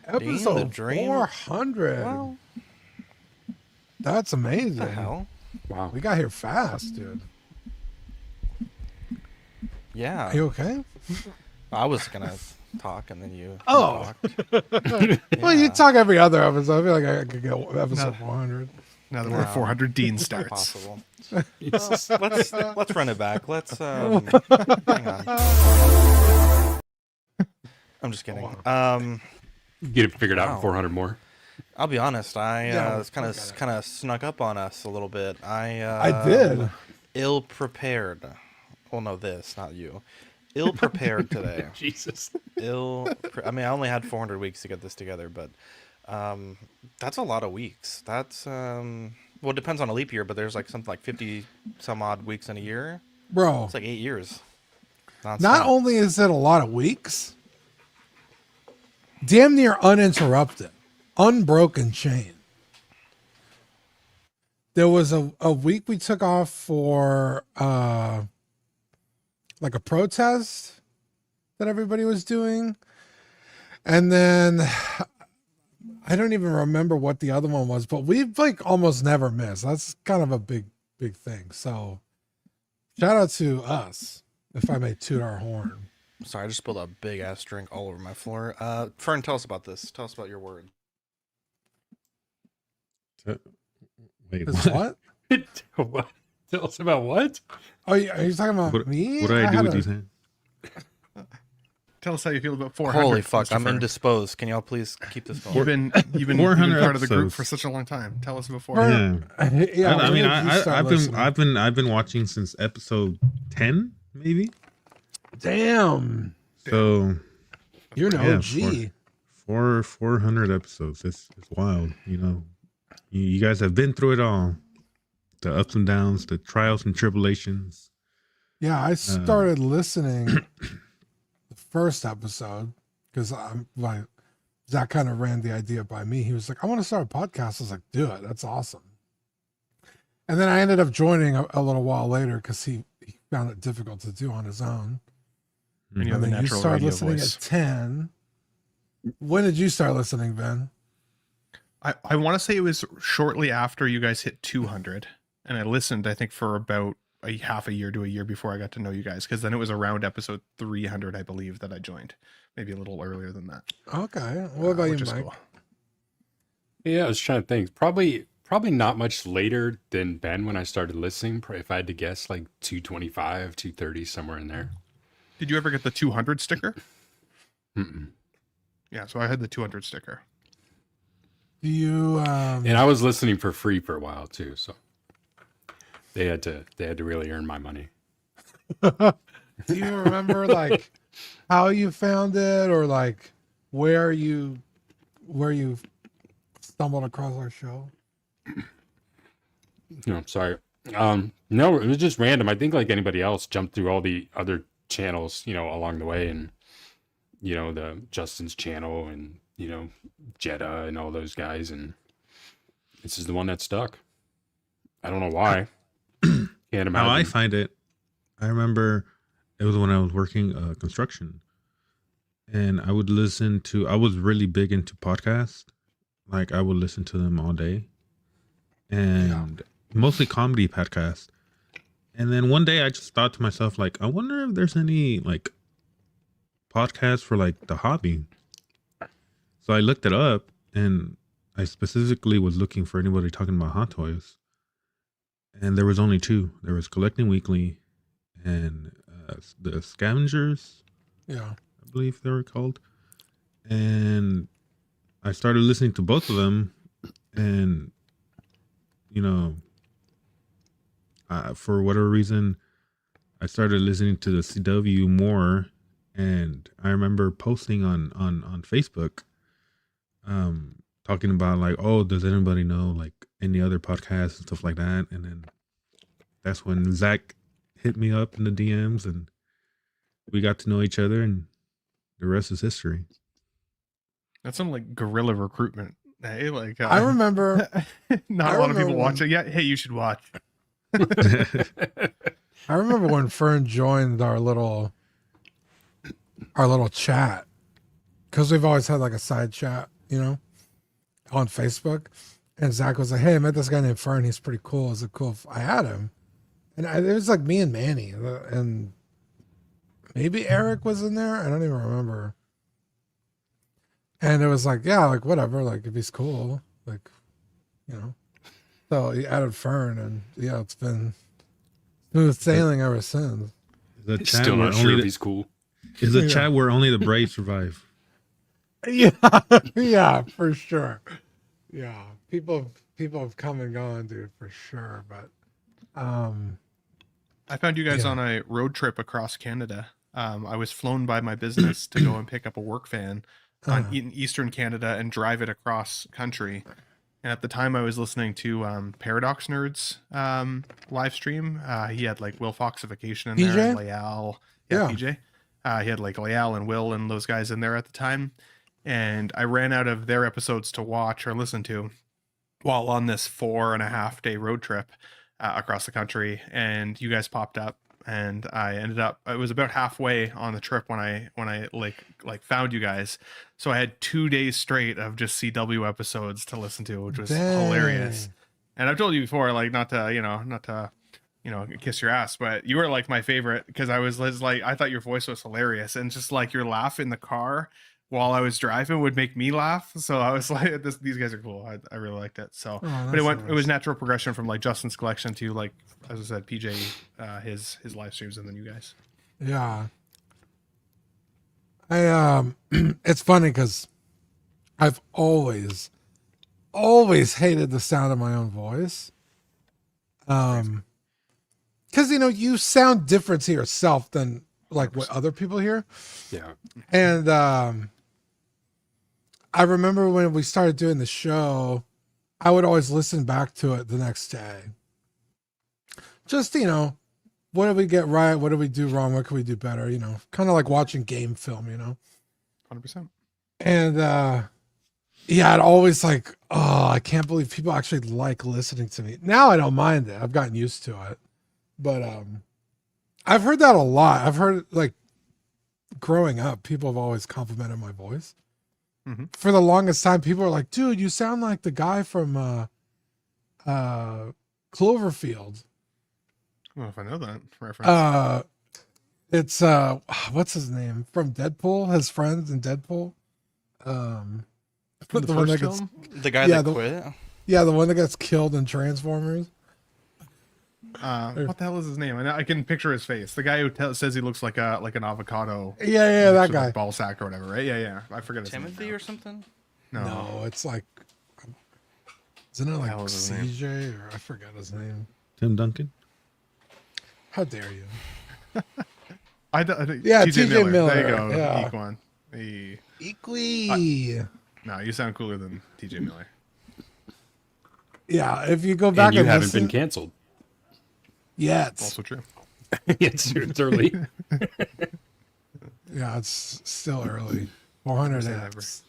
Episode dream. 400. Well, That's amazing. what the hell? Wow. We got here fast, dude. Yeah. Are you okay? I was gonna talk and then you Oh. talked. Well, you Yeah. talk every other episode. I feel like I could go episode 400. Now that we're at 400, Dean starts. Possible. Let's run it back. Let's hang on. I'm just kidding. Get it figured out Wow. in 400 more. I'll be honest. Yeah, It's kind of snuck up on us a little bit. I did. Ill prepared. Well, no, not you. Ill prepared today. Jesus. I mean, I only had 400 weeks to get this together, but that's a lot of weeks. That's well, it depends on a leap year, but there's like something like 50 some odd weeks in a year. Bro, It's like 8 years. not only is it a lot of weeks, damn near uninterrupted, unbroken chain. There was a week we took off for like a protest that everybody was doing. And then I don't even remember what the other one was, but we've like almost never missed. That's kind of a big thing. So shout out to us, if I may toot our horn. Sorry, I just spilled a big ass drink all over my floor. Fern, tell us about this. Tell us about your word. Wait, Is what? what? Tell us about what? Are you talking about me? What do I do had with a- these hands? Tell us how you feel about 400. Holy fuck, I'm Mr. Fern. indisposed. Can y'all please keep this going? You've been 400 part of the group episodes. for such a long time. Tell us about Fern- 400. Yeah, I when mean, did you start I've been listening? watching since episode 10, maybe. Damn, So you're an Yeah, OG. 400 episodes. It's wild. You know, you guys have been through it all. The ups and downs, the trials and tribulations. Yeah, I started listening the first episode because I'm like, Zach kind of ran the idea by me. He was like, I want to start a podcast. I was like, do it. That's awesome. And then I ended up joining a little while later because he found it difficult to do on his own. And you have And a then you natural started radio listening voice. at 10. When did you start listening, Ben? I want to say it was shortly after you guys hit 200. And I listened, I think, for about a half a year to a year before I got to know you guys. Because then it was around episode 300, I believe, that I joined. Maybe a little earlier than that. Okay. What about you, which is Mike? cool. Yeah, I was trying to think. Probably not much later than Ben when I started listening. Probably, if I had to guess, like 225, 230, somewhere in there. Did you ever get the 200 sticker? Mm-mm. Yeah, so I had the 200 sticker. Do you And I was listening for free for a while too, so they had to really earn my money. do you remember like how you found it or like where you stumbled across our show? No, sorry. No, it was just random. I think like anybody else jumped through all the other channels, along the way, and the Justin's channel and Jetta and all those guys, and this is the one that stuck. I don't know why. Can't imagine. How I find it, I remember it was when I was working construction, and I would I was really big into podcasts. Like I would listen to them all day, and mostly comedy podcasts. And then one day I just thought to myself, like, I wonder if there's any like podcasts for like the hobby. So I looked it up, and I specifically was looking for anybody talking about Hot Toys. And there was only two. There was Collecting Weekly and the Scavengers, Yeah. I believe they were called. And I started listening to both of them, and for whatever reason, I started listening to the CW more. And I remember posting on Facebook, talking about like, oh, does anybody know like any other podcasts and stuff like that? And then that's when Zach hit me up in the DMs, and we got to know each other, and the rest is history. That's some like guerrilla recruitment. Hey, like I remember not I a lot of people remember watch it yet. Hey, you should watch. I remember when Fern joined our little chat. because we've always had like a side chat, on Facebook. And Zach was like, "Hey, I met this guy named Fern. He's pretty cool. Is it cool if I had him?" And it was like me and Manny, and maybe Eric was in there. I don't even remember. And it was like, yeah, like whatever, like if he's cool, like, So he added Fern, and yeah, it's been smooth sailing ever since. The chat Still where not sure only if the, he's cool. is a Yeah. chat where only the brave survive. Yeah, yeah, for sure. Yeah, people have come and gone, dude, for sure. But I found you guys Yeah. on a road trip across Canada. I was flown by my business to go and pick up a work van in Eastern Canada and drive it across country. And at the time, I was listening to Paradox Nerds live stream. He had like Will Foxification in PJ? there, and Leal. Yeah. PJ. He had like Leal and Will and those guys in there at the time. And I ran out of their episodes to watch or listen to while on this 4.5 day road trip across the country. And you guys popped up, and I ended up, it was about halfway on the trip when I like found you guys. So I had 2 days straight of just CW episodes to listen to, which was hilarious. Dang. And I've told you before, like not to kiss your ass, but you were like my favorite because I was like, I thought your voice was hilarious, and just like your laugh in the car while I was driving would make me laugh. So I was like, these guys are cool. I really liked it. So, but it was natural progression from like Justin's collection to, like, as I said, PJ, his live streams, and then you guys. Yeah. It's funny because I've always hated the sound of my own voice. Because you sound different to yourself than like what other people hear. Yeah. And I remember when we started doing the show, I would always listen back to it the next day. Just, what did we get right? What did we do wrong? What could we do better? Kind of like watching game film, 100%. And yeah, I'd always like, oh, I can't believe people actually like listening to me. Now I don't mind it. I've gotten used to it. But I've heard that a lot. I've heard, like, growing up, people have always complimented my voice. Mm-hmm. For the longest time, people were like, dude, you sound like the guy from Cloverfield. I don't know if I know that reference. It's what's his name from Deadpool? His friends in Deadpool. From the the one first that gets, film? The guy Yeah, that quit. yeah, the one that gets killed in Transformers. What the hell is his name? I can picture his face. The guy who says he looks like an avocado. Yeah, that mixed with, guy. like, ball sack or whatever, right? Yeah. I forget his Timothy name. or something. No, it's like, isn't it like hell is his name? CJ or I forgot his name? Tim Duncan. How dare you? Yeah, TJ Miller. There you go. Yeah. Equan. Hey. Equi. No, you sound cooler than TJ Miller. Yeah, if you go back And you and haven't listen, been canceled. yet. Also true. It's early. Yeah, it's still early. 400 Say apps.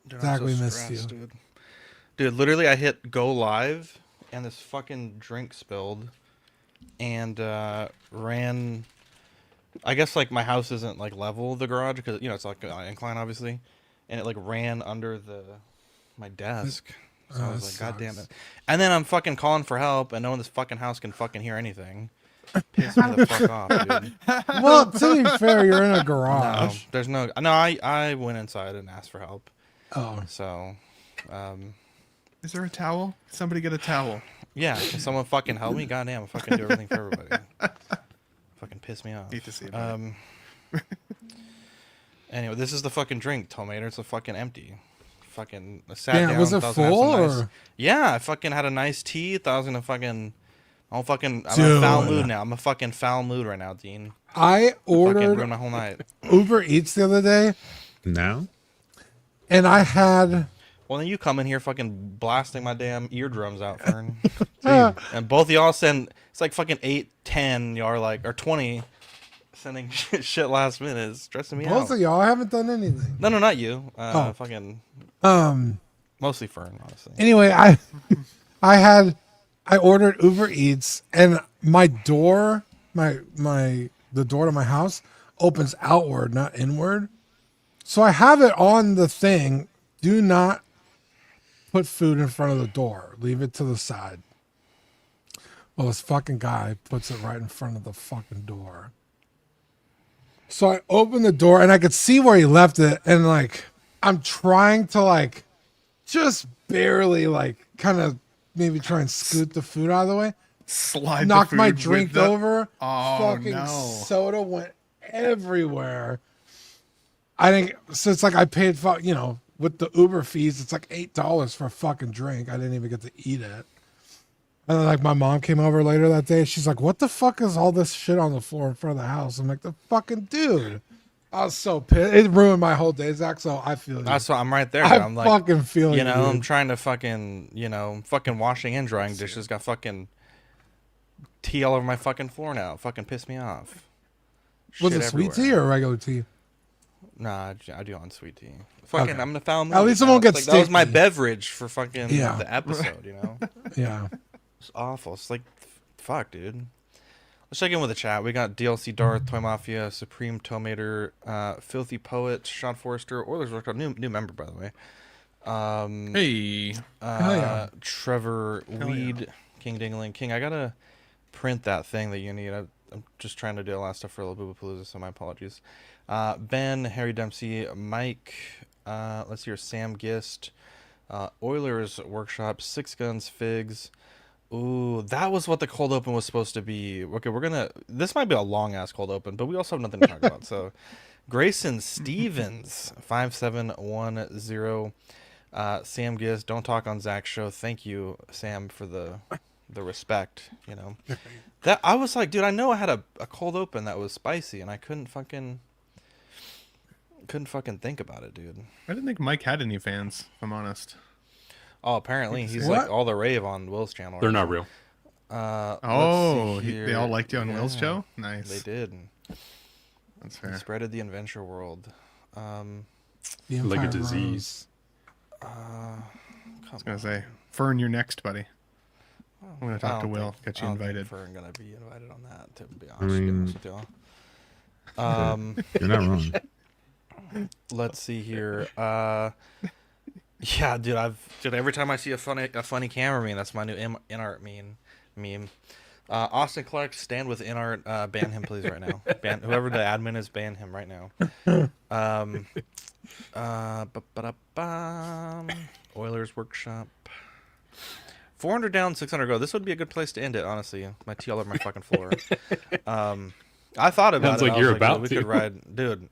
Dude, I'm Zach, we missed stressed, you. Dude, literally, I hit go live, and this fucking drink spilled, and ran. I guess like my house isn't like level the garage because it's like an incline obviously, and it like ran under my desk. So I was like, God damn it! And then I'm fucking calling for help, and no one in this fucking house can fucking hear anything. Piss me the fuck off, dude. Well, to be fair, you're in a No, garage. there's no. No, I went inside and asked for help. Oh, So, Is there a towel? Somebody get a towel. yeah, can someone fucking help me? Goddamn, I fucking do everything for everybody. Fucking piss me off. Hate to see it. buddy. Anyway, this is the fucking drink, Tomater. It's a fucking empty. Fucking I sat damn, down. was it thought I was gonna have full some nice- or? Yeah, I fucking had a nice tea. Thought I was gonna fucking. I'm in a Dude. foul mood now. I'm a fucking foul mood right now, Dean. I Fucking ordered ruined my whole night. Uber Eats the other day, Now? and I had Well, then you come in here fucking blasting my damn eardrums out, Fern. And both of y'all send. It's like fucking 8, 10. Y'all are like, or 20, sending shit last minute. It's stressing me both out. of y'all. I haven't done anything. No, not you. Oh. Fucking Um. mostly Fern, honestly. Anyway, I ordered Uber Eats, and my door, the door to my house opens outward, not inward. So I have it on the thing. Do not put food in front of the door. Leave it to the side. Well, this fucking guy puts it right in front of the fucking door. So I open the door and I could see where he left it. And like, I'm trying to like, just barely like kind of maybe try and scoot the food out of the way. Slide Knocked the my food with drink the- over. Oh, Fucking no. soda went everywhere. I think so. It's like I paid for, you know, with the Uber fees, it's like $8 for a fucking drink. I didn't even get to eat it. And then like my mom came over later that day. She's like, "What the fuck is all this shit on the floor in front of the house?" I'm like, "The fucking dude." I was so pissed. It ruined my whole day, Zach. So I feel you. That's why I'm right there. I I'm like, fucking feel you know, dude. I'm trying to fucking, you know, fucking washing and drying dishes. Got fucking tea all over my fucking floor now. Fucking piss me off. Was Shit it sweet everywhere. tea or regular tea? Nah, I do on sweet tea. Fucking, Okay. I'm in a foul mood. At least it now. won't It's get like, that was my sticky. beverage for fucking Yeah. the episode, you know? Yeah. It's awful. It's like, fuck, dude. Let's check in with the chat. We got DLC Darth, Toy Mafia, Supreme Tomater, Filthy Poet, Sean Forrester, Oilers Workshop, new member, by the way. Hey. Hell yeah. Trevor Hell Weed, King Dingling. King, I gotta print that thing that you need. I'm just trying to do a lot of stuff for Little Boo Palooza, so my apologies. Ben, Harry Dempsey, Mike, let's hear Sam Gist, Oilers Workshop, Six Guns, Figs. Ooh, that was what the cold open was supposed to be. Okay, this might be a long ass cold open, but we also have nothing to talk about. So, Grayson Stevens, 5710, Sam Gist, don't talk on Zach's show. Thank you, Sam, for the respect, you know. That I was like, dude, I know I had a cold open that was spicy and I couldn't fucking think about it, dude. I didn't think Mike had any fans, if I'm honest. Oh, apparently he's What? like all the rave on Will's channel. They're not real. Oh, let's see they all here. liked you on Will's Yeah, show? Nice. They did. That's He fair. spreaded the adventure world. The Like a Empire disease. Come I was going to say, Fern, you're next, buddy. on. I'm going to I talk to don't Will, think- get I you don't think invited. Fern gonna be invited on that. To be honest, mean- with you all. You're not wrong. Let's see here. Yeah, dude, every time I see a funny camera meme, that's my new InArt meme. Austin Clark, stand with InArt. Ban him, please, right now. Whoever the admin is, ban him right now. Oilers Workshop. 400 down, 600 go. This would be a good place to end it, honestly. My tea all over my fucking floor. I thought about Sounds it. like I you're was about dude, we to. could ride, dude.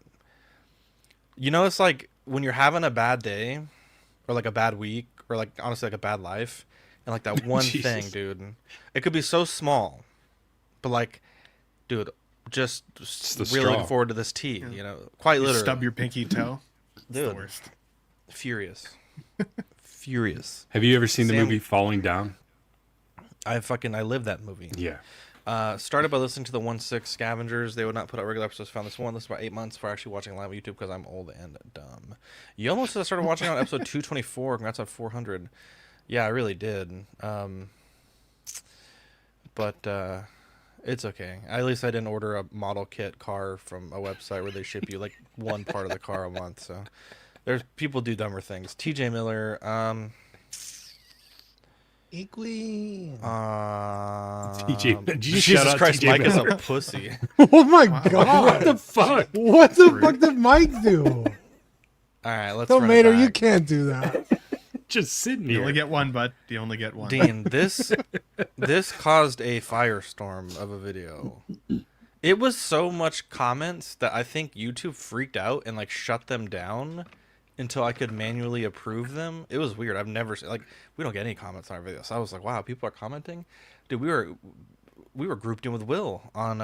You know, it's like when you're having a bad day, or like a bad week, or like honestly like a bad life, and like that one Jesus. thing, dude. It could be so small, but like, dude, just the really looking straw. forward to this tea. You know, quite You literally. stub your pinky toe. It's the Dude. worst. Furious, furious. Have you ever seen the Sam- movie Falling Down? I lived that movie. Yeah. Started by listening to the 1/6 Scavengers. They would not put out regular episodes. Found this one. This about 8 months before actually watching live on YouTube because I'm old and dumb. You almost started watching on episode 224. Congrats on 400. Yeah, I really did. But it's okay. At least I didn't order a model kit car from a website where they ship you like one part of the car a month. So there's people do dumber things. TJ Miller. Equally. TJ, did you Jesus shout out Christ, TJ Mike is Miller? a pussy. Oh my What god! the fuck? What the fuck did Mike do? All right, let's run it Tomato, you back. can't do that. Just sitting You here. only get one, bud. You only get one. Dean, this caused a firestorm of a video. It was so much comments that I think YouTube freaked out and like shut them down until I could manually approve them. It was weird. I've never seen, like, we don't get any comments on our videos. So I was like, wow, people are commenting. Dude, we were grouped in with Will on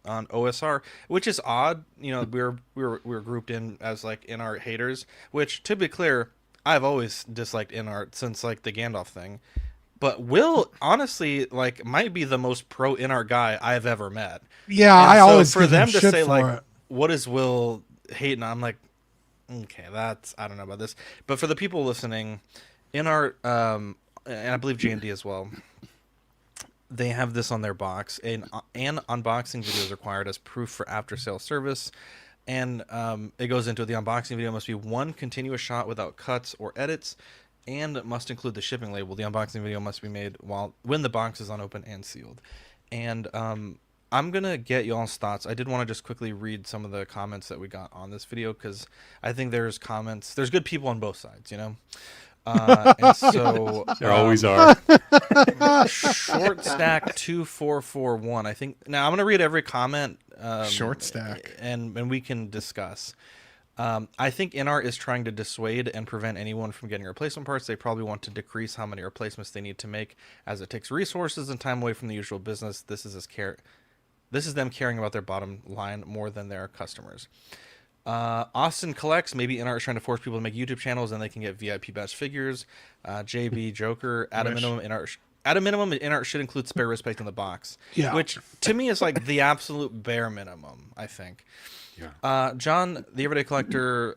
OSR, which is odd. You know, we were grouped in as like InArt haters, which, to be clear, I've always disliked InArt since like the Gandalf thing. But Will, honestly, like, might be the most pro InArt guy I've ever met. Yeah, And I so always for give him them to shit say for like, it. what is Will hating? I'm like, okay, that's, I don't know about this. But for the people listening, InArt, and I believe J&D as well, they have this on their box. An unboxing video is required as proof for after sale service. And it goes into the unboxing video must be one continuous shot without cuts or edits, and must include the shipping label. The unboxing video must be made when the box is unopened and sealed. And I'm gonna get y'all's thoughts. I did want to just quickly read some of the comments that we got on this video, because I think there's good people on both sides, you know. And so There always are. Short stack 2441. I think now I'm gonna read every comment. Short stack, and we can discuss. I think InArt is trying to dissuade and prevent anyone from getting replacement parts. They probably want to decrease how many replacements they need to make, as it takes resources and time away from the usual business. This is them caring about their bottom line more than their customers. Austin collects. Maybe InArt is trying to force people to make YouTube channels and they can get VIP badge figures. JB Joker. At a minimum, InArt should include spare wrist plate in the box. Yeah. Which to me is like the absolute bare minimum, I think. Yeah. John, the Everyday Collector,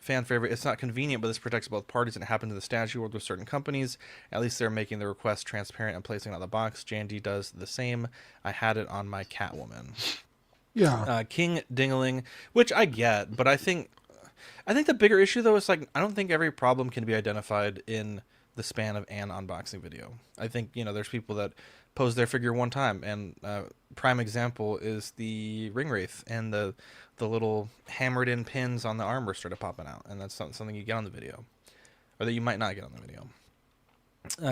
fan favorite. It's not convenient, but this protects both parties, and it happened to the statue world with certain companies. At least they're making the request transparent and placing it on the box. J&D does the same. I had it on my Catwoman. Yeah. King Dingaling, which I get, but I think the bigger issue though is like I don't think every problem can be identified in the span of an unboxing video. I think, you know, there's people that pose their figure one time, and prime example is the Ring Wraith, and the little hammered in pins on the armor started popping out, and that's something you get on the video, or that you might not get on the video.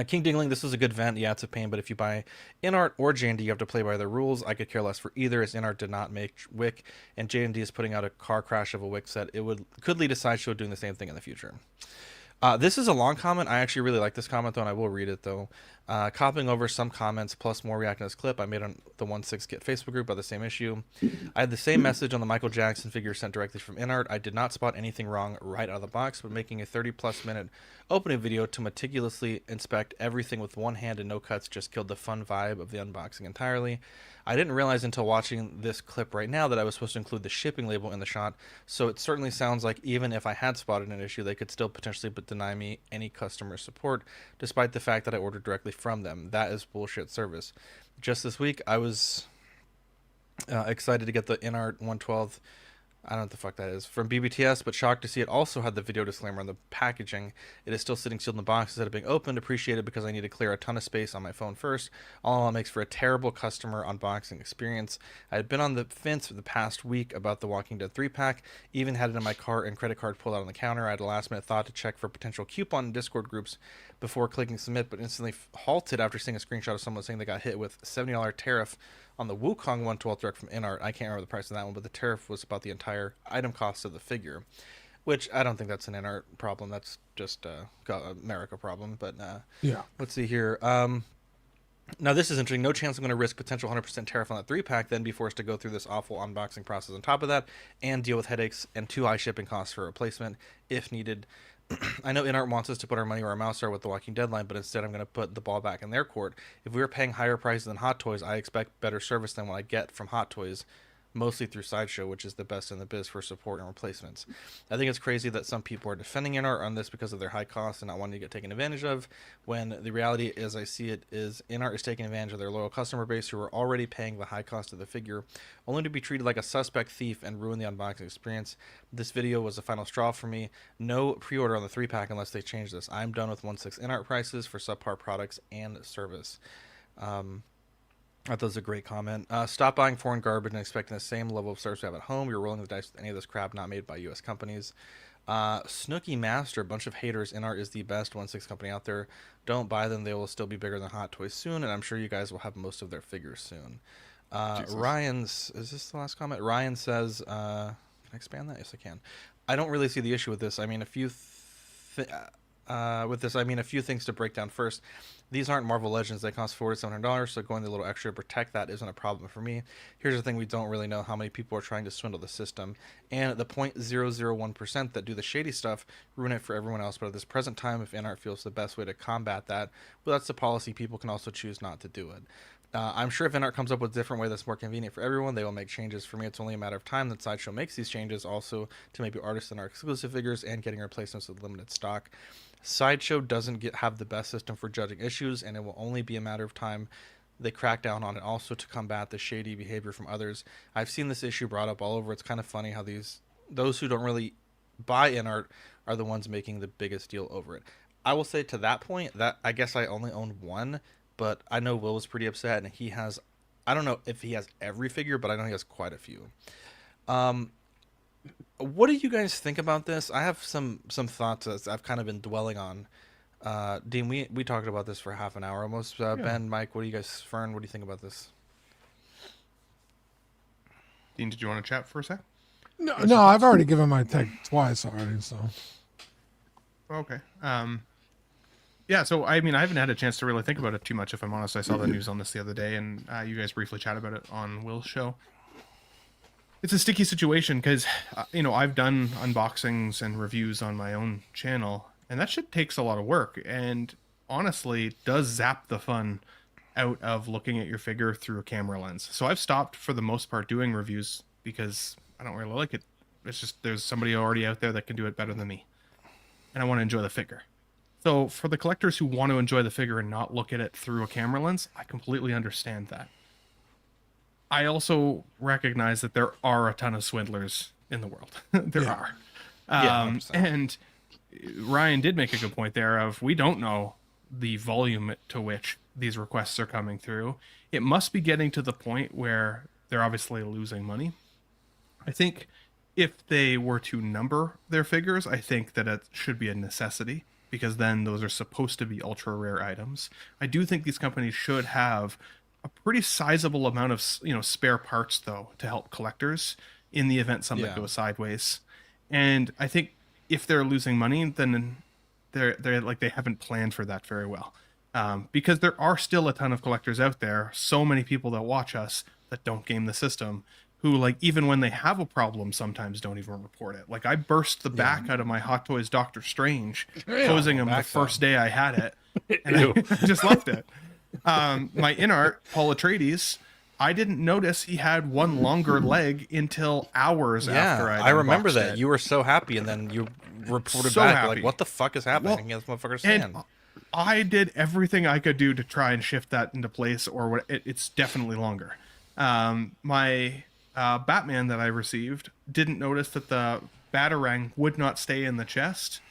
King Dingling, this is a good vent. Yeah, it's a pain, but if you buy InArt or J&D, you have to play by their rules. I could care less for either, as InArt did not make Wick, and J&D is putting out a car crash of a Wick set. It could lead to Sideshow doing the same thing in the future. This is a long comment. I actually really like this comment, though, and I will read it, though. Copying over some comments plus more reacting to this clip I made on the 1/6 Get Facebook group about the same issue. I had the same message on the Michael Jackson figure sent directly from InArt. I did not spot anything wrong right out of the box, but making a 30-plus minute opening video to meticulously inspect everything with one hand and no cuts just killed the fun vibe of the unboxing entirely. I didn't realize until watching this clip right now that I was supposed to include the shipping label in the shot, so it certainly sounds like even if I had spotted an issue, they could still potentially deny me any customer support, despite the fact that I ordered directly from them. That is bullshit service. Just this week, I was excited to get the InArt 112, I don't know what the fuck that is, from BBTS, but shocked to see it also had the video disclaimer on the packaging. It is still sitting sealed in the box instead of being opened. Appreciated because I need to clear a ton of space on my phone first. All in all, it makes for a terrible customer unboxing experience. I had been on the fence for the past week about the Walking Dead 3-pack, even had it in my cart and credit card pulled out on the counter. I had a last minute thought to check for potential coupon in Discord groups before clicking submit, but instantly halted after seeing a screenshot of someone saying they got hit with $70 tariff on the Wukong 112 direct from InArt. I can't remember the price of that one, but the tariff was about the entire item cost of the figure, which I don't think that's an InArt problem. That's just a America problem. But Yeah. let's see here. Now this is interesting. No chance I'm going to risk potential 100% tariff on that 3-pack, then be forced to go through this awful unboxing process on top of that, and deal with headaches and too high shipping costs for replacement if needed. I know InArt wants us to put our money where our mouths are with the Walking Dead line, but instead I'm going to put the ball back in their court. If we were paying higher prices than Hot Toys, I expect better service than what I get from Hot Toys, mostly through Sideshow, which is the best in the biz for support and replacements. I think it's crazy that some people are defending InArt on this because of their high costs and not wanting to get taken advantage of, when the reality, as I see it, is InArt is taking advantage of their loyal customer base who are already paying the high cost of the figure, only to be treated like a suspect thief and ruin the unboxing experience. This video was the final straw for me. No pre-order on the 3-pack unless they change this. I'm done with 1/6 InArt prices for subpar products and service. I thought that was a great comment. Stop buying foreign garbage and expecting the same level of service we have at home. You're rolling the dice with any of this crap not made by U.S. companies. Snooky Master, a bunch of haters. InArt is the best 1/6 company out there. Don't buy them. They will still be bigger than Hot Toys soon, and I'm sure you guys will have most of their figures soon. Ryan's, is this the last comment? Ryan says, can I expand that? Yes, I can. I don't really see the issue with this. I mean, a few things to break down first. These aren't Marvel Legends. They cost $400 to $700, so going a little extra to protect that isn't a problem for me. Here's the thing. We don't really know how many people are trying to swindle the system, and the 0.001% that do the shady stuff ruin it for everyone else. But at this present time, if InArt feels the best way to combat that, well, that's the policy. People can also choose not to do it. I'm sure if InArt comes up with a different way that's more convenient for everyone, they will make changes. For me, it's only a matter of time that Sideshow makes these changes, also to maybe artists and our exclusive figures and getting replacements with limited stock. Sideshow doesn't have the best system for judging issues, and it will only be a matter of time they crack down on it also to combat the shady behavior from others. I've seen this issue brought up all over. It's kind of funny how those who don't really buy in art are the ones making the biggest deal over it. I will say to that point that I guess I only own one, but I know Will was pretty upset, and he has, I don't know if he has every figure, but I know he has quite a few. What do you guys think about this? I have some thoughts that I've kind of been dwelling on. Dean, we talked about this for half an hour almost. Ben, Mike, what do you guys, Fern, what do you think about this? Dean, did you want to chat for a sec? No, I've already given my take twice already, so. Okay. Yeah, so I mean, I haven't had a chance to really think about it too much, if I'm honest. I saw the news on this the other day, and you guys briefly chatted about it on Will's show. It's a sticky situation because, I've done unboxings and reviews on my own channel, and that shit takes a lot of work, and honestly does zap the fun out of looking at your figure through a camera lens. So I've stopped, for the most part, doing reviews because I don't really like it. It's just there's somebody already out there that can do it better than me, and I want to enjoy the figure. So for the collectors who want to enjoy the figure and not look at it through a camera lens, I completely understand that. I also recognize that there are a ton of swindlers in the world. There are. Yeah, and Ryan did make a good point there of, we don't know the volume to which these requests are coming through. It must be getting to the point where they're obviously losing money. I think if they were to number their figures, I think that it should be a necessity, because then those are supposed to be ultra rare items. I do think these companies should have a pretty sizable amount of, spare parts, though, to help collectors in the event something goes sideways. And I think if they're losing money, then they're like, they haven't planned for that very well. Because there are still a ton of collectors out there, so many people that watch us that don't game the system, who, like, even when they have a problem, sometimes don't even report it. Like, I burst the back out of my Hot Toys Doctor Strange, closing him the first day I had it, and I just left it. My in-art, Paul Atreides, I didn't notice he had one longer leg until hours after I remember unboxed that. it. You were so happy, and then you reported So back, happy. like, what the fuck is happening? This motherfucker's And stand. I did everything I could do to try and shift that into place, or what? It's definitely longer. My Batman that I received didn't notice that the Batarang would not stay in the chest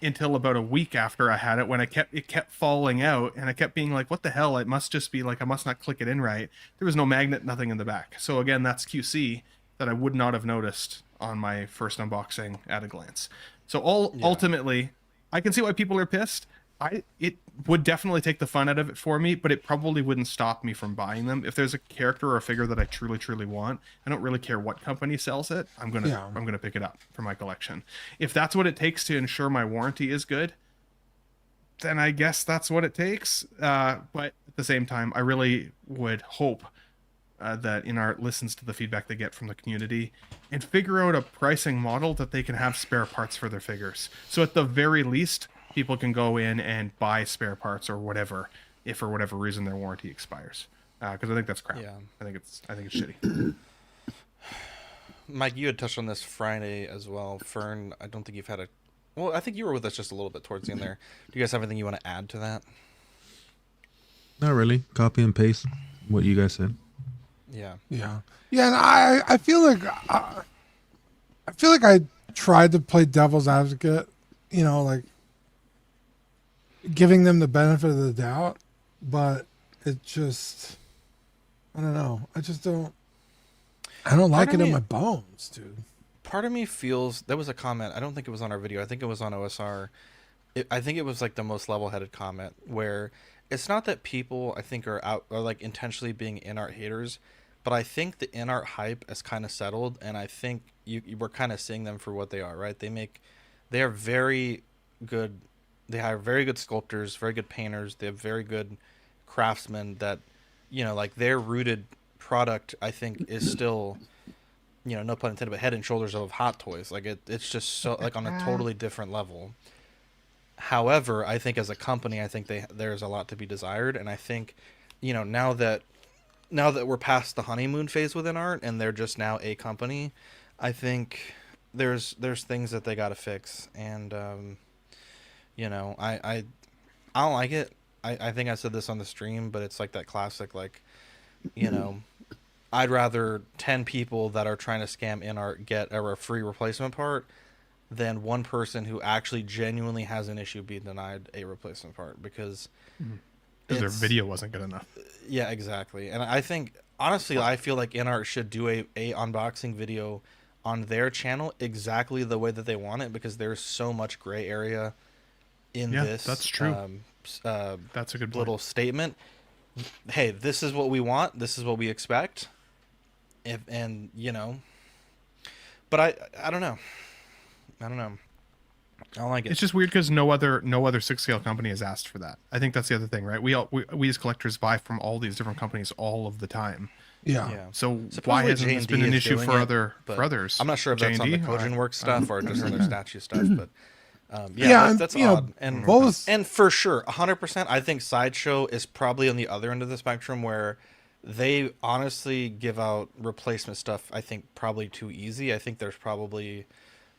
until about a week after I had it, when it kept falling out, and I kept being like, what the hell? It must just be like, I must not click it in right. There was no magnet, nothing in the back. So again, that's QC that I would not have noticed on my first unboxing at a glance. So ultimately, I can see why people are pissed. It would definitely take the fun out of it for me, but it probably wouldn't stop me from buying them. If there's a character or a figure that I truly, truly want, I don't really care what company sells it. I'm gonna pick it up for my collection. If that's what it takes to ensure my warranty is good, then I guess that's what it takes. But at the same time, I really would hope that InArt listens to the feedback they get from the community and figure out a pricing model that they can have spare parts for their figures. So at the very least, people can go in and buy spare parts or whatever, if for whatever reason their warranty expires. Because I think that's crap. Yeah. I think it's shitty. Mike, you had touched on this Friday as well. Fern, I don't think you've had well, I think you were with us just a little bit towards the end there. Do you guys have anything you want to add to that? Not really. Copy and paste what you guys said. Yeah. Yeah. Yeah, and I feel like I tried to play devil's advocate, like giving them the benefit of the doubt, but it just, I don't know. I don't like it in my bones, dude. Part of me feels, there was a comment, I don't think it was on our video, I think it was on OSR. I think it was like the most level-headed comment, where it's not that people, I think, are like intentionally being in-art haters, but I think the in-art hype has kind of settled, and I think we're kind of seeing them for what they are, right? They are very good. They hire very good sculptors, very good painters. They have very good craftsmen that, like, their rooted product, I think, is still, no pun intended, but head and shoulders of Hot Toys. Like, it's just so, like, on a totally different level. However, I think as a company, I think there's a lot to be desired. And I think, now that we're past the honeymoon phase within art and they're just now a company, I think there's things that they got to fix. And, I don't like it. I think I said this on the stream, but it's like that classic, like, you know, I'd rather 10 people that are trying to scam InArt get a free replacement part than one person who actually genuinely has an issue being denied a replacement part, because Because their it's- video wasn't good enough. Yeah, exactly. And I think, honestly, I feel like InArt should do a unboxing video on their channel exactly the way that they want it, because there's so much gray area in Yeah, this. that's true. That's a good point. Little statement. Hey, this is what we want. This is what we expect. And you know, but I don't know. I don't know. I don't like it. It's just weird because no other 6 scale company has asked for that. I think that's the other thing, right? We as collectors buy from all these different companies all of the time. Yeah. Yeah. So why Supposedly hasn't this J&D been an is issue doing for it, but others? I'm not sure if that's on the J&D? Kojin Works stuff or just on their statue stuff, but Yeah, and, that's you know, odd. And both- and for sure, 100%, I think Sideshow is probably on the other end of the spectrum where they honestly give out replacement stuff. I think probably too easy. I think there's probably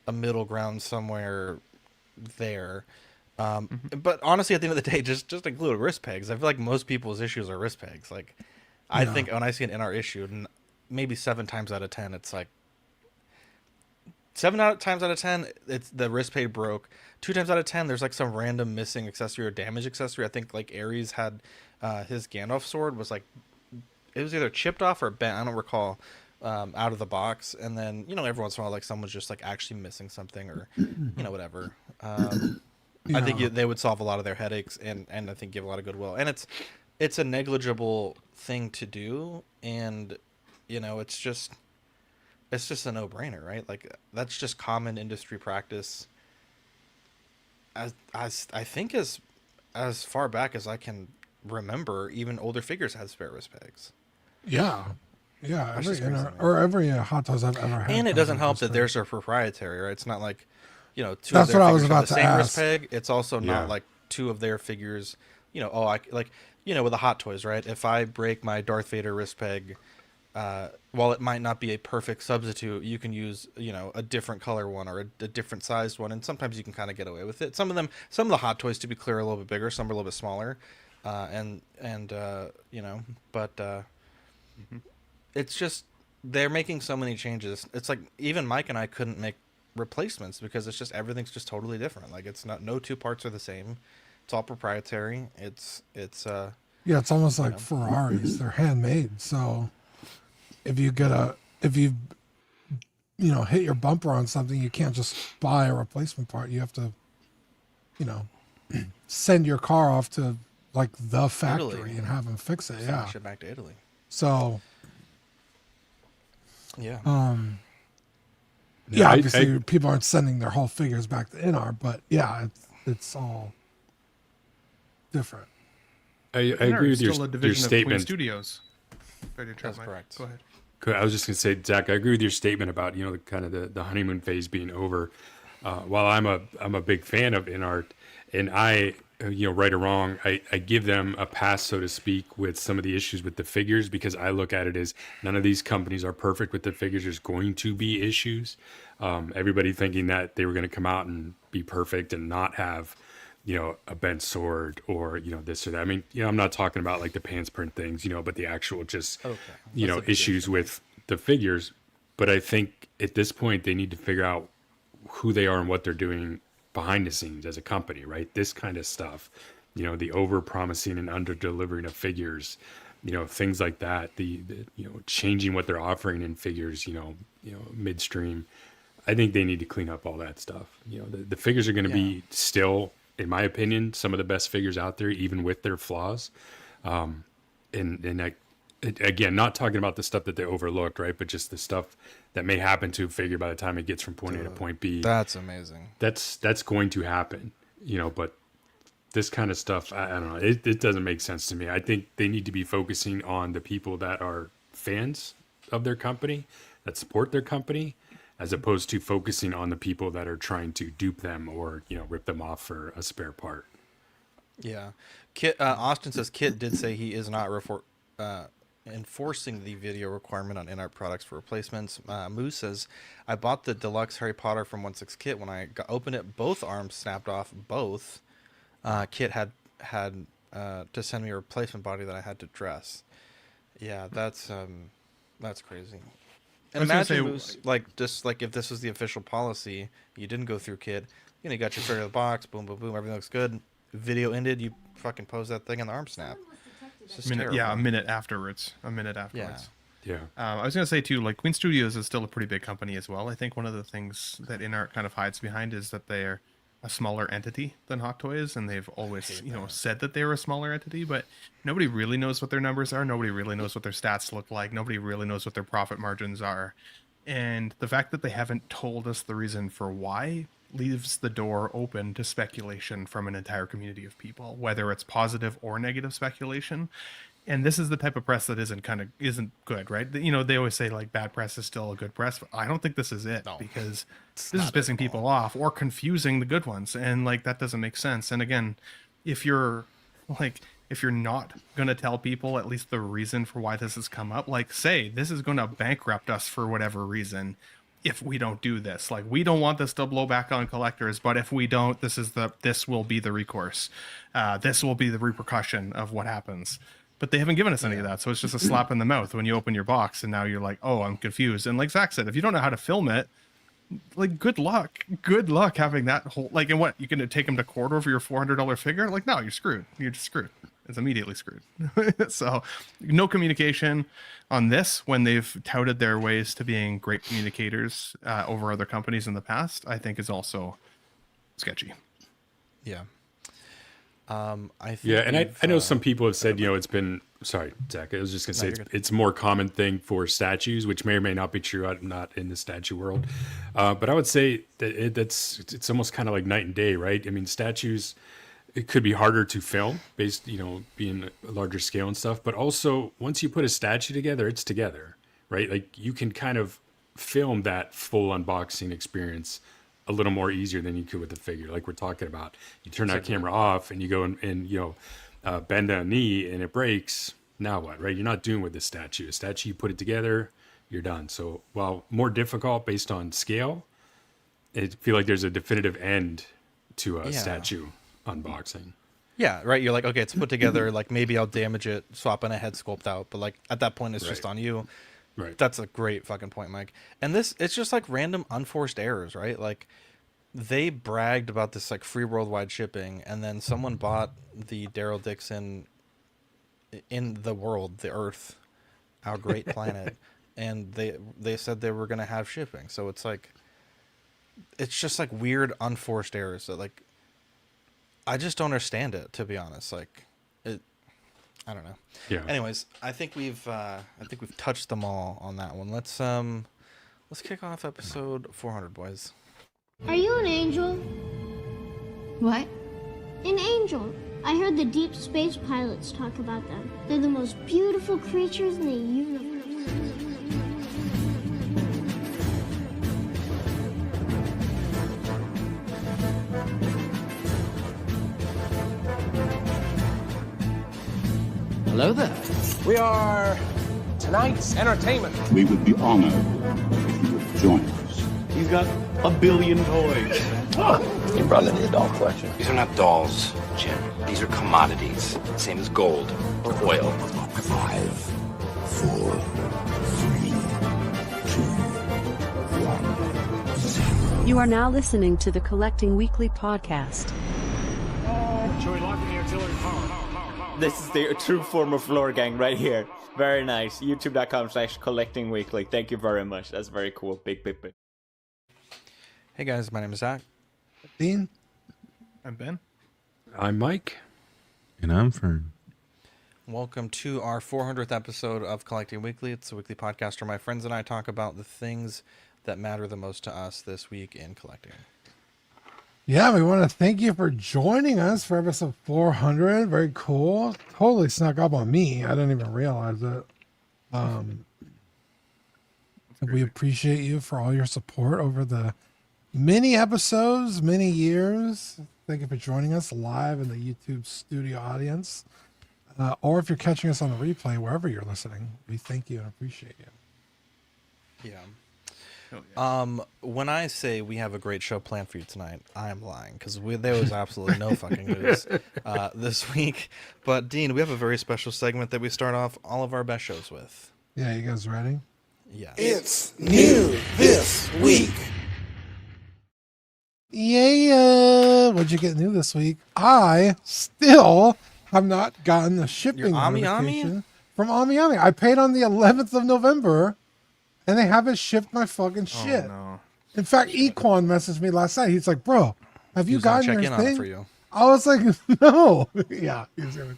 a middle ground somewhere there. But honestly, at the end of the day, just include wrist pegs. I feel like most people's issues are wrist pegs. Like, I Yeah. think when I see an NR issue, and maybe 7 times out of 10, it's like 7 times out of 10, it's the wrist peg broke. 2 times out of 10, there's like some random missing accessory or damaged accessory. I think like Ares had his Gandalf sword was like, it was either chipped off or bent. I don't recall. Out of the box, and then, you know, every once in a while, like, someone's just like actually missing something, or you know, whatever. I think Yeah. they would solve a lot of their headaches, and I think give a lot of goodwill. And it's a negligible thing to do, and you know, it's just a no-brainer, right? Like, that's just common industry practice. As I think as far back as I can remember, even older figures had spare wrist pegs. Yeah. Yeah. That's Every just crazy, man. every Hot Toys I've ever had. And it comes doesn't with help this that thing. theirs are proprietary, right? It's not like, you know, two That's of their what I was figures have about the to same wrist ask. peg. It's also Yeah. not like 2 of their figures, you know, like, you know, with the Hot Toys, right? If I break my Darth Vader wrist peg, while it might not be a perfect substitute, you can use, you know, a different color one or a different sized one, and sometimes you can kind of get away with it. Some of the Hot Toys, to be clear, are a little bit bigger. Some are a little bit smaller, and you know, but it's just, they're making so many changes. It's like even Mike and I couldn't make replacements because it's just, everything's just totally different. Like, it's not, no 2 parts are the same. It's all proprietary. It's Yeah, it's almost like know. Ferraris. They're handmade. So if you you know, hit your bumper on something, you can't just buy a replacement part. You have to, you know, send your car off to like the factory Italy. and have them fix it. Yeah. ship back to Italy. So Yeah. yeah, I- obviously people aren't sending their whole figures back to InArt, but yeah, it's all different. I Inner agree is with still a your division of Queen statement. Studios. Sorry to interrupt, That's Mike. correct. Go ahead. I was just gonna say, Zach, I agree with your statement about, you know, the kind of the honeymoon phase being over. While I'm a big fan of InArt, and I, you know, right or wrong, I give them a pass, so to speak, with some of the issues with the figures, because I look at it as none of these companies are perfect with the figures. There's going to be issues. Everybody thinking that they were going to come out and be perfect and not have, you know, a bent sword or, you know, this or that. I mean, you know, I'm not talking about like the pants print things, you know, but the actual just, Okay. you That's know, a big issues issue. with the figures. But I think at this point they need to figure out who they are and what they're doing behind the scenes as a company, right? This kind of stuff, you know, the over promising and under delivering of figures, you know, things like that, the you know, changing what they're offering in figures, you know, midstream. I think they need to clean up all that stuff. You know, the figures are going to be still, in my opinion, some of the best figures out there, even with their flaws. And again, not talking about the stuff that they overlooked, right? But just the stuff that may happen to a figure by the time it gets from point A to point B. That's amazing. That's going to happen, you know, but this kind of stuff, I don't know. It doesn't make sense to me. I think they need to be focusing on the people that are fans of their company, that support their company, as opposed to focusing on the people that are trying to dupe them or, you know, rip them off for a spare part. Yeah. Kit, Austin says Kit did say he is not enforcing the video requirement on in-art products for replacements. Moose says, I bought the deluxe Harry Potter from 1/6 Kit. When I opened it, both arms snapped off. Both. Kit had to send me a replacement body that I had to dress. Yeah, that's crazy. I And was gonna imagine say, it was like just like if this was the official policy, you didn't go through kit. You know, you got your figure in the box, boom, boom, boom, everything looks good. Video ended, you fucking pose that thing on the arm snap. It's just terrible. a minute afterwards. Yeah. Yeah. I was gonna say too, like Queen Studios is still a pretty big company as well. I think one of the things that InArt kind of hides behind is that they're a smaller entity than Hot Toys, and they've always, said that they were a smaller entity, but nobody really knows what their numbers are. Nobody really knows what their stats look like. Nobody really knows what their profit margins are. And the fact that they haven't told us the reason for why leaves the door open to speculation from an entire community of people, whether it's positive or negative speculation. And this is the type of press that isn't good, right? They always say like bad press is still a good press, but I don't think this is it, because this is pissing people off or confusing the good ones, and like that doesn't make sense. And again, if you're not going to tell people at least the reason for why this has come up, like say this is going to bankrupt us for whatever reason if we don't do this, like we don't want this to blow back on collectors, but if we don't, this will be the recourse. This will be the repercussion of what happens. But they haven't given us any of that, so it's just a slap in the mouth when you open your box, and now you're like, oh, I'm confused. And like Zach said, if you don't know how to film it, like good luck having that whole, like, and what, you gonna take them to court over your $400 figure? Like, no, you're screwed. You're just screwed. It's immediately screwed. So no communication on this when they've touted their ways to being great communicators over other companies in the past, I think is also sketchy. Yeah. I think Yeah, and I know some people have said, whatever. it's been, sorry, Zach, I was just going to No, say you're it's a more common thing for statues, which may or may not be true. I'm not in the statue world. But I would say that it's almost kind of like night and day, right? I mean, statues, it could be harder to film based, being a larger scale and stuff. But also, once you put a statue together, it's together, right? Like you can kind of film that full unboxing experience a little more easier than you could with a figure, like we're talking about. You turn that camera off and you go and bend a knee and it breaks. Now what, right? You're not doing with the statue. A statue, you put it together, you're done. So while more difficult based on scale, I feel like there's a definitive end to a statue unboxing. Yeah, right. You're like, okay, it's put together. Like maybe I'll damage it, swapping a head sculpt out, but like at that point, it's just on you. Right. That's a great fucking point, Mike. And it's just like random unforced errors, right? Like they bragged about this like free worldwide shipping, and then someone bought the Daryl Dixon in the world, the Earth, our great planet, and they said they were gonna have shipping. So it's like, it's just like weird unforced errors that like, I just don't understand it, to be honest. Like it, I don't know. Yeah. Anyways, I think we've touched them all on that one. Let's kick off episode 400, boys. Are you an angel? What? An angel. I heard the deep space pilots talk about them. They're the most beautiful creatures in the universe. Hello there. We are tonight's entertainment. We would be honored if you would join us. He's got a billion toys. You brought in the doll collection. These are not dolls, Jim. These are commodities. Same as gold or oil. 5, 4, 3, 2, 1, 0. You are now listening to the Collecting Weekly podcast. Shall we lock in the auxiliary power? This is the true form of lore gang right here. Very nice. YouTube.com/collectingweekly. Thank you very much. That's very cool. Big. Hey guys, my name is Zach. Dean? I'm Ben. I'm Mike. And I'm Fern. Welcome to our 400th episode of Collecting Weekly. It's a weekly podcast where my friends and I talk about the things that matter the most to us this week in collecting. Yeah, we want to thank you for joining us for episode 400. Very cool. Totally snuck up on me. I didn't even realize it. We appreciate you for all your support over the many episodes, many years. Thank you for joining us live in the YouTube studio audience. Or if you're catching us on the replay, wherever you're listening, we thank you and appreciate you. Yeah. When I say we have a great show planned for you tonight, I am lying because there was absolutely no fucking news this week. But Dean, we have a very special segment that we start off all of our best shows with. Yeah, you guys ready? Yeah. It's new this week. Yeah. What'd you get new this week? I still have not gotten a shipping notification from Ami. I paid on the 11th of November, and they haven't shipped my fucking shit. Oh, no. In fact, Equan messaged me last night. He's like, "Bro, have you gotten your check in on it thing?" for you. I was like, "No." Yeah, he's gonna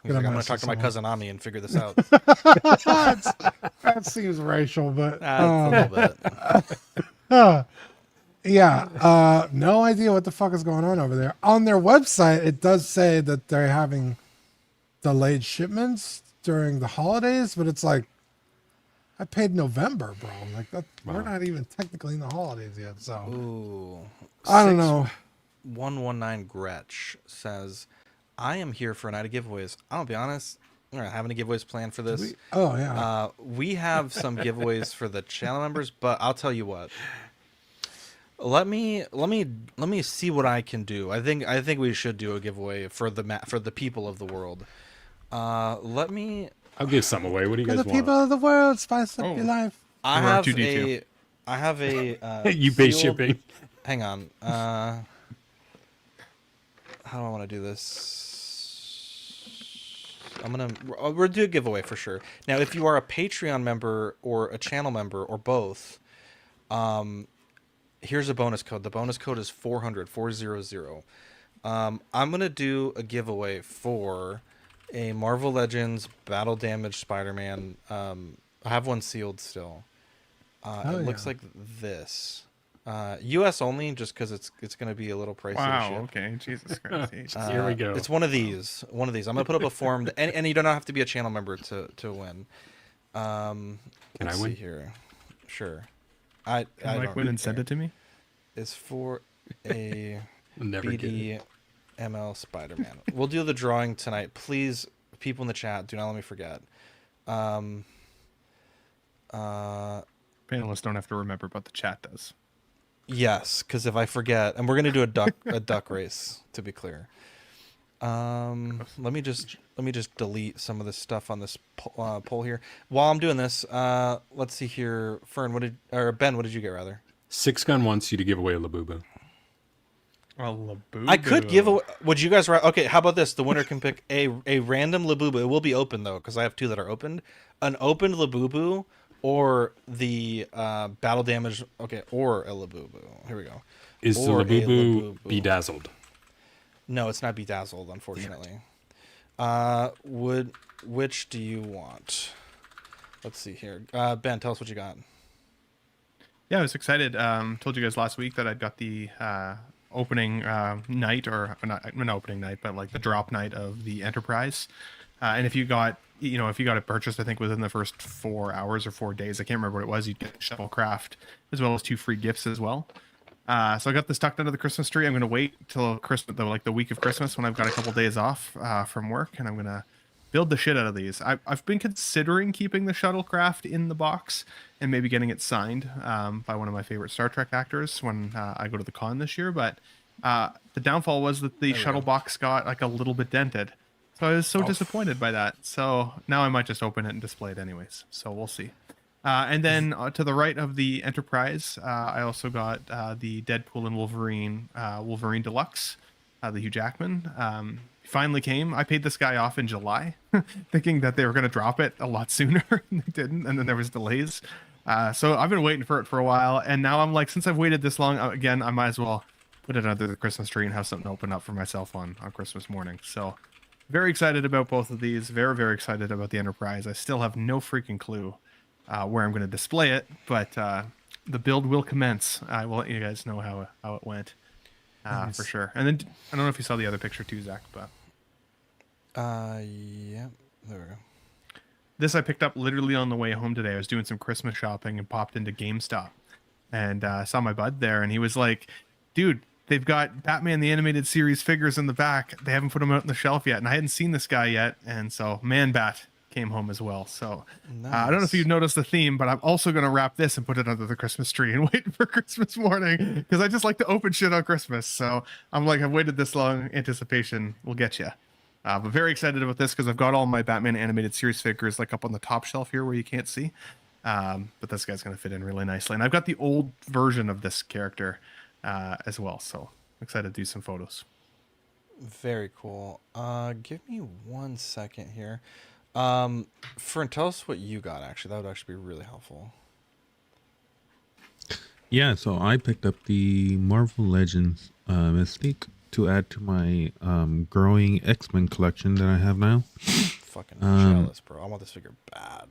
I'm gonna talk to my cousin Ami and figure this out. That seems racial, but a little bit. Yeah, no idea what the fuck is going on over there. On their website, it does say that they're having delayed shipments during the holidays, but it's like, I paid November, bro. Like that, we're not even technically in the holidays yet. So, Ooh, I don't know. 119 Gretch says, "I am here for a night of giveaways. I'll be honest, we're not having any giveaways planned for this. We have some giveaways for the channel members, but I'll tell you what. Let me see what I can do. I think we should do a giveaway for the people of the world. I'll give some away. What do you guys For the want? people of the world, spice up your life. I have a you pay sealed- shipping. Hang on. How do I want to do this? We'll do a giveaway for sure. Now, if you are a Patreon member or a channel member or both, here's a bonus code. The bonus code is 400. I'm gonna do a giveaway for a Marvel Legends Battle Damage Spider-Man. I have one sealed still. It looks like this. U.S. only, just because it's going to be a little pricey. Wow. to ship. Okay. Jesus Christ. Here we go. It's one of these. I'm going to put up a form, and you don't have to be a channel member to win. Can I see win here? Sure. I Mike win and send it to me. It's for a Never get it. BDML Spider-Man. We'll do the drawing tonight. Please, people in the chat, do not let me forget. Panelists don't have to remember, but the chat does. Yes, because if I forget, and we're gonna do a duck race, to be clear. Let me just delete some of this stuff on this poll here. While I'm doing this, let's see here. Fern, Ben, what did you get rather? 6gun wants you to give away a Labubu. I could give away. Would you guys? Okay, how about this? The winner can pick a random Labubu. It will be open though, because I have two that are opened. An opened Labubu or the battle damage. Okay, or a Labubu. Here we go. Is the Labubu bedazzled? No, it's not bedazzled, unfortunately. Which do you want? Let's see here. Ben, tell us what you got. Yeah, I was excited. Told you guys last week that I'd got the opening night, or not opening night, but like the drop night of the Enterprise. And if you got it purchased, I think within the first 4 hours or 4 days, I can't remember what it was, you'd get Shuttlecraft as well as 2 free gifts as well. So I got this tucked under the Christmas tree. I'm going to wait till Christmas, the week of Christmas, when I've got a couple days off from work, and I'm going to build the shit out of these. I've been considering keeping the Shuttlecraft in the box and maybe getting it signed by one of my favorite Star Trek actors when I go to the con this year. But the downfall was that the shuttle box got like a little bit dented. So I was so disappointed by that. So now I might just open it and display it anyways. So we'll see. And then to the right of the Enterprise, I also got the Deadpool and Wolverine Deluxe, the Hugh Jackman. Finally came. I paid this guy off in July, thinking that they were going to drop it a lot sooner, and they didn't. And then there was delays. So I've been waiting for it for a while, and now I'm like, since I've waited this long, again, I might as well put it under the Christmas tree and have something open up for myself on Christmas morning. So very excited about both of these. Very, very excited about the Enterprise. I still have no freaking clue where I'm going to display it, but the build will commence. I will let you guys know how it went for sure. And then I don't know if you saw the other picture too, Zach, but yeah, there we go. This I picked up literally on the way home today. I was doing some Christmas shopping and popped into GameStop and saw my bud there, and he was like, dude, they've got Batman the Animated Series figures in the back. They haven't put them out on the shelf yet, and I hadn't seen this guy yet. And so, Man Bat came home as well. So I don't know if you've noticed the theme, but I'm also going to wrap this and put it under the Christmas tree and wait for Christmas morning because I just like to open shit on Christmas. So I'm like, I've waited this long. Anticipation will get you. But very excited about this because I've got all my Batman animated series figures like up on the top shelf here where you can't see. But this guy's going to fit in really nicely. And I've got the old version of this character as well. So I'm excited to do some photos. Very cool. Give me 1 second here. Fern, tell us what you got, actually. That would actually be really helpful. Yeah, so I picked up the Marvel Legends Mystique to add to my growing X-Men collection that I have now. Fucking jealous, bro. I want this figure bad.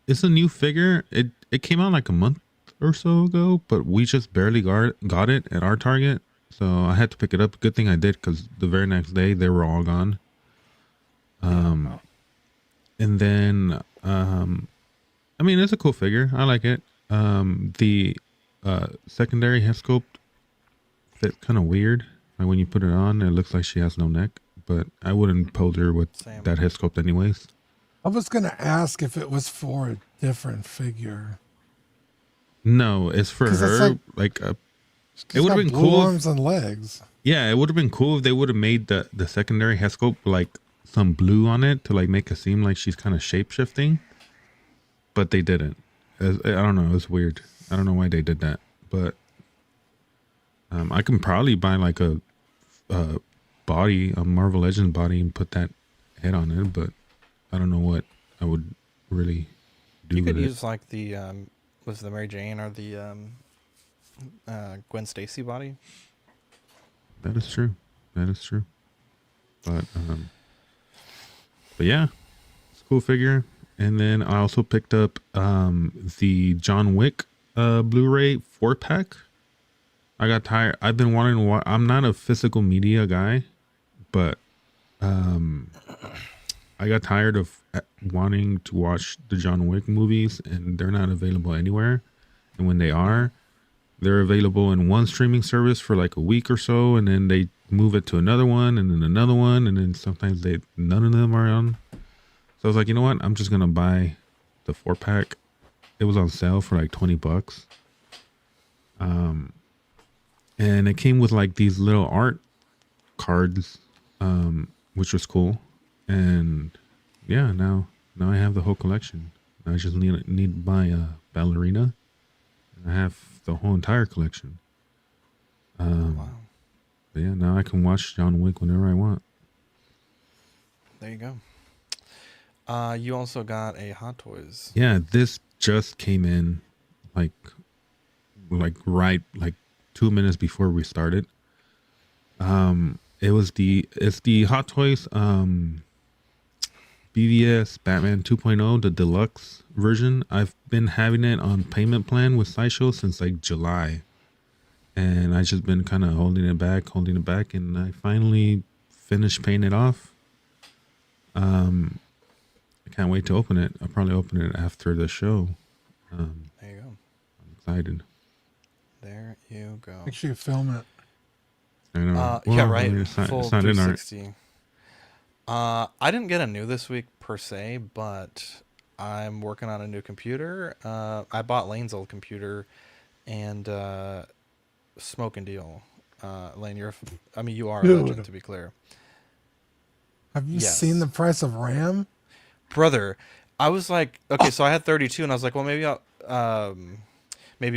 It's a new figure. It came out like a month or so ago, but we just barely got it at our Target. So I had to pick it up. Good thing I did because the very next day they were all gone. And then, I mean, it's a cool figure. I like it. The secondary head sculpt fits kind of weird. Like when you put it on, it looks like she has no neck. But I wouldn't pose her with that head sculpt anyways. I was gonna ask if it was for a different figure. No, it's for her. It would have been cool. Arms and legs. Yeah, it would have been cool if they would have made the secondary head sculpt like some blue on it to like make it seem like she's kind of shape shifting. But they didn't. I don't know. It's weird. I don't know why they did that. But I can probably buy like a Marvel Legends body and put that head on it. But I don't know what I would really do. You could with use like the was the Mary Jane or the Gwen Stacy body. That is true. But yeah, it's a cool figure. And then I also picked up the John Wick Blu-ray 4-pack. I got tired. I've been wanting to watch. I'm not a physical media guy, but I got tired of wanting to watch the John Wick movies, and they're not available anywhere. And when they are, they're available in one streaming service for like a week or so, and then they move it to another one, and then another one, and then sometimes none of them are on. So I was like, you know what? I'm just gonna buy the 4-pack. It was on sale for like $20. And it came with like these little art cards, which was cool. And yeah, now I have the whole collection. I just need to buy a ballerina. I have the whole entire collection. Wow. But yeah, now I can watch John Wick whenever I want. There you go. You also got a Hot Toys. Yeah, this just came in like 2 minutes before we started. It's the Hot Toys BVS Batman 2.0, the deluxe version. I've been having it on payment plan with Sideshow since like July, and I just been kind of holding it back, and I finally finished paying it off. I can't wait to open it. I'll probably open it after the show. There you go. I'm excited. There you go. Make sure you film it. I know. Yeah, right. I mean, it's not Full in 360. I didn't get a new this week per se, but I'm working on a new computer. I bought Lane's old computer, and Smoke and Deal. Lane, you are a legend, to be clear. Have you seen the price of RAM? Brother, I was like, okay, so I had 32, and I was like, well, maybe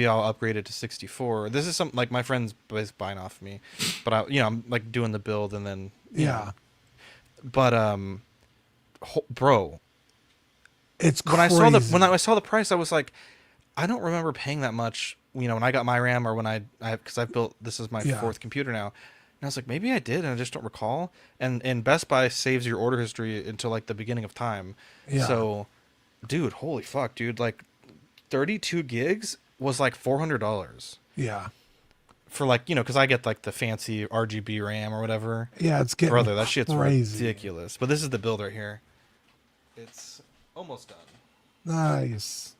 I'll upgrade it to 64. This is something like my friend's buying off me, but I'm like doing the build and then yeah. But bro, it's when crazy. I saw the price, I was like, I don't remember paying that much. When I got my RAM or when because I've built, this is my fourth computer now. And I was like, maybe I did, and I just don't recall. And Best Buy saves your order history until like the beginning of time. Yeah. So, dude, holy fuck, dude! Like, 32 gigs was like $400. Yeah. For like, because I get like the fancy RGB RAM or whatever. Yeah, it's getting brother, that shit's crazy. ridiculous. But this is the build right here. It's almost done. Nice.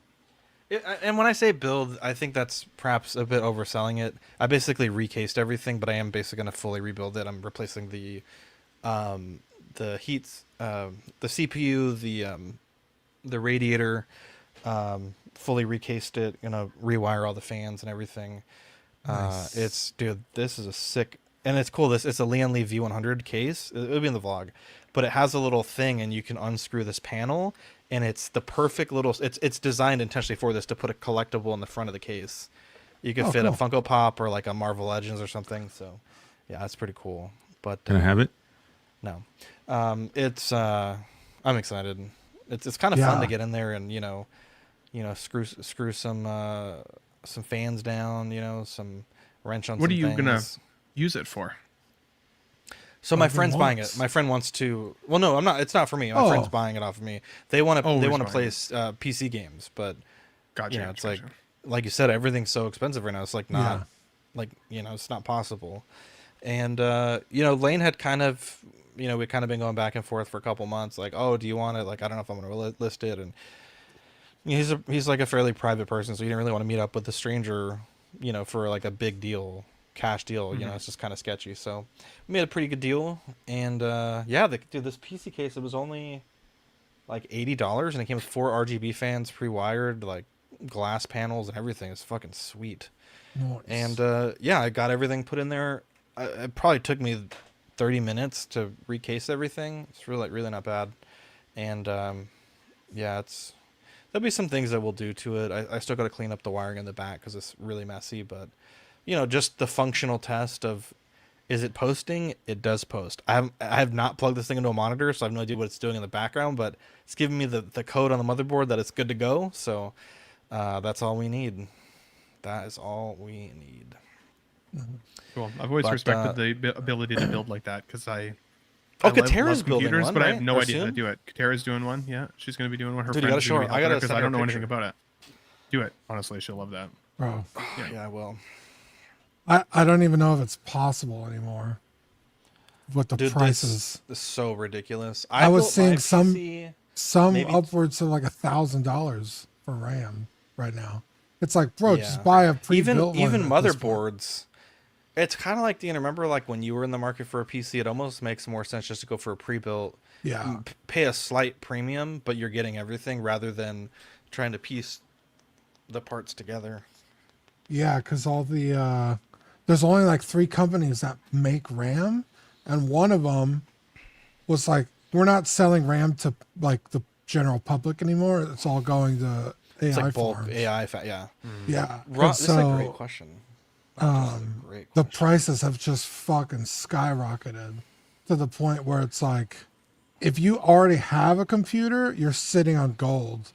And when I say build, I think that's perhaps a bit overselling it. I basically recased everything, but I am basically going to fully rebuild it. I'm replacing the heats, the CPU, the radiator, fully recased it. Gonna rewire all the fans and everything. Nice. This is a sick, and it's cool. It's a Lian Li V100 case. It'll be in the vlog, but it has a little thing, and you can unscrew this panel, and it's the perfect little. It's designed intentionally for this, to put a collectible in the front of the case. You could fit a Funko Pop or like a Marvel Legends or something. So, yeah, that's pretty cool. But Can I have it? no, it's I'm excited. It's kind of fun to get in there and screw some fans down, some wrench on. What some are you things. gonna use it for? So my friend's buying it. My friend wants to. Well, no, I'm not. It's not for me. My friend's buying it off of me. They want to. They want to play PC games, but gotcha. It's like you said, everything's so expensive right now. It's like not, it's not possible. And Lane had kind of, we'd kind of been going back and forth for a couple months. Like, oh, do you want it? Like, I don't know if I'm going to list it. And he's like a fairly private person, so he didn't really want to meet up with a stranger, for like a big deal, cash deal. It's just kind of sketchy. So we made a pretty good deal. And this PC case, it was only like $80, and it came with 4 RGB fans pre-wired, like glass panels and everything. It's fucking sweet. Nice. And I got everything put in there. It probably took me 30 minutes to recase everything. It's really not bad. And there'll be some things that we'll do to it. I still got to clean up the wiring in the back because it's really messy, but just the functional test of, is it posting? It does post. I have not plugged this thing into a monitor, so I have no idea what it's doing in the background, but it's giving me the code on the motherboard that it's good to go. So that's all we need. That is all we need. Cool. I've always respected the ability to build like that, because I Katera's building computers, one, but right? I have no Or idea how to soon? do it. Katera's doing one. Yeah, she's going to be doing one. Her Dude, you gotta friend's show her. doing I gotta because send I her don't a know anything picture. about it. Do it. Honestly, she'll love that. bro, Yeah, I will. I don't even know if it's possible anymore. What the Dude, prices? This is so ridiculous. I was built seeing my some PC upwards of like $1,000 for RAM right now. It's like, bro, just buy a pre-built one. Even motherboards. It's kind of like, do you remember like when you were in the market for a PC? It almost makes more sense just to go for a pre-built. Yeah. Pay a slight premium, but you're getting everything rather than trying to piece the parts together. Yeah, because all the there's only like 3 companies that make RAM, and one of them was like, we're not selling RAM to like the general public anymore. It's all going to AI It's like bulk farms. AI, yeah. Yeah. This is a great question. The prices have just fucking skyrocketed to the point where it's like, if you already have a computer, you're sitting on gold.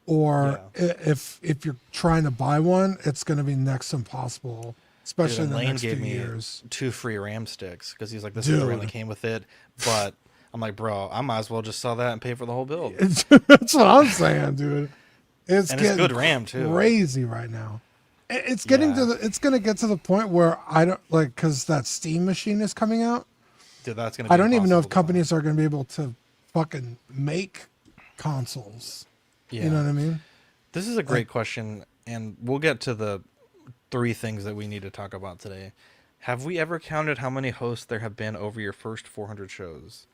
Or if you're trying to buy one, it's going to be next to impossible, especially in the Lane next few gave me years. 2 free RAM sticks because he's like, this is the RAM that came with it. But I'm like, bro, I might as well just sell that and pay for the whole build. That's what I'm saying, dude. It's good RAM too. Crazy right now. It's getting it's going to get to the point where I don't like, because that Steam machine is coming out. Dude, that's going to be I don't even know if impossible to companies are going to be able to fucking make consoles. Yeah. You know what I mean? This is a great question, and we'll get to the 3 things that we need to talk about today. Have we ever counted how many hosts there have been over your first 400 shows?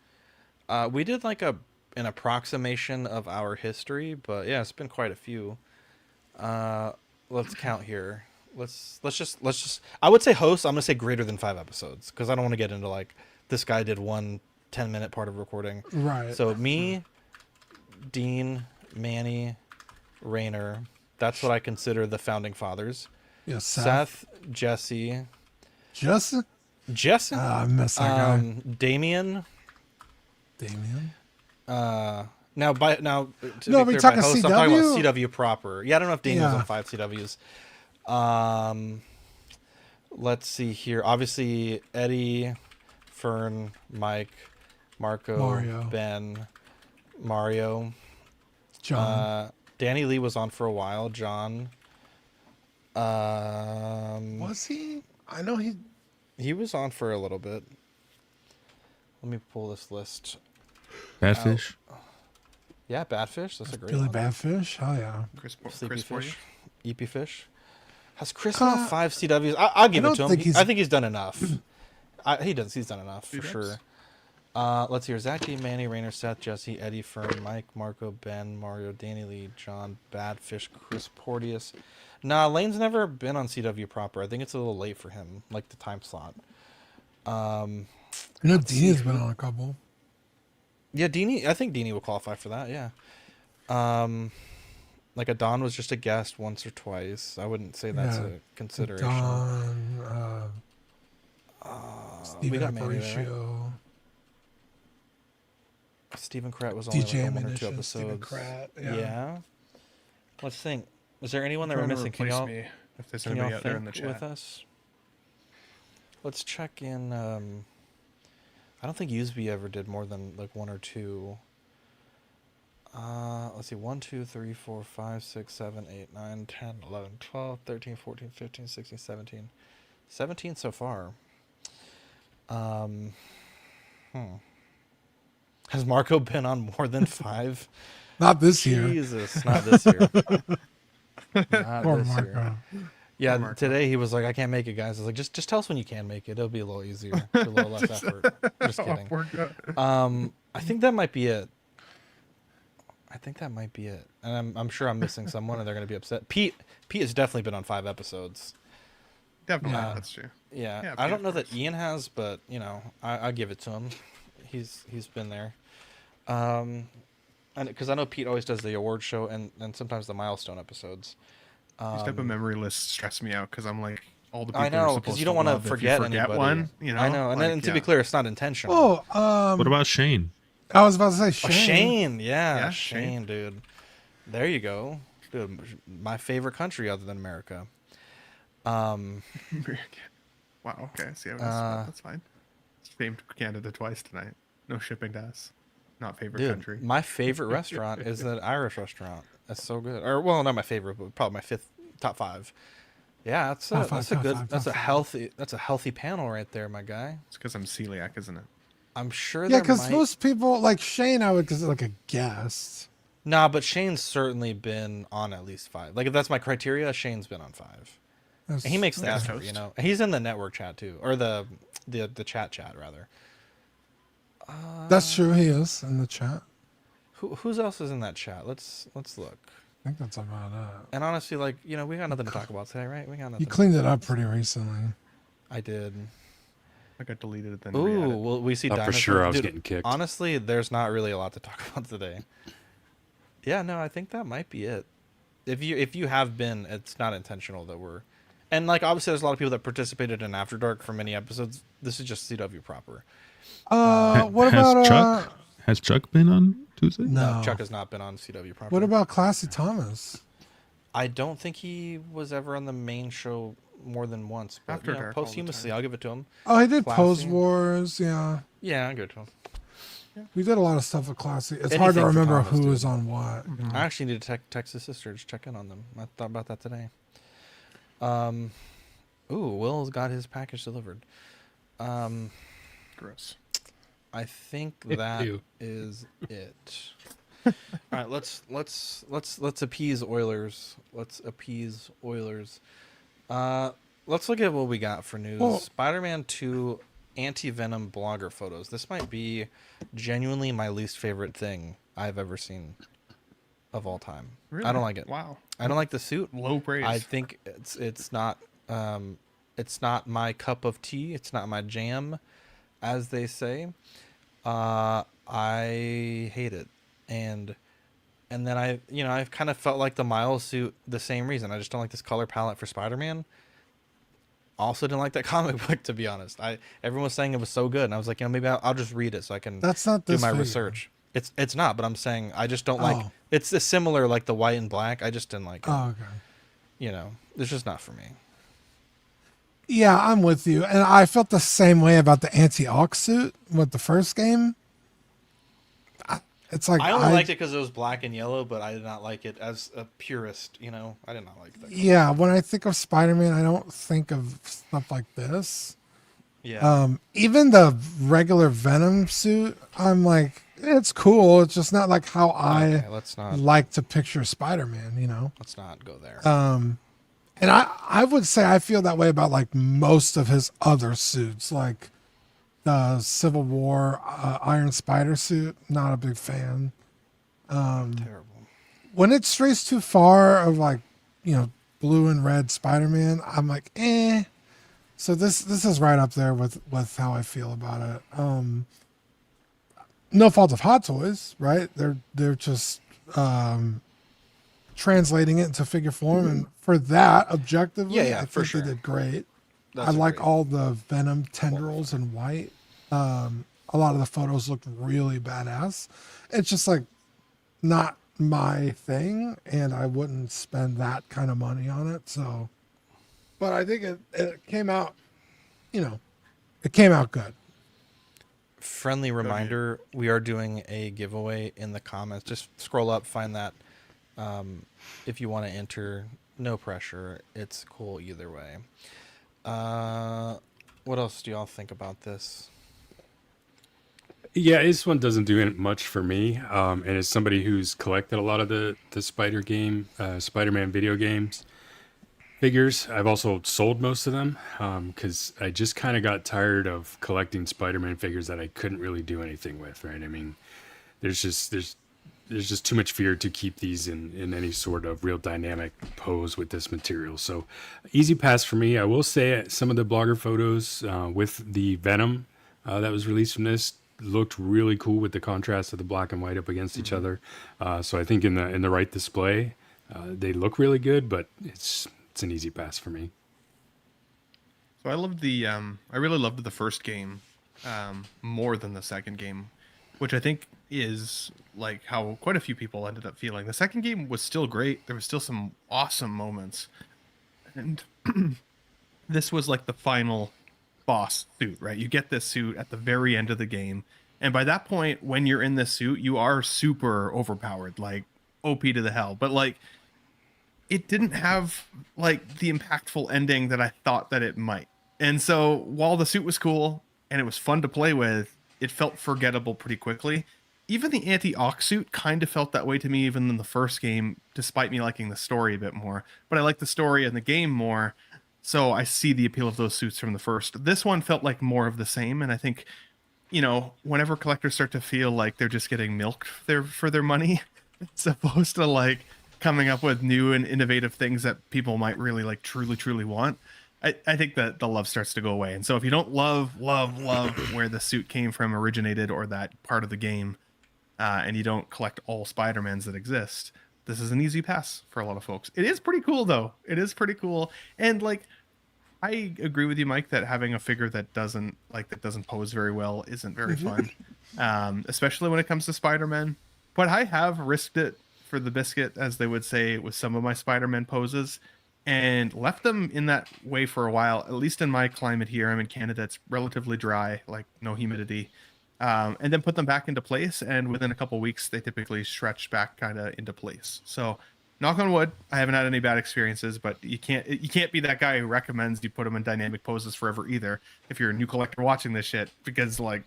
We did like an approximation of our history, but yeah, it's been quite a few. Let's count here. Let's just. I would say hosts. I'm gonna say greater than 5 episodes because I don't want to get into like this guy did 1 10-minute part of recording. Right. So me, Dean, Manny, Rayner. That's what I consider the founding fathers. Yeah, Seth, Jesse. Jesse? I miss that guy. Damien. Now, No, we're talking I'm talking about CW? CW proper. Yeah, I don't know if Damien's on 5 CWs. Let's see here. Obviously, Eddie, Fern, Mike, Marco, Mario. Ben, Mario. John. Danny Lee was on for a while. John. Was he? I know he was on for a little bit. Let me pull this list. Badfish. Yeah, Badfish. That's a great Billy one. Badfish. Oh yeah. Sleepy Fish. EP Fish. Has Chris been on 5 CWs? I'll give it to him. I think he's done enough. He's done enough for sure. Let's hear Zach D, Manny, Rainer, Seth, Jesse, Eddie, Fern, Mike, Marco, Ben, Mario, Danny Lee, John, Badfish, Chris Porteous. Nah, Lane's never been on CW proper. I think it's a little late for him, like the time slot. Deanie's been on a couple. Yeah, Deanie. I think Deanie will qualify for that. Yeah. Like Adon was just a guest once or twice. I wouldn't say that's a consideration. Adon, we Steven got Manny there, right? Aparicio. Stephen Kratt was only DJ like one or two Ammunition, Stephen episodes. Kratt, Yeah. Let's think. Was there anyone that Trying we're to missing? Can replace y'all, me if there's can anybody y'all out there in the think with chat. us? Let's check in. I don't think Usby ever did more than like one or two. Let's see. 1, 2, 3, 4, 5, 6, 7, 8, 9, 10, 11, 12, 13, 14, 15, 16, 17. 17 so far. Has Marco been on more than 5? Not this year. Jesus, not this year. Not Poor this Marco. year. Yeah, today he was like, I can't make it, guys. I was like, just tell us when you can make it. It'll be a little easier. A little less effort. Just kidding. I think that might be it. And I'm sure I'm missing someone and they're going to be upset. Pete has definitely been on 5 episodes. Definitely, that's true. Yeah, I don't know that Ian has, but you know, I give it to him. He's been there. And because I know Pete always does the award show and sometimes the milestone episodes. These type of memory lists stress me out because I'm like all the people I know because you don't want to forget anybody. one. You know, I know, and like, then to be clear, it's not intentional. What about Shane? I was about to say Shane. Shane, yeah, Shane. Shane, dude. There you go, dude. My favorite country other than America. Wow. Okay. See how it is. That's fine. Famed Canada twice tonight. No shipping to us. Not favorite Dude, country. my favorite restaurant is that Irish restaurant. That's so good. Or well, not my favorite, but probably my 5th, top 5. Yeah, that's a healthy panel right there, my guy. It's because I'm celiac, isn't it? I'm sure. Yeah, because most people like Shane, I would consider like a guest. Nah, but Shane's certainly been on at least 5. Like if that's my criteria, Shane's been on 5. And he makes the effort, you know. He's in the network chat too, or the chat rather. That's true. He is in the chat. Who's else is in that chat? Let's look. I think that's about it. And honestly, like we got nothing to talk about today, right? We got nothing. You cleaned it up pretty recently. I did. I got deleted then. Ooh, well, we see. For sure, I was getting kicked. Honestly, there's not really a lot to talk about today. Yeah, no, I think that might be it. If you have been, it's not intentional that we're, and like obviously there's a lot of people that participated in After Dark for many episodes. This is just CW proper. What about Chuck? Has Chuck been on Tuesday? No, Chuck has not been on CW proper. What about Classy Thomas? I don't think he was ever on the main show more than once. But After Dark posthumously, I'll give it to him. Oh, he did Classy. Pose Wars. Yeah. Yeah, I'll give it to him. We did a lot of stuff with Classy. It's Anything hard to for remember Thomas, who dude. was on what. I actually need to text his sister to check in on them. I thought about that today. Will's got his package delivered. Gross. I think that is it. All right, let's appease Oilers. Let's look at what we got for news. Well, Spider-Man 2 anti-venom blogger photos. This might be genuinely my least favorite thing I've ever seen of all time. Really? I don't like it. Wow. I don't like the suit. Low praise. I think it's not my cup of tea. It's not my jam, as they say. I hate it, and then I've kind of felt like the Miles suit the same reason. I just don't like this color palette for Spider-Man. Also didn't like that comic book, to be honest. Everyone was saying it was so good, and I was like, maybe I'll just read it so I can That's not do this my figure. research. It's not, but I'm saying I just don't like. It's a similar like the white and black. I just didn't like it. Oh, okay. It's just not for me. Yeah, I'm with you. And I felt the same way about the anti-Ox suit with the first game. It's like I only liked it because it was black and yellow, but I did not like it as a purist. I did not like that. Yeah, when I think of Spider-Man, I don't think of stuff like this. Yeah. Even the regular Venom suit, I'm like, it's cool. It's just not like how let's not like to picture Spider-Man, Let's not go there. And I would say I feel that way about like most of his other suits. Like the Civil War Iron Spider suit. Not a big fan. Terrible. When it strays too far of like, blue and red Spider-Man, I'm like, eh. So this is right up there with how I feel about it. No fault of Hot Toys, right? They're just translating it into figure form, and for that, objectively, I think they did great. I like all the Venom tendrils in white. A lot of the photos looked really badass. It's just like not my thing, and I wouldn't spend that kind of money on it. So, but I think it came out, it came out good. Friendly reminder, we are doing a giveaway in the comments. Just scroll up, find that. If you want to enter, no pressure. It's cool either way. What else do y'all think about this? Yeah, this one doesn't do much for me. And as somebody who's collected a lot of the Spider-Man video games figures, I've also sold most of them because I just kind of got tired of collecting Spider-Man figures that I couldn't really do anything with, right? I mean, there's just too much fear to keep these in any sort of real dynamic pose with this material. So easy pass for me. I will say some of the blogger photos with the Venom that was released from this looked really cool with the contrast of the black and white up against each other. So I think in the right display, they look really good, but it's an easy pass for me. So I loved I really loved the first game more than the second game, which I think is like how quite a few people ended up feeling. The second game was still great. There was still some awesome moments. And this was like the final boss suit, right? You get this suit at the very end of the game. And by that point, when you're in this suit, you are super overpowered, like OP to the hell. But like, it didn't have like the impactful ending that I thought that it might. And so while the suit was cool and it was fun to play with, it felt forgettable pretty quickly. Even the anti-Ox suit kind of felt that way to me, even in the first game, despite me liking the story a bit more. But I like the story and the game more, so I see the appeal of those suits from the first. This one felt like more of the same, and I think, whenever collectors start to feel like they're just getting milked for their money, as opposed to like coming up with new and innovative things that people might really like truly want, I think that the love starts to go away. And so if you don't love where the suit came from, originated, or that part of the game, and you don't collect all Spider-Mans that exist, this is an easy pass for a lot of folks. It is pretty cool, though. It is pretty cool. And like, I agree with you, Mike, that having a figure that doesn't pose very well isn't very fun, especially when it comes to Spider-Man. But I have risked it for the biscuit, as they would say, with some of my Spider-Man poses, and left them in that way for a while. At least in my climate here, I'm in Canada, it's relatively dry, like no humidity. And then put them back into place, and within a couple weeks, they typically stretch back kind of into place. So, knock on wood, I haven't had any bad experiences, but you can't be that guy who recommends you put them in dynamic poses forever either. If you're a new collector watching this shit, because like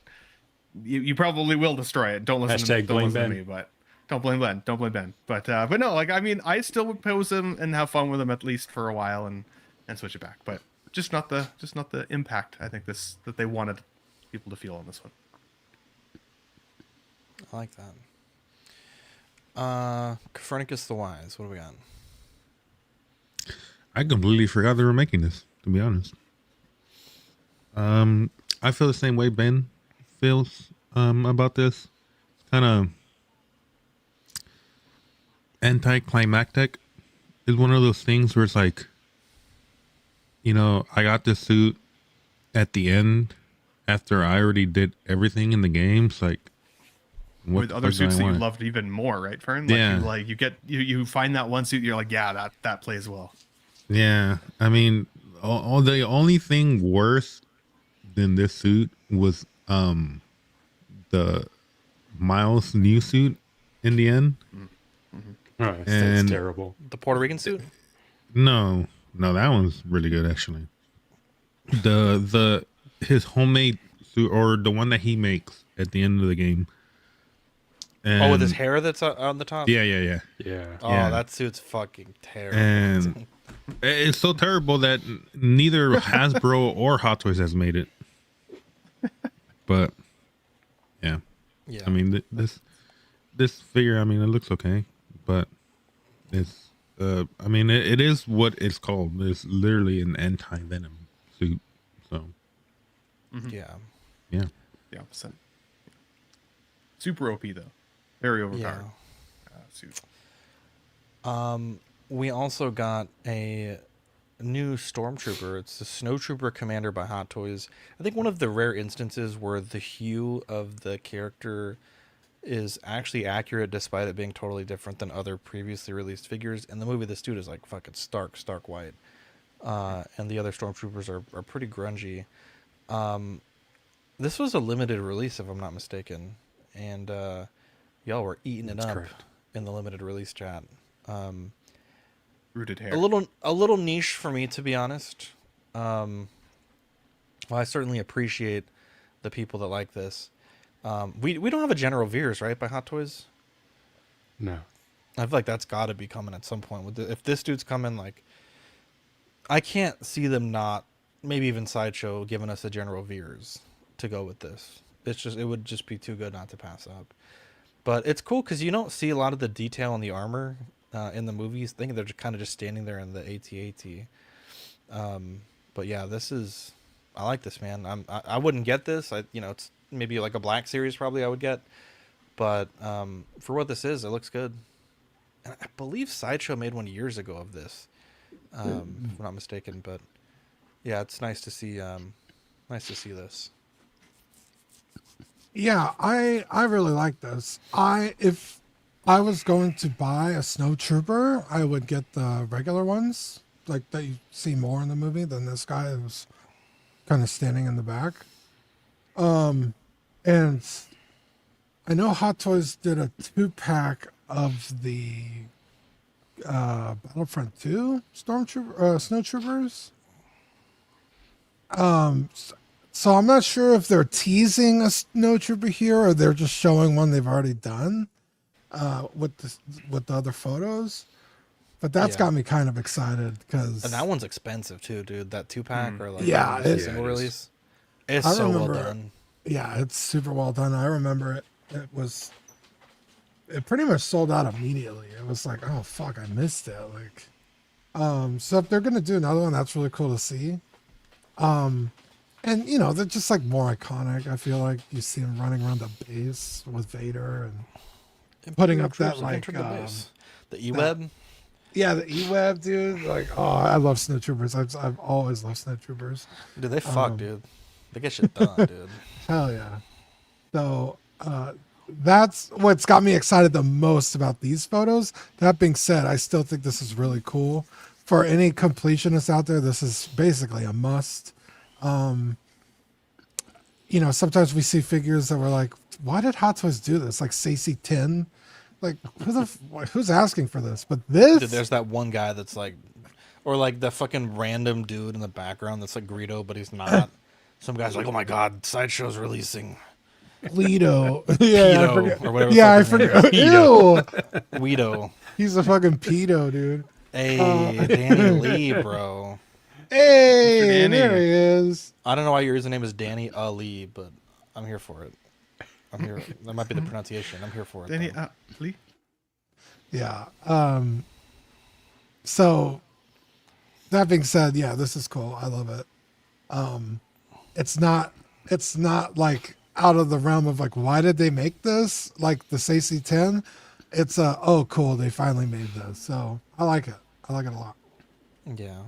you probably will destroy it. Don't listen to me, but don't blame Ben. Don't blame Ben. But no, like I mean, I still would pose them and have fun with them at least for a while and switch it back. But just not the impact I think that they wanted people to feel on this one. I like that. Copernicus the Wise. What do we got? I completely forgot they were making this, to be honest. I feel the same way Ben feels about this. Kind of anticlimactic. Is one of those things where it's like, I got this suit at the end after I already did everything in the games, like. With other suits that you loved even more, right, Fern? Like you find that one suit, you're like, yeah, that plays well. Yeah, I mean, the only thing worse than this suit was the Miles new suit in the end. Mm-hmm. Oh, that's terrible. The Puerto Rican suit? No, that one's really good actually. His homemade suit, or the one that he makes at the end of the game. And, with his hair that's on the top? Yeah. Oh, that suit's fucking terrible. And it's so terrible that neither Hasbro or Hot Toys has made it. but yeah. Yeah. I mean, this figure, I mean, it looks okay, but it's I mean, it is what it's called. It's literally an anti-venom suit. So Yeah. yeah. The opposite. Super OP though. Very overpowered. Suit. We also got a new Stormtrooper. It's the Snowtrooper Commander by Hot Toys. I think one of the rare instances where the hue of the character is actually accurate despite it being totally different than other previously released figures. In the movie, this dude is like fucking stark white. And the other Stormtroopers are pretty grungy. This was a limited release, if I'm not mistaken. And y'all were eating it up in the limited release chat. Rooted hair. A little niche for me, to be honest. Well, I certainly appreciate the people that like this. We don't have a General Veers, right, by Hot Toys? No. I feel like that's got to be coming at some point. If this dude's coming, like, I can't see them not, maybe even Sideshow, giving us a General Veers to go with this. It would just be too good not to pass up. But it's cool because you don't see a lot of the detail in the armor in the movies. I think they're kind of just standing there in the AT-AT. But yeah, I like this, man. I wouldn't get this. It's maybe like a Black Series probably I would get. But for what this is, it looks good. And I believe Sideshow made one years ago of this, if I'm not mistaken. But yeah, it's nice to see. Nice to see this. Yeah, I really like this. If I was going to buy a Snowtrooper, I would get the regular ones, like that you see more in the movie than this guy who's kind of standing in the back. And I know Hot Toys did a 2-pack of the Battlefront 2 Snowtroopers. So I'm not sure if they're teasing a Snowtrooper here or they're just showing one they've already done with the other photos. But that's got me kind of excited because and that one's expensive too, dude. That 2-pack or like single release. It's so well done. Yeah, it's super well done. I remember it. It pretty much sold out immediately. It was like, oh fuck, I missed it. Like, so if they're gonna do another one, that's really cool to see. And they're just like more iconic. I feel like you see him running around the base with Vader and putting up that like the E-Web. Yeah, the E-Web, dude. Like, oh, I love Snowtroopers. I've always loved Snowtroopers. Dude, they fuck, dude. They get shit done, dude. Hell yeah. So that's what's got me excited the most about these photos. That being said, I still think this is really cool. For any completionists out there, this is basically a must. Sometimes we see figures that we're like, why did Hot Toys do this? Like Sacy 10. Like, who's asking for this? But this... Dude, there's that one guy that's like... Or like the fucking random dude in the background that's like Greedo, but he's not. Some guy's like, oh my god, Sideshow's releasing... Leto. Yeah, Pedo, or whatever. Yeah, I forgot. Ew. Weedo. He's a fucking pedo, dude. Hey, Danny Lee, bro. Hey, there he is. I don't know why your username is Danny Ali, but I'm here for it. I'm here. That might be the pronunciation. I'm here for it. Danny Ali. Yeah. So that being said, yeah, this is cool. I love it. It's not like out of the realm of like, why did they make this? Like the Sacy 10. It's oh cool, they finally made this. So I like it. I like it a lot. Yeah.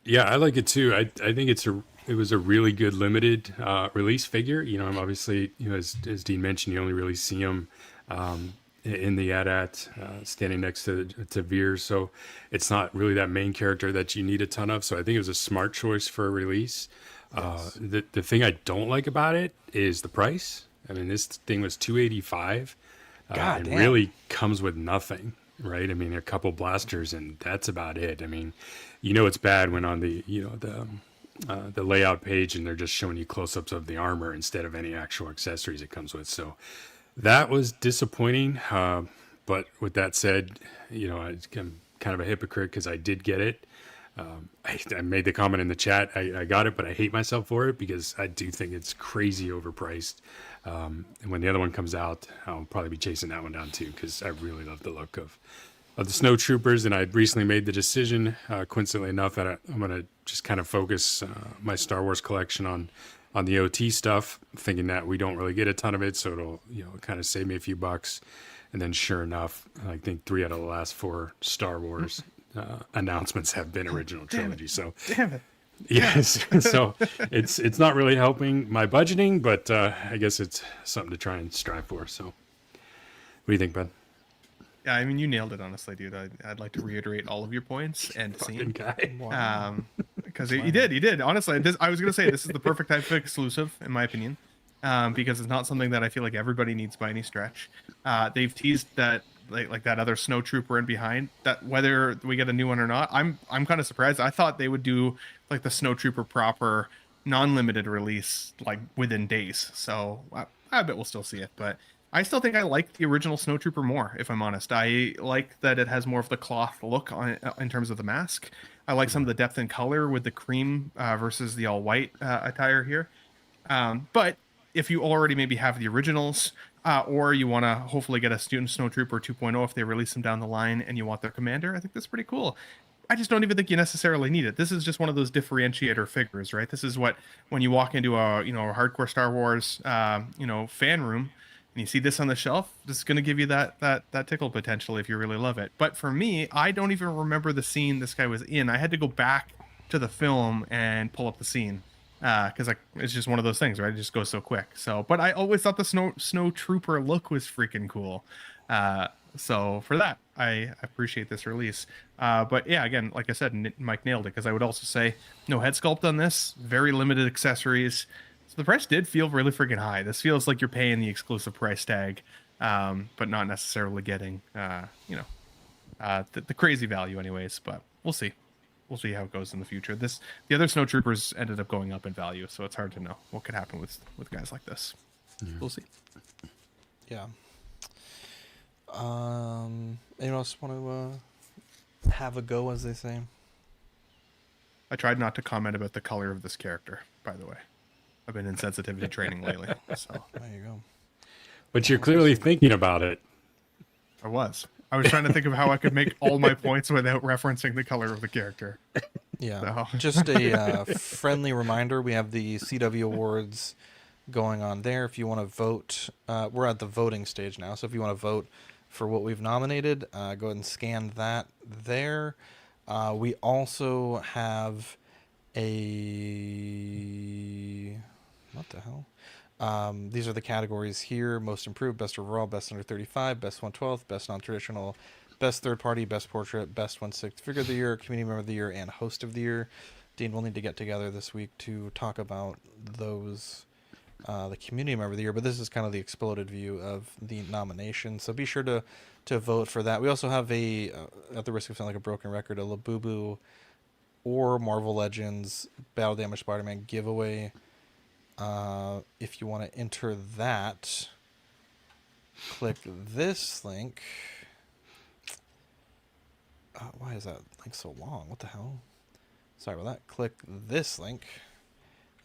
Yeah, I like it too. I think it was a really good limited release figure. I'm obviously, as Dean mentioned, you only really see him in the AT-AT standing next to Veer. So it's not really that main character that you need a ton of. So I think it was a smart choice for a release. Yes. The thing I don't like about it is the price. I mean, this thing was $285. And really comes with nothing, right? I mean, a couple blasters and that's about it. I mean, it's bad when on the the layout page and they're just showing you close-ups of the armor instead of any actual accessories it comes with. So that was disappointing. But with that said, I'm kind of a hypocrite because I did get it. I made the comment in the chat. I got it, but I hate myself for it because I do think it's crazy overpriced. And when the other one comes out, I'll probably be chasing that one down too because I really love the look of the Snowtroopers. And I recently made the decision, coincidentally enough, that I'm going to just kind of focus my Star Wars collection on the OT stuff, thinking that we don't really get a ton of it, so it'll kind of save me a few bucks. And then sure enough, I think 3 out of the last 4 Star Wars announcements have been original trilogy. So Damn it. yes, so it's not really helping my budgeting, but I guess it's something to try and strive for. So what do you think, Ben? Yeah, I mean, you nailed it, honestly, dude. I'd like to reiterate all of your points and scene. Because you did. Honestly, I was going to say this is the perfect type of exclusive, in my opinion, because it's not something that I feel like everybody needs by any stretch. They've teased that like that other Snowtrooper in behind, that whether we get a new one or not, I'm kind of surprised. I thought they would do like the Snowtrooper proper non-limited release like within days. So I bet we'll still see it, but I still think I like the original Snowtrooper more, if I'm honest. I like that it has more of the cloth look on in terms of the mask. I like some of the depth in color with the cream versus the all-white attire here. But if you already maybe have the originals, or you want to hopefully get a Student Snowtrooper 2.0 if they release them down the line and you want their commander, I think that's pretty cool. I just don't even think you necessarily need it. This is just one of those differentiator figures, right? This is what, when you walk into a hardcore Star Wars fan room and you see this on the shelf, this is going to give you that tickle potential if you really love it. But for me, I don't even remember the scene this guy was in. I had to go back to the film and pull up the scene because it's just one of those things, right? It just goes so quick. So, but I always thought the Snowtrooper look was freaking cool. So for that, I appreciate this release. But yeah, again, like I said, Mike nailed it, because I would also say no head sculpt on this, very limited accessories. So the price did feel really freaking high. This feels like you're paying the exclusive price tag, but not necessarily getting, the crazy value anyways, but we'll see. We'll see how it goes in the future. The other Snowtroopers ended up going up in value, so it's hard to know what could happen with guys like this. Yeah. We'll see. Yeah. Anyone else want to have a go, as they say? I tried not to comment about the color of this character, by the way. I've been in sensitivity training lately, so there you go. But you're clearly thinking about it. I was trying to think of how I could make all my points without referencing the color of the character. Yeah. So. Just a friendly reminder, we have the CW Awards going on there. If you want to vote, we're at the voting stage now, so if you want to vote for what we've nominated, go ahead and scan that there. We also have what the hell? These are the categories here: most improved, best overall, best under 35, best 1/12, best non-traditional, best third party, best portrait, best 1/6 figure of the year, community member of the year, and host of the year. Dean, we'll need to get together this week to talk about those, the community member of the year, but this is kind of the exploded view of the nomination, so be sure to vote for that. We also have at the risk of sounding like a broken record, a Labubu or Marvel Legends Battle Damage Spider-Man giveaway. If you want to enter that, click this link. Why is that link so long? What the hell? Sorry about that. Click this link,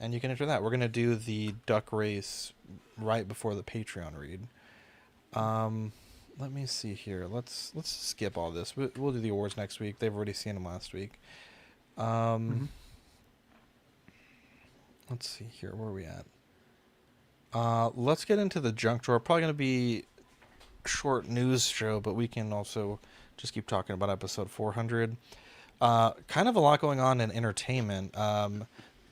and you can enter that. We're going to do the duck race right before the Patreon read. Let me see here. Let's skip all this. We'll do the awards next week. They've already seen them last week. Let's see here. Where are we at? Let's get into the junk drawer. Probably going to be a short news show, but we can also just keep talking about episode 400. Kind of a lot going on in entertainment.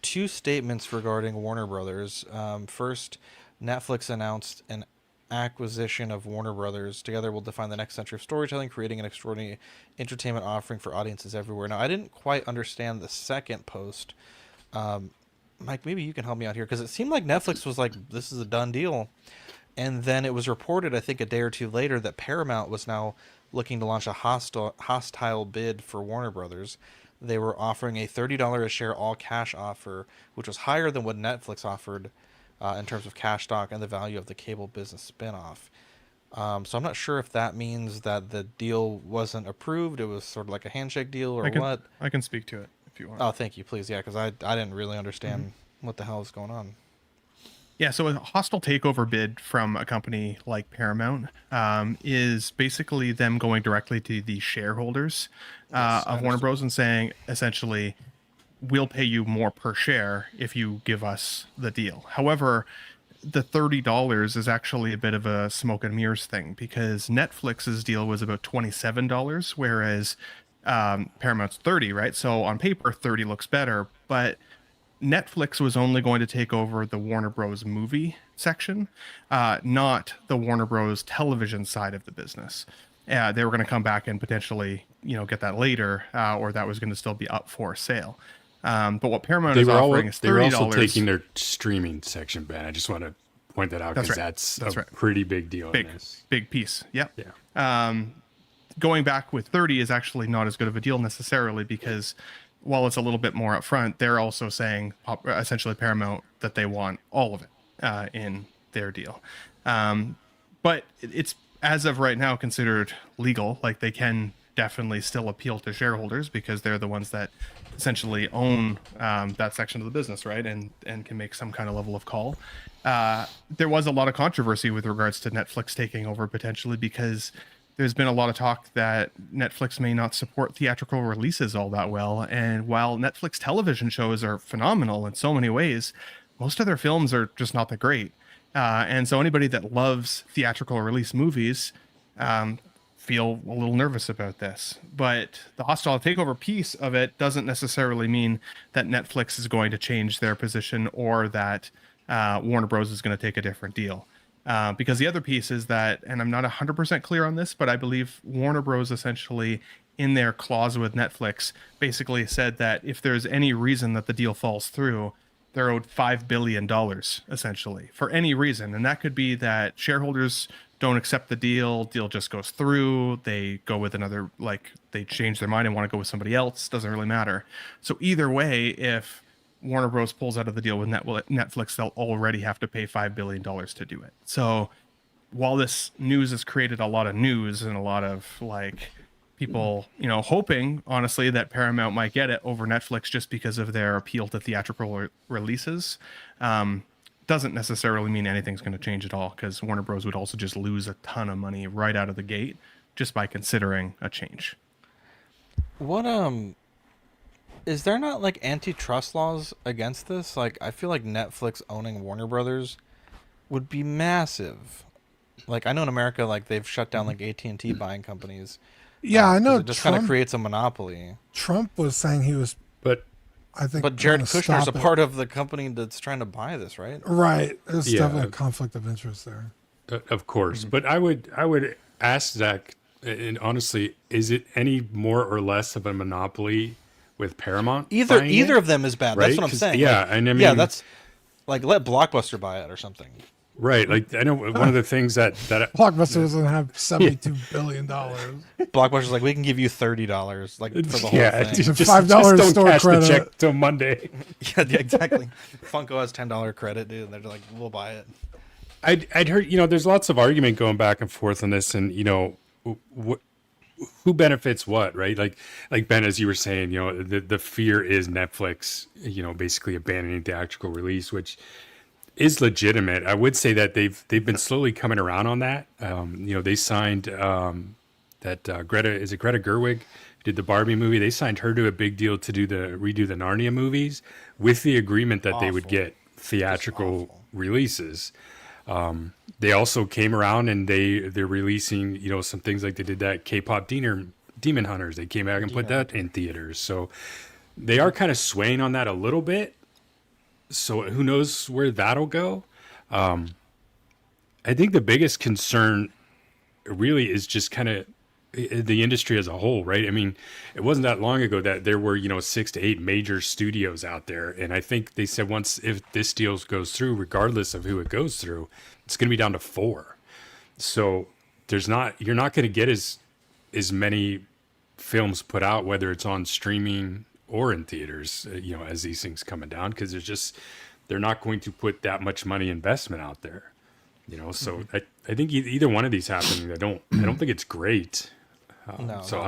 2 statements regarding Warner Brothers. First, Netflix announced an acquisition of Warner Brothers. Together will define the next century of storytelling, creating an extraordinary entertainment offering for audiences everywhere. Now, I didn't quite understand the second post. Mike, maybe you can help me out here, because it seemed like Netflix was like, this is a done deal. And then it was reported, I think a day or two later, that Paramount was now looking to launch a hostile bid for Warner Brothers. They were offering a $30 a share all-cash offer, which was higher than what Netflix offered in terms of cash stock and the value of the cable business spinoff. So I'm not sure if that means that the deal wasn't approved. It was sort of like a handshake deal or what. I can speak to it if you want. Oh, thank you, please. Yeah, because I didn't really understand what the hell is going on. Yeah, so a hostile takeover bid from a company like Paramount is basically them going directly to the shareholders of Warner Bros. And saying, essentially, we'll pay you more per share if you give us the deal. However, the $30 is actually a bit of a smoke and mirrors thing, because Netflix's deal was about $27, whereas Paramount's 30, right? So on paper, 30 looks better, but Netflix was only going to take over the Warner Bros. Movie section, not the Warner Bros. Television side of the business. They were going to come back and potentially, get that later, or that was going to still be up for sale. But what Paramount is offering is $30. They were also taking their streaming section, Ben. I just want to point that out because that's a pretty big deal. Big piece. Yep. Yeah. Going back with 30 is actually not as good of a deal necessarily, because while it's a little bit more upfront, they're also saying, essentially Paramount, that they want all of it in their deal. But it's, as of right now, considered legal. Like, they can definitely still appeal to shareholders because they're the ones that essentially own that section of the business, right? And can make some kind of level of call. There was a lot of controversy with regards to Netflix taking over potentially, because there's been a lot of talk that Netflix may not support theatrical releases all that well. And while Netflix television shows are phenomenal in so many ways, most of their films are just not that great. And so anybody that loves theatrical release movies feel a little nervous about this. But the hostile takeover piece of it doesn't necessarily mean that Netflix is going to change their position, or that Warner Bros. Is going to take a different deal. Because the other piece is that, and I'm not 100% clear on this, but I believe Warner Bros. Essentially, in their clause with Netflix, basically said that if there's any reason that the deal falls through, they're owed $5 billion, essentially, for any reason. And that could be that shareholders don't accept the deal just goes through, they go with another, like, they change their mind and want to go with somebody else, doesn't really matter. So either way, if Warner Bros. Pulls out of the deal with Netflix, they'll already have to pay $5 billion to do it. So while this news has created a lot of news and a lot of, like, people, hoping, honestly, that Paramount might get it over Netflix just because of their appeal to theatrical releases, doesn't necessarily mean anything's going to change at all, because Warner Bros. Would also just lose a ton of money right out of the gate just by considering a change. What, is there not, like, antitrust laws against this? Like, I feel like Netflix owning Warner Brothers would be massive. Like, I know in America, like, they've shut down, like, AT&T buying companies. Yeah, I know. It just kind of creates a monopoly. Trump was saying he was, but Jared Kushner's a part of the company that's trying to buy this, right? Right. There's definitely a conflict of interest there. Of course. But I would ask Zach, and honestly, is it any more or less of a monopoly with Paramount? Either of them is bad. Right? That's what I'm saying. Yeah, like, and I mean, that's like, let Blockbuster buy it or something. Right. Like, I know one of the things that Blockbuster doesn't have $72 billion. Blockbuster's like, we can give you $30, like, for the whole thing. Just $5 don't store cash credit. the check till Monday. Yeah, exactly. Funko has $10 credit, dude. And they're like, we'll buy it. I'd heard, there's lots of argument going back and forth on this, and who benefits what, right? Like Ben, as you were saying, the fear is Netflix, basically abandoning theatrical release, which is legitimate. I would say that they've been slowly coming around on that. They signed that Greta Gerwig, who did the Barbie movie. They signed her to a big deal to redo the Narnia movies, with the agreement that they would get theatrical releases. They also came around and they're releasing, some things, like they did that K-pop Demon Hunters. They came back and put that in theaters. So they are kind of swaying on that a little bit. So who knows where that'll go? I think the biggest concern really is just kind of the industry as a whole, right? I mean, it wasn't that long ago that there were, 6 to 8 major studios out there. And I think they said if this deal goes through, regardless of who it goes through, it's going to be down to 4. So you're not going to get as many films put out, whether it's on streaming or in theaters, as these things coming down, because they're not going to put that much money investment out there. So I think either one of these happening, I don't think it's great. No, so not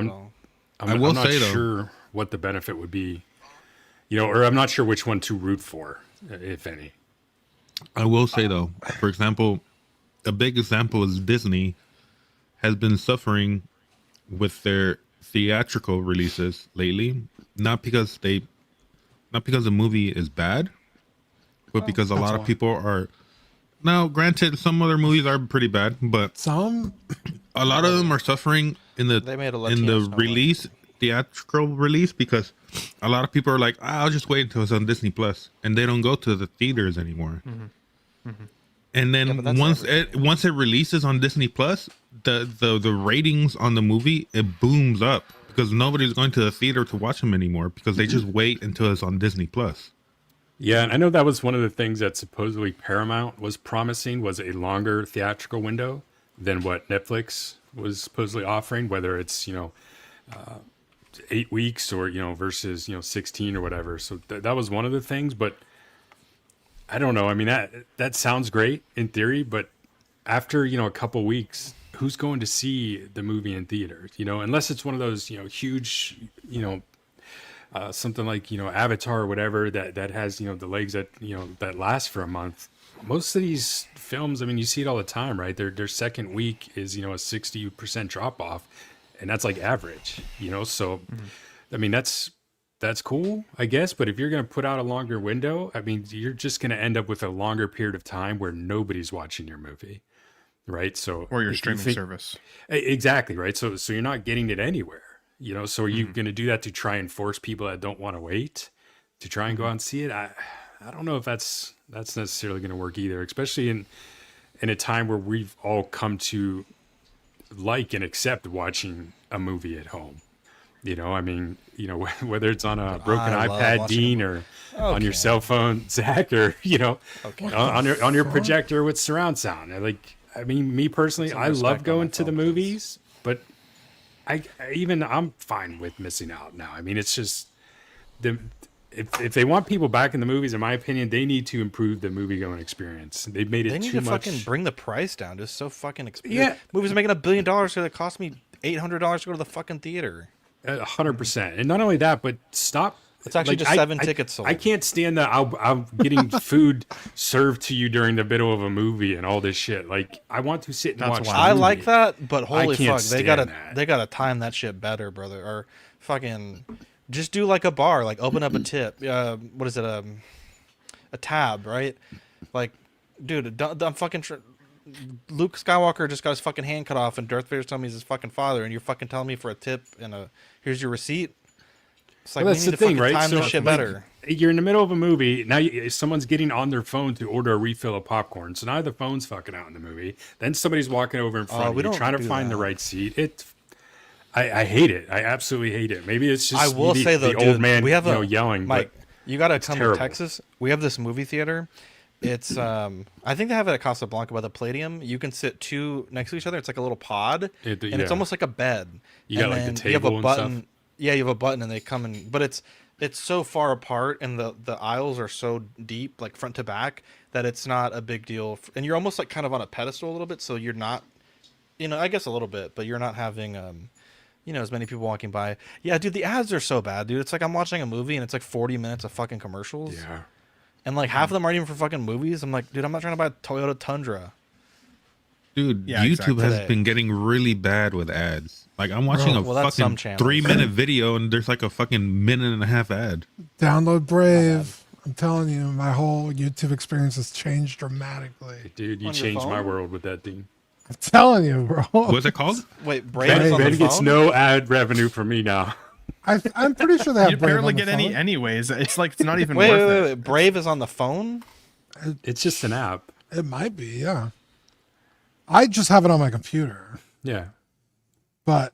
at I'm all. not sure what the benefit would be, or I'm not sure which one to root for, if any. I will say though, for example, a big example is Disney has been suffering with their theatrical releases lately, not because the movie is bad, but because a lot of people are. Now, granted, some other movies are pretty bad, but a lot of them are suffering in the release, theatrical release, because a lot of people are like, I'll just wait until it's on Disney Plus, and they don't go to the theaters anymore. And then once it releases on Disney Plus, the ratings on the movie, it booms up because nobody's going to the theater to watch them anymore because they just wait until it's on Disney Plus. Yeah, and I know that was one of the things that supposedly Paramount was promising, was a longer theatrical window than what Netflix was supposedly offering, whether it's 8 weeks or versus 16 or whatever. So that was one of the things, but I don't know. I mean, that sounds great in theory, but after a couple weeks, who's going to see the movie in theaters? Unless it's one of those huge something like Avatar or whatever that has the legs that last for a month. Most of these films, I mean, you see it all the time, right? Their second week is a 60% drop off, and that's like average. So I mean, that's cool, I guess. But if you're going to put out a longer window, I mean, you're just going to end up with a longer period of time where nobody's watching your movie, right? So or your streaming service, exactly, right? So you're not getting it anywhere. So are you going to do that to try and force people that don't want to wait to try and go out and see it? I don't know if that's necessarily going to work either, especially in a time where we've all come to like and accept watching a movie at home. I mean, whether it's on a broken iPad, Dean, or on your cell phone, Zach, or on your projector with surround sound. I mean, me personally, I love going to the movies, but I'm fine with missing out now. I mean, it's just if they want people back in the movies, in my opinion, they need to improve the movie going experience. They've made it too much. They need to fucking bring the price down. It's so fucking expensive. Yeah, movies are making $1 billion, so it cost me $800 to go to the fucking theater. 100%, and not only that, but stop. It's actually just 7 tickets sold. I can't stand that. I'm getting food served to you during the middle of a movie and all this shit. Like, I want to sit and watch. I like that, but holy fuck, they gotta time that shit better, brother. Or fucking just do like a bar, like open up a tip. What is it? A tab, right? Like, dude, I'm fucking. Luke Skywalker just got his fucking hand cut off, and Darth Vader's telling me he's his fucking father, and you're fucking telling me for a tip and here's your receipt. It's like, that's the thing, right? Time this shit better. You're in the middle of a movie. Now someone's getting on their phone to order a refill of popcorn. So now the phone's fucking out in the movie. Then somebody's walking over in front of you, trying to find the right seat. I hate it. I absolutely hate it. Maybe it's just I will say though, the old man we have yelling. Mike, you got to come terrible. to Texas. We have this movie theater. It's I think they have it at Casablanca by the Palladium. You can sit two next to each other. It's like a little pod, and it's almost like a bed. You got like the table, you have a button. And stuff. Yeah, you have a button, and they come in, but it's so far apart, and the aisles are so deep, like front to back, that it's not a big deal. And you're almost like kind of on a pedestal a little bit, so you're not, I guess a little bit, but you're not having as many people walking by. Yeah, dude, the ads are so bad, dude. It's like I'm watching a movie, and it's like 40 minutes of fucking commercials. Yeah. And like half of them aren't even for fucking movies. I'm like, dude, I'm not trying to buy a Toyota Tundra. Dude, YouTube has been getting really bad with ads. Like, I'm watching a fucking 3-minute video, and there's like a fucking minute and a half ad. Download Brave. I'm telling you, my whole YouTube experience has changed dramatically. Dude, you changed my world with that thing. I'm telling you, bro. What's it called? Wait, Brave Ben gets no ad revenue from me now. I'm pretty sure they have. You Brave barely on the get phone. any anyways. It's like it's not even wait, worth it. Brave is on the phone? It's just an app. It might be, yeah. I just have it on my computer. Yeah. But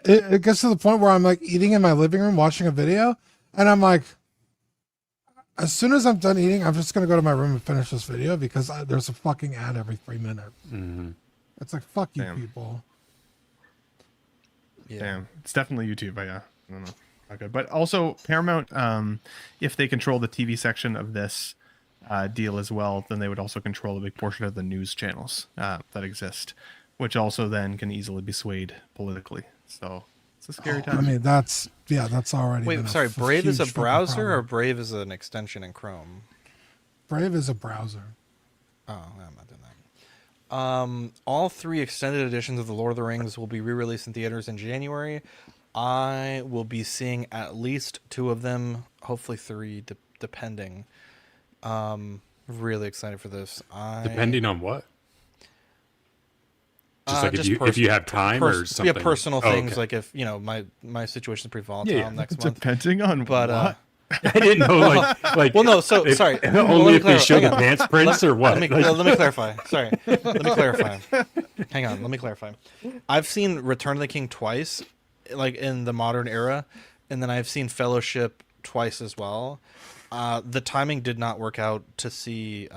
it gets to the point where I'm like eating in my living room, watching a video, and I'm like, as soon as I'm done eating, I'm just going to go to my room and finish this video because there's a fucking ad every 3 minutes. Mm-hmm. It's like, fuck you people. Yeah. Damn. It's definitely YouTube, but yeah. I don't know. Not good. But also Paramount, if they control the TV section of this, deal as well, then they would also control a big portion of the news channels that exist, which also then can easily be swayed politically. So it's a scary time. I mean, that's already. Wait, sorry. Brave is a browser or Brave is an extension in Chrome? Brave is a browser. Oh, I'm not doing that. All 3 extended editions of The Lord of the Rings will be re-released in theaters in January. I will be seeing at least 2 of them, hopefully 3, depending. Really excited for this. Depending on what? Just like if you have time or something. Yeah, personal things. Okay. Like if my situation is pretty volatile next month. Depending on what? I didn't know like well, no. So sorry. Only if they show the pants prints or what? Let me clarify. Sorry. Let me clarify. Hang on. Let me clarify. I've seen Return of the King twice, like in the modern era, and then I've seen Fellowship twice as well. The timing did not work out to see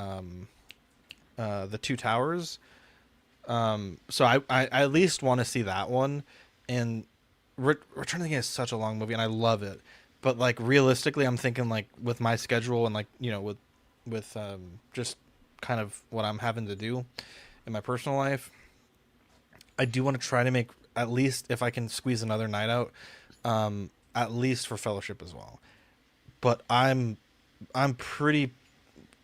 the Two Towers. So I at least want to see that one. And Return of the King is such a long movie, and I love it. But like realistically, I'm thinking like with my schedule and like with just kind of what I'm having to do in my personal life, I do want to try to make at least, if I can squeeze another night out, at least for Fellowship as well. But I'm pretty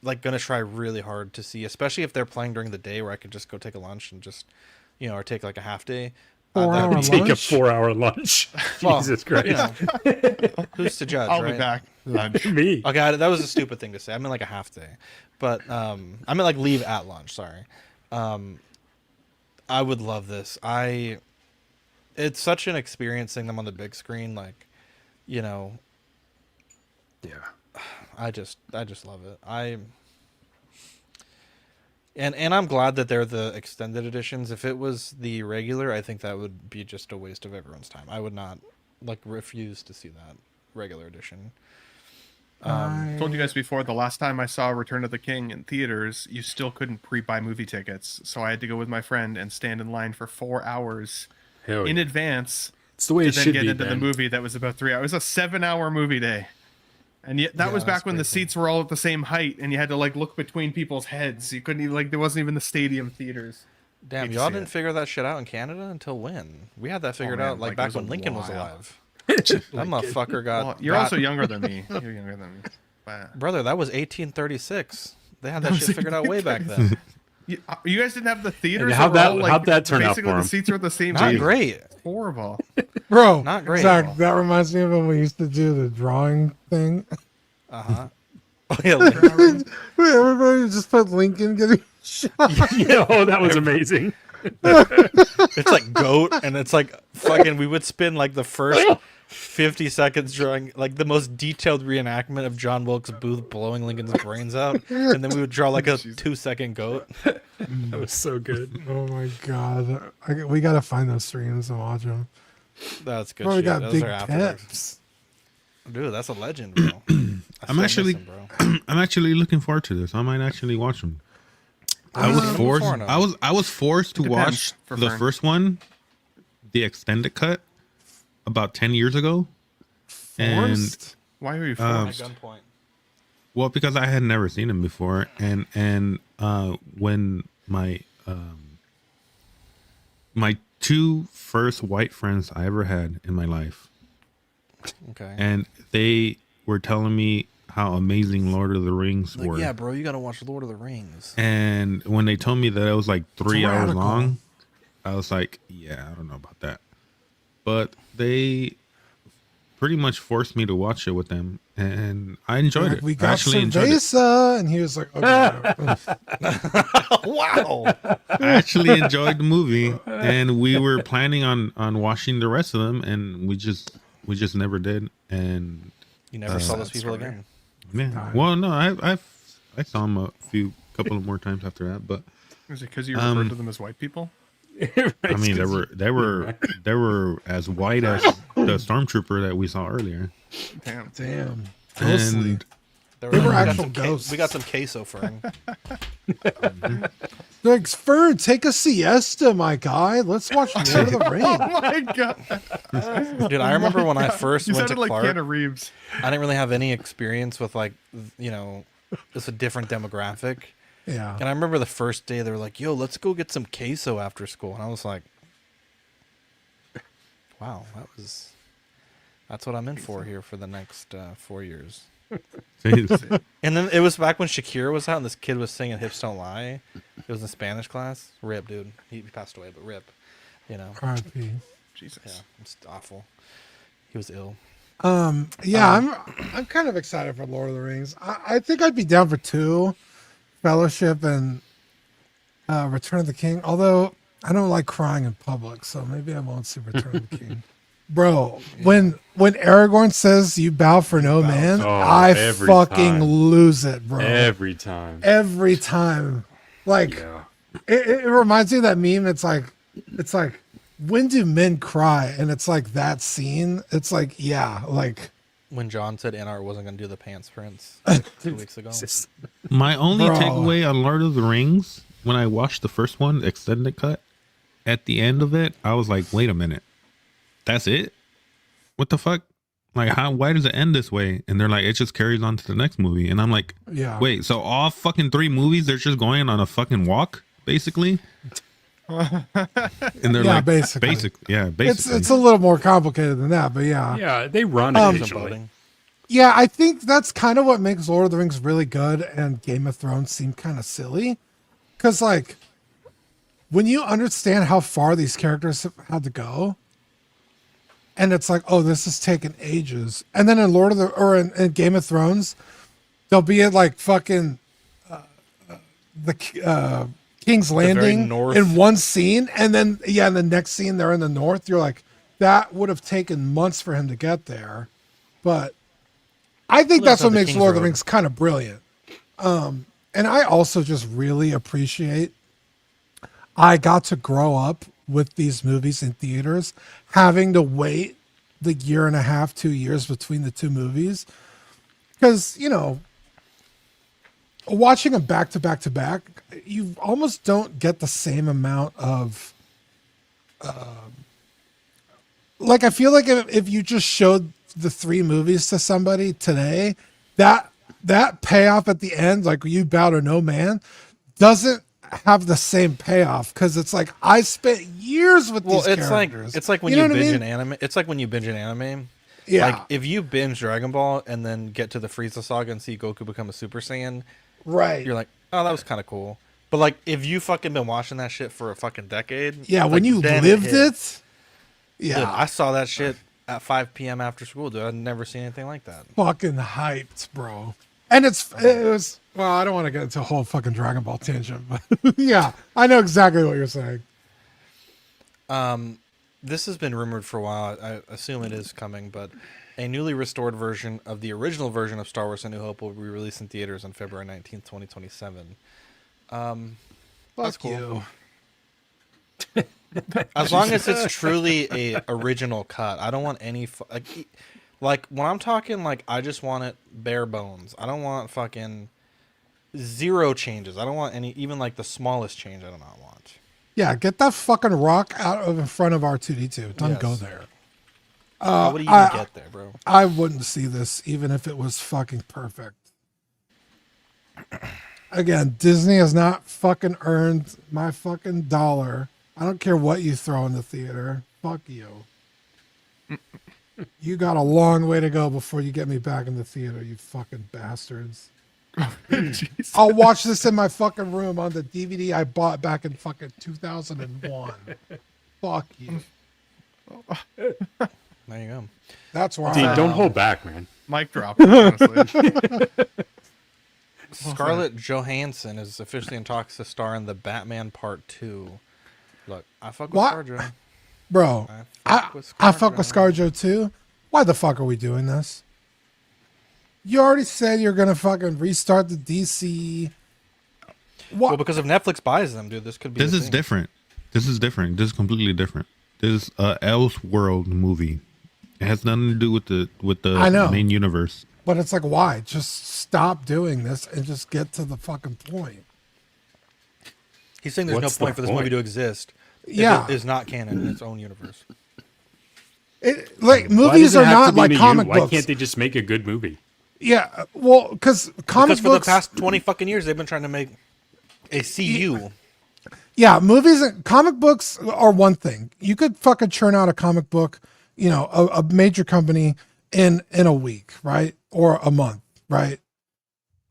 like gonna try really hard to see, especially if they're playing during the day where I could just go take a lunch and just or take like a half day. Take a 4-hour lunch. Well, Jesus Christ. Who's to judge? I'll right? be back. Lunch. Me. Okay, that was a stupid thing to say. I meant like a half day, but I meant like leave at lunch. Sorry. I would love this. It's such an experience seeing them on the big screen. Like, Yeah. I just love it. And I'm glad that they're the extended editions. If it was the regular, I think that would be just a waste of everyone's time. I would not refuse to see that regular edition. I told you guys before, the last time I saw Return of the King in theaters, you still couldn't pre-buy movie tickets. So I had to go with my friend and stand in line for 4 hours in advance. It's the way to it then should get be, into the Ben. movie that was about 3 hours. It was a 7-hour movie day. And yet that was back when the seats were all at the same height and you had to look between people's heads. You couldn't even there wasn't even the stadium theaters. Damn, y'all didn't figure that shit out in Canada until when? We had that figured out back when Lincoln was alive. That motherfucker got. Well, you're also younger than me. You're younger than me. Wow. Brother, that was 1836. They had that shit figured out way back then. You guys didn't have the theaters. How'd that turn out basically for the 'em? seats were at the same. Not great. Horrible. Bro, not great. Zach, that reminds me of when we used to do the drawing thing. Oh yeah. Everybody just put Lincoln getting shot. That was amazing. It's like goat, and it's like fucking. We would spend like the first 50 seconds drawing like the most detailed reenactment of John Wilkes Booth blowing Lincoln's brains out, and then we would draw like a 2-second goat. That was so good. Oh my god, we gotta find those streams and watch them. That's good. Bro, we shit. got Those big are afterwards. tips. Dude, that's a legend, bro. I'm actually looking forward to this. I might actually watch them. I was forced to watch the first one, the extended cut, about 10 years ago. Forced? And why were you forced? At gunpoint. Well, because I had never seen him before, and when my my 2 first white friends I ever had in my life, okay, and they were telling me how amazing Lord of the Rings were. Yeah, bro, you gotta watch Lord of the Rings. And when they told me that it was like 3 hours radical. long, I was like, yeah, I don't know about that. But they pretty much forced me to watch it with them, and I enjoyed it. We I got actually enjoyed it. cerveza, and he was like, okay. Wow. I actually enjoyed the movie, and we were planning on watching the rest of them, and we just never did. And you never saw those people again. Yeah. Well, no, I saw them a couple of more times after that, but Was it because you referred to them as white people? I mean, they were as white as the stormtrooper that we saw earlier. Damn. And They were actual ghosts. We got some queso for him. Like, Fern, take a siesta, my guy. Let's watch Lord of the Rings. Oh my god, Dude, I remember when I first you went to sounded like Clark. Keanu Reeves. I didn't really have any experience with it's a different demographic. Yeah. And I remember the first day they were like, "Yo, let's go get some queso after school," and I was like, "Wow, that's what I'm in for here for the next 4 years." And then it was back when Shakira was out, and this kid was singing "Hips Don't Lie." It was in Spanish class. Rip, dude. He passed away, but rip. You know. R.I.P. Jesus. Yeah, it's awful. He was ill. I'm kind of excited for Lord of the Rings. I think I'd be down for 2, Fellowship and Return of the King. Although I don't like crying in public, so maybe I won't see Return of the King. Bro, when Aragorn says you bow for no man, I fucking lose it, bro. Every time. Like it reminds me of that meme. It's like when do men cry? And it's like that scene. It's like, yeah, like when John said NR wasn't going to do the pants prints 2 weeks ago. My only takeaway on Lord of the Rings, when I watched the first one, extended cut, at the end of it, I was like, wait a minute. That's it? What the fuck? Like, why does it end this way? And they're like, it just carries on to the next movie. And I'm like, yeah. Wait, so all fucking 3 movies, they're just going on a fucking walk, basically? And they're like, basically. It's a little more complicated than that, but yeah. Yeah, they run eventually. Yeah, I think that's kind of what makes Lord of the Rings really good and Game of Thrones seem kind of silly. Because, like, when you understand how far these characters have had to go, and it's like, oh, this has taken ages. And then in in Game of Thrones, they'll be at like fucking the King's Landing in one scene, and then in the next scene they're in the north. You're like, that would have taken months for him to get there. But I think that's what makes Lord of the Rings kind of brilliant. And I also just really appreciate I got to grow up with these movies in theaters, having to wait the 1.5 2 years between the 2 movies. Because, you know, watching them back to back to back, you almost don't get the same amount of like, I feel like if you just showed the 3 movies to somebody today, that payoff at the end, like you bow to no man, doesn't have the same payoff, because it's like I spent years with these characters. It's like when you binge an anime. It's like when you binge an anime. Yeah. Like if you binge Dragon Ball and then get to the Frieza saga and see Goku become a Super Saiyan, right? You're like, oh, that was kind of cool. But like if you fucking been watching that shit for a fucking decade, yeah, when you lived it, yeah, dude, I saw that shit at 5 p.m. after school, dude. I'd never seen anything like that. Fucking hyped, bro. And it was, well, I don't want to get into a whole fucking Dragon Ball tangent, but yeah, I know exactly what you're saying. This has been rumored for a while. I assume it is coming, but a newly restored version of the original version of Star Wars A New Hope will be released in theaters on February 19th, 2027. That's cool. As long as it's truly a original cut. I don't want any like when I'm talking, like, I just want it bare bones. I don't want fucking 0 changes. I don't want any, even like the smallest change. I do not want. Yeah, get that fucking rock out of in front of R2D2. Don't go there. How would you even get there, bro? I wouldn't see this even if it was fucking perfect. Again, Disney has not fucking earned my fucking dollar. I don't care what you throw in the theater. Fuck you. You got a long way to go before you get me back in the theater, you fucking bastards. I'll watch this in my fucking room on the DVD I bought back in fucking 2001. Fuck you. There you go. That's why. Dude, don't hold back, man. Mic drop, honestly. Scarlett Johansson is officially in talks to star in the Batman Part 2. Look, I fuck with ScarJo. Bro, I fuck with ScarJo too. Why the fuck are we doing this? You already said you're gonna fucking restart the DC. What? Well, because if Netflix buys them, dude, this could be. This is different. This is different. This is completely different. This is a Elseworld movie. It has nothing to do with the main universe. But it's like, why? Just stop doing this and just get to the fucking point. He's saying there's no point for this movie to exist. Yeah, it is not canon in its own universe. Like movies are not like comic books. Why can't they just make a good movie? Yeah, well, because comic for books the past 20 fucking years they've been trying to make a CU. Yeah, movies and comic books are one thing. You could fucking churn out a comic book, you know, a major company in a week, right? Or a month, right?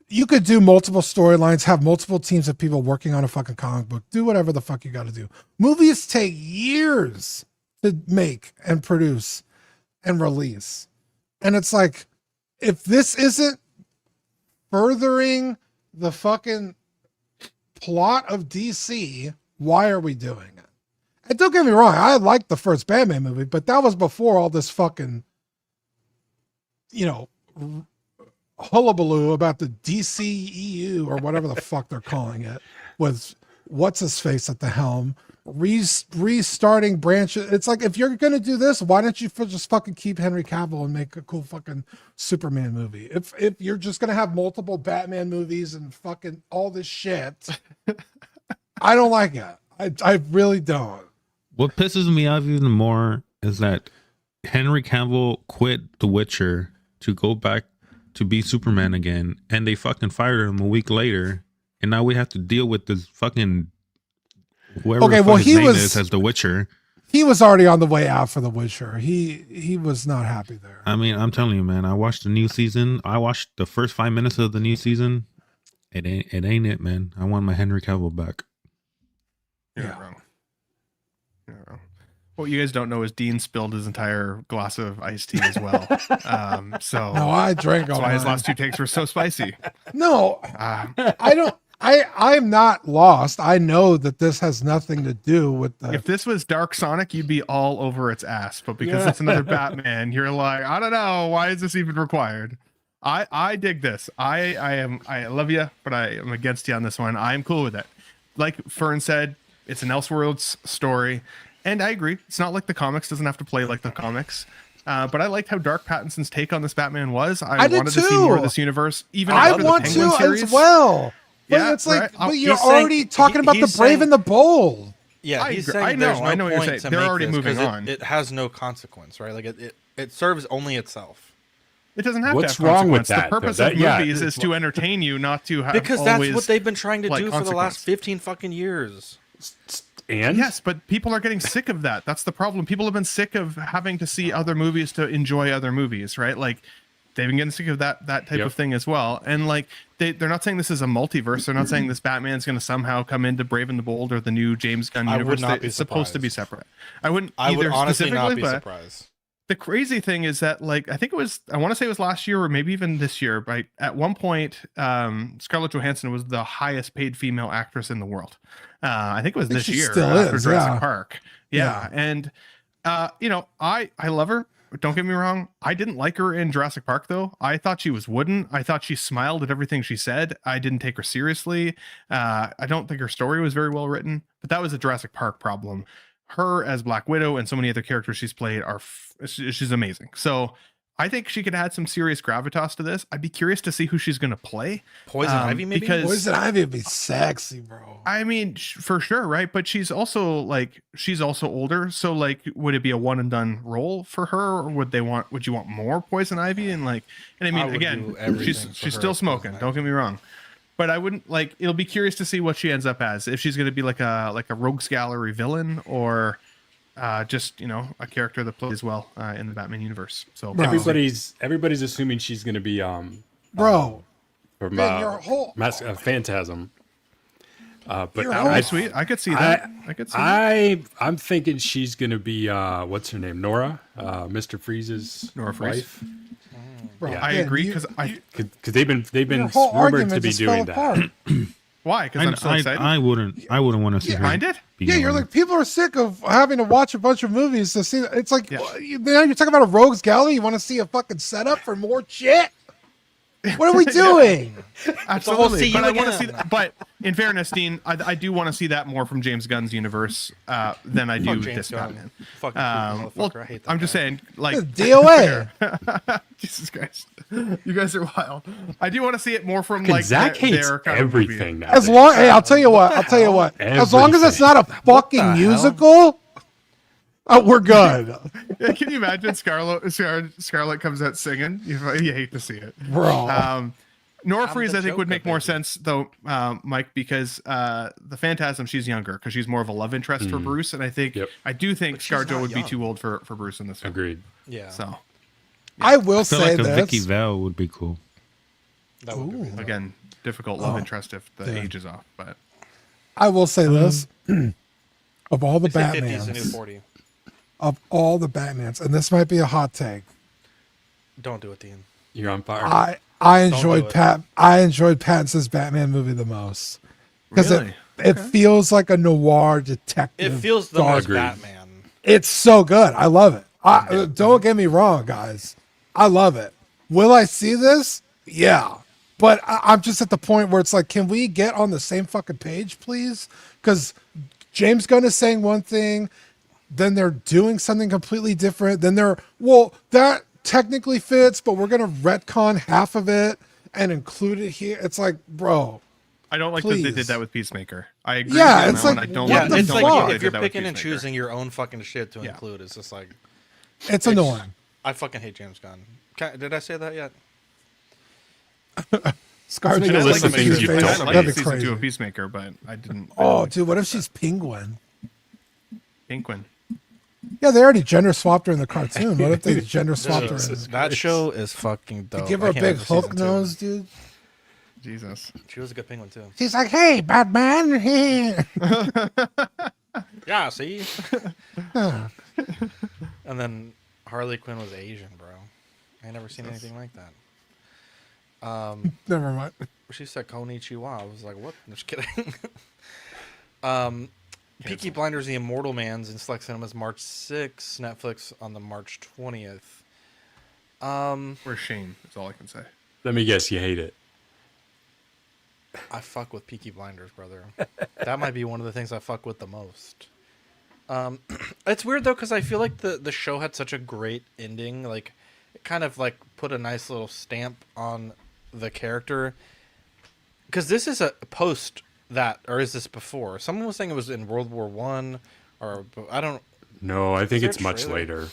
You could do multiple storylines, have multiple teams of people working on a fucking comic book, do whatever the fuck you got to do. Movies take years to make and produce and release. And it's like, if this isn't furthering the fucking plot of DC, why are we doing it? And don't get me wrong, I liked the first Batman movie, but that was before all this fucking, you know, hullabaloo about the DCEU or whatever the fuck they're calling it, with what's his face at the helm, restarting branches. It's like, if you're gonna do this, why don't you just fucking keep Henry Cavill and make a cool fucking Superman movie? If you're just gonna have multiple Batman movies and fucking all this shit, I don't like it. I really don't. What pisses me off even more is that Henry Cavill quit The Witcher to go back to be Superman again, and they fucking fired him a week later, and now we have to deal with this fucking whoever his name is as The Witcher. He was already on the way out for The Witcher. He was not happy there. I mean, I'm telling you, man. I watched the new season. I watched the first 5 minutes of the new season. It ain't it, man. I want my Henry Cavill back. You're not wrong. You're not wrong. What you guys don't know is Dean spilled his entire glass of iced tea as well. So no, I drank all that's why his last two takes were so spicy. No, I don't. I'm not lost. I know that this has nothing to do with the. If this was Dark Sonic, you'd be all over its ass. But because it's another Batman, you're like, I don't know. Why is this even required? I dig this. I love you, but I am against you on this one. I'm cool with it. Like Fern said, it's an Elseworlds story. And I agree. It's not like the comics, doesn't have to play like the comics. But I liked how Dark Pattinson's take on this Batman was. I wanted to see more of this universe. Even I after want the Penguin to series. as well. But Yeah, it's like, right. but you're He's saying- already talking about the he's Brave saying- and the Bold. Yeah, I he's agree. saying I know there's no what you're point saying. to They're make already this moving 'cause on. It has no consequence, right? Like it serves only itself. It doesn't have What's to have wrong with consequence. that, The purpose though? of movies is to entertain you, not to have Because that's always, what they've been trying to like, do for the last consequence. 15 fucking years. And yes, but people are getting sick of that. That's the problem. People have been sick of having to see other movies to enjoy other movies, right? Like they've been getting sick of that type of thing as well. And like they're not saying this is a multiverse. They're not saying this Batman's going to somehow come into Brave and the Bold or the new James Gunn I would universe. not be It's supposed to be surprised. separate. I wouldn't. I would either honestly not specifically, be but surprised. the crazy thing is that, like, I think it was, I want to say it was last year or maybe even this year, but at one point, Scarlett Johansson was the highest paid female actress in the world. I think it was this she year still after is, Jurassic yeah. Park. Yeah. And, you know, I love her. Don't get me wrong. I didn't like her in Jurassic Park, though. I thought she was wooden. I thought she smiled at everything she said. I didn't take her seriously. I don't think her story was very well written, but that was a Jurassic Park problem. Her as Black Widow and so many other characters she's played are she's amazing. So I think she could add some serious gravitas to this. I'd be curious to see who she's going to play. Poison Ivy, maybe? Because Poison Ivy would be sexy, bro. I mean, for sure, right? But she's also older. So like, would it be a one and done role for her, or would you want more Poison Ivy? And like, and I mean, would again, do everything for she's her still as smoking. Poison Don't get me wrong. But I wouldn't like. It'll be curious to see what she ends up as. If she's going to be like a rogues gallery villain, or just, you know, a character that plays well in the Batman universe. So Bro. everybody's assuming she's gonna be Bro, from man, your whole Phantasm. But Your that whole- would be sweet. I could see that. I could see that. I'm thinking she's gonna be what's her name, Nora, Mr. Freeze's Nora Freeze. wife. bro, Yeah. I again, agree you- Because they've been your whole rumored argument to be just fell doing apart. that. Why? Because I'm so excited. I wouldn't want to see her. Mind it? be Yeah, you're Nora. like, people are sick of having to watch a bunch of movies to see. It's like, Yeah. now you're talking about a rogues gallery. You want to see a fucking setup for more shit? What are we doing? Absolutely, see but you I want to see again. that. But in fairness, Dean, I do want to see that more from James Gunn's universe than I do Fuck James this Gunn. Batman. Fucking motherfucker. Well, I hate that I'm just guy. saying, like, DOA. Jesus Christ, you guys are wild. I do want to see it more from Fucking like Zach hates their kind of movie. everything now. As long, hey, I'll tell you what. As long as it's not a fucking hell? musical, Oh, we're good. Yeah, can you imagine Scarlet comes out singing? You hate to see it, bro. Nora I'm Freeze, the I think, would Joker, make more baby. sense though, Mike, because the Phantasm, she's younger because she's more of a love interest for Bruce, and I think I do think But she's ScarJo not would be young. too old for Bruce in this film. Agreed. Yeah. So I will I feel say like a this. Vicky Vale would be cool. That would be really again, difficult love interest if the age is off, but I will say this. Of all the They say 50 is the new Batmans, 40. of all the Batmans, and this might be a hot take. Don't do it, Dean. You're on fire. I Don't enjoyed do it. Pattinson's Batman movie the most because Really? it feels like a noir detective. It feels the dark- most Agreed. Batman. It's so good. I love it. Don't get me wrong, guys. I love it. Will I see this? Yeah. But I'm just at the point where it's like, can we get on the same fucking page, please? Because James Gunn is saying one thing, then they're doing something completely different. Then that technically fits, but we're going to retcon half of it and include it here. It's like, bro. I don't like that they Please. did that with Peacemaker. I agree. Yeah, with it's that one. like, I don't what like, the It's fuck? like that they if did you're that with picking and Peacemaker. choosing your own fucking shit to Yeah. include, it's just like It's annoying. I fucking hate James Gunn. Did I say that yet? Scarjo Make a I list like of things you I don't like That'd be season 2 crazy. of Peacemaker, but I didn't. Oh, dude, what if she's Penguin? Penguin. Yeah, they already gender swapped her in the cartoon. What if they gender swapped her? That show is fucking dope. Give her I a can't big wait for hook season 2. nose, dude. Jesus. She was a good penguin too. She's like, "Hey, Batman." Yeah, see. And then Harley Quinn was Asian, bro. I ain't never seen anything like that. Never mind. She said Konnichiwa. I was like, what? I'm just kidding. Peaky Blinders, The Immortal Man's in select cinemas March 6th, Netflix on the March 20th. Or Shane, that's all I can say. Let me guess, you hate it. I fuck with Peaky Blinders, brother. That might be one of the things I fuck with the most. It's weird though, because I feel like the show had such a great ending. Like, it kind of like put a nice little stamp on the character. Because this is a post that, or is this before? Someone was saying it was in World War One, or I don't. No, I think there it's a much trailer? later.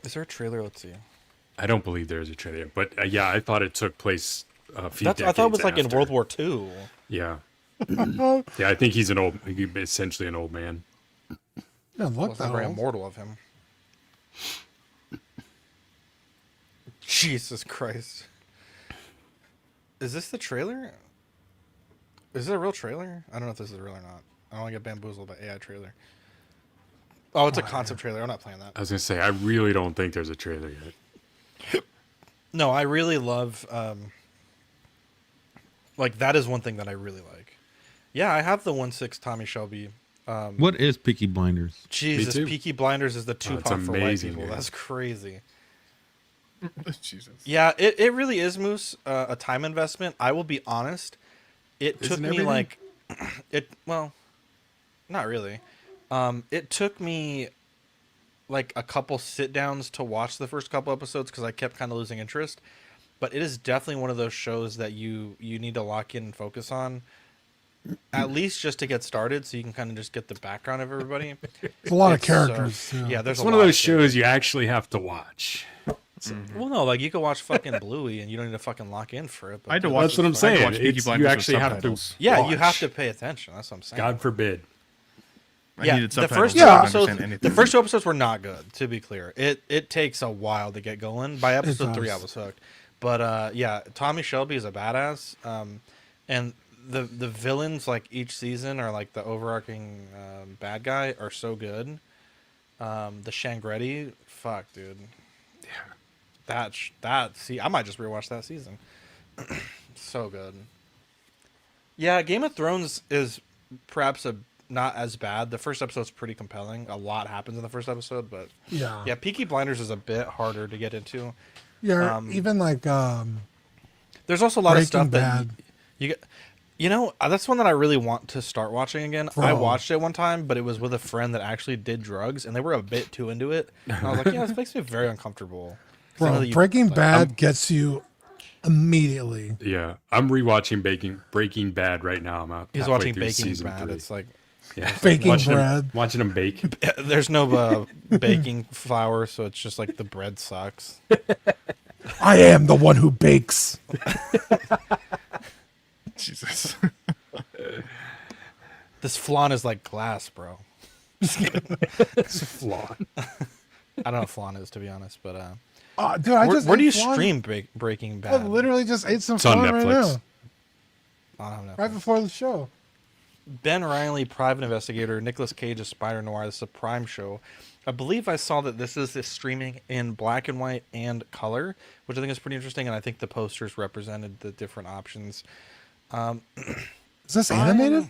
Is there a trailer? Let's see. I don't believe there is a trailer, but yeah, I thought it took place a few decades I thought it was like in after. World War Two. Yeah. Yeah, I think he's essentially an old man. Yeah, look Wasn't that very old. immortal of him. Jesus Christ. Is this the trailer? Is it a real trailer? I don't know if this is real or not. I don't want to get bamboozled by AI trailer. Oh, it's a concept trailer. I'm not playing that. I was gonna say, I really don't think there's a trailer yet. No, I really love like that is one thing that I really like. Yeah, I have the 1/6 Tommy Shelby. What is Peaky Blinders? Jesus, too. Peaky Blinders is the Tupac for white amazing, people. dude. That's crazy. Jesus. Yeah, it really is, Moose. A time investment. I will be honest. It took Isn't me everything? like well, not really. It took me like a couple sit downs to watch the first couple episodes because I kept kind of losing interest. But it is definitely one of those shows that you need to lock in and focus on, at least just to get started, so you can kind of just get the background of everybody. There's a lot of It's characters. too. Yeah, there's It's a one lot of those characters. shows you actually have to watch. Well, no, like you could watch fucking Bluey and you don't need to fucking lock in for it. But I had to watch. That's what I'm I had to saying. watch Peaky It's- Blinders you with actually have to. subtitles. Yeah, you watch. have to pay attention. That's what I'm saying. God forbid. I Yeah, needed the subtitles first to two understand episodes, anything. the first two episodes were not good. To be clear, it takes a while to get going. By episode 3, I does. was hooked. But yeah, Tommy Shelby is a badass, and the villains like each season are like the overarching bad guy are so good. The Shangretti, fuck, dude. Yeah, that see, I might just rewatch that season. So good. Yeah, Game of Thrones is perhaps not as bad. The first episode's pretty compelling. A lot happens in the first episode, but Yeah. Peaky Blinders is a bit harder to get into. Yeah. Even like There's also a lot of stuff Breaking that Bad. you get. You know, that's one that I really want to start watching again. I Bro. watched it one time, but it was with a friend that actually did drugs, and they were a bit too into it. And I was like, yeah, this makes me very uncomfortable. 'Cause I know bro, that you- Breaking like, Bad gets you immediately. Yeah, I'm rewatching Breaking Bad right now. I'm out. He's halfway watching through Baking season Bad. 3. It's like Yeah, Baking watching bread. Them, watching them bake. There's no baking flour, so it's just like the bread sucks. I am the one who bakes. Jesus. This flan is like glass, bro. It's a flan. I don't know what flan is, to be honest, but Dude, I just where do you ate flan. stream Breaking I Bad? literally just ate some It's on flan right Netflix. now, I don't know. right before the show. Ben Riley, private investigator. Nicolas Cage is Spider Noir. This is a Prime show. I believe I saw that this is streaming in black and white and color, which I think is pretty interesting. And I think the posters represented the different options. Is this animated?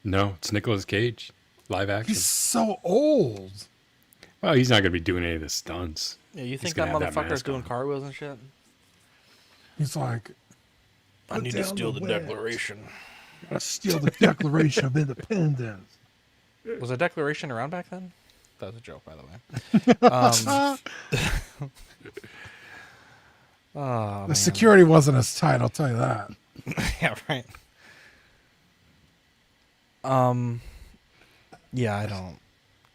No, it's Nicolas Cage. Live action. He's so old. Well, he's not going to be doing any of the stunts. Yeah, you He's think gonna that have that motherfucker's mask doing on. cartwheels and shit? He's like, I need to steal the Declaration. gotta steal the Declaration of Independence. Was the Declaration around back then? That was a joke, by the way. Oh, The man. security wasn't as tight, I'll tell you that. Yeah, right. Yeah, I don't.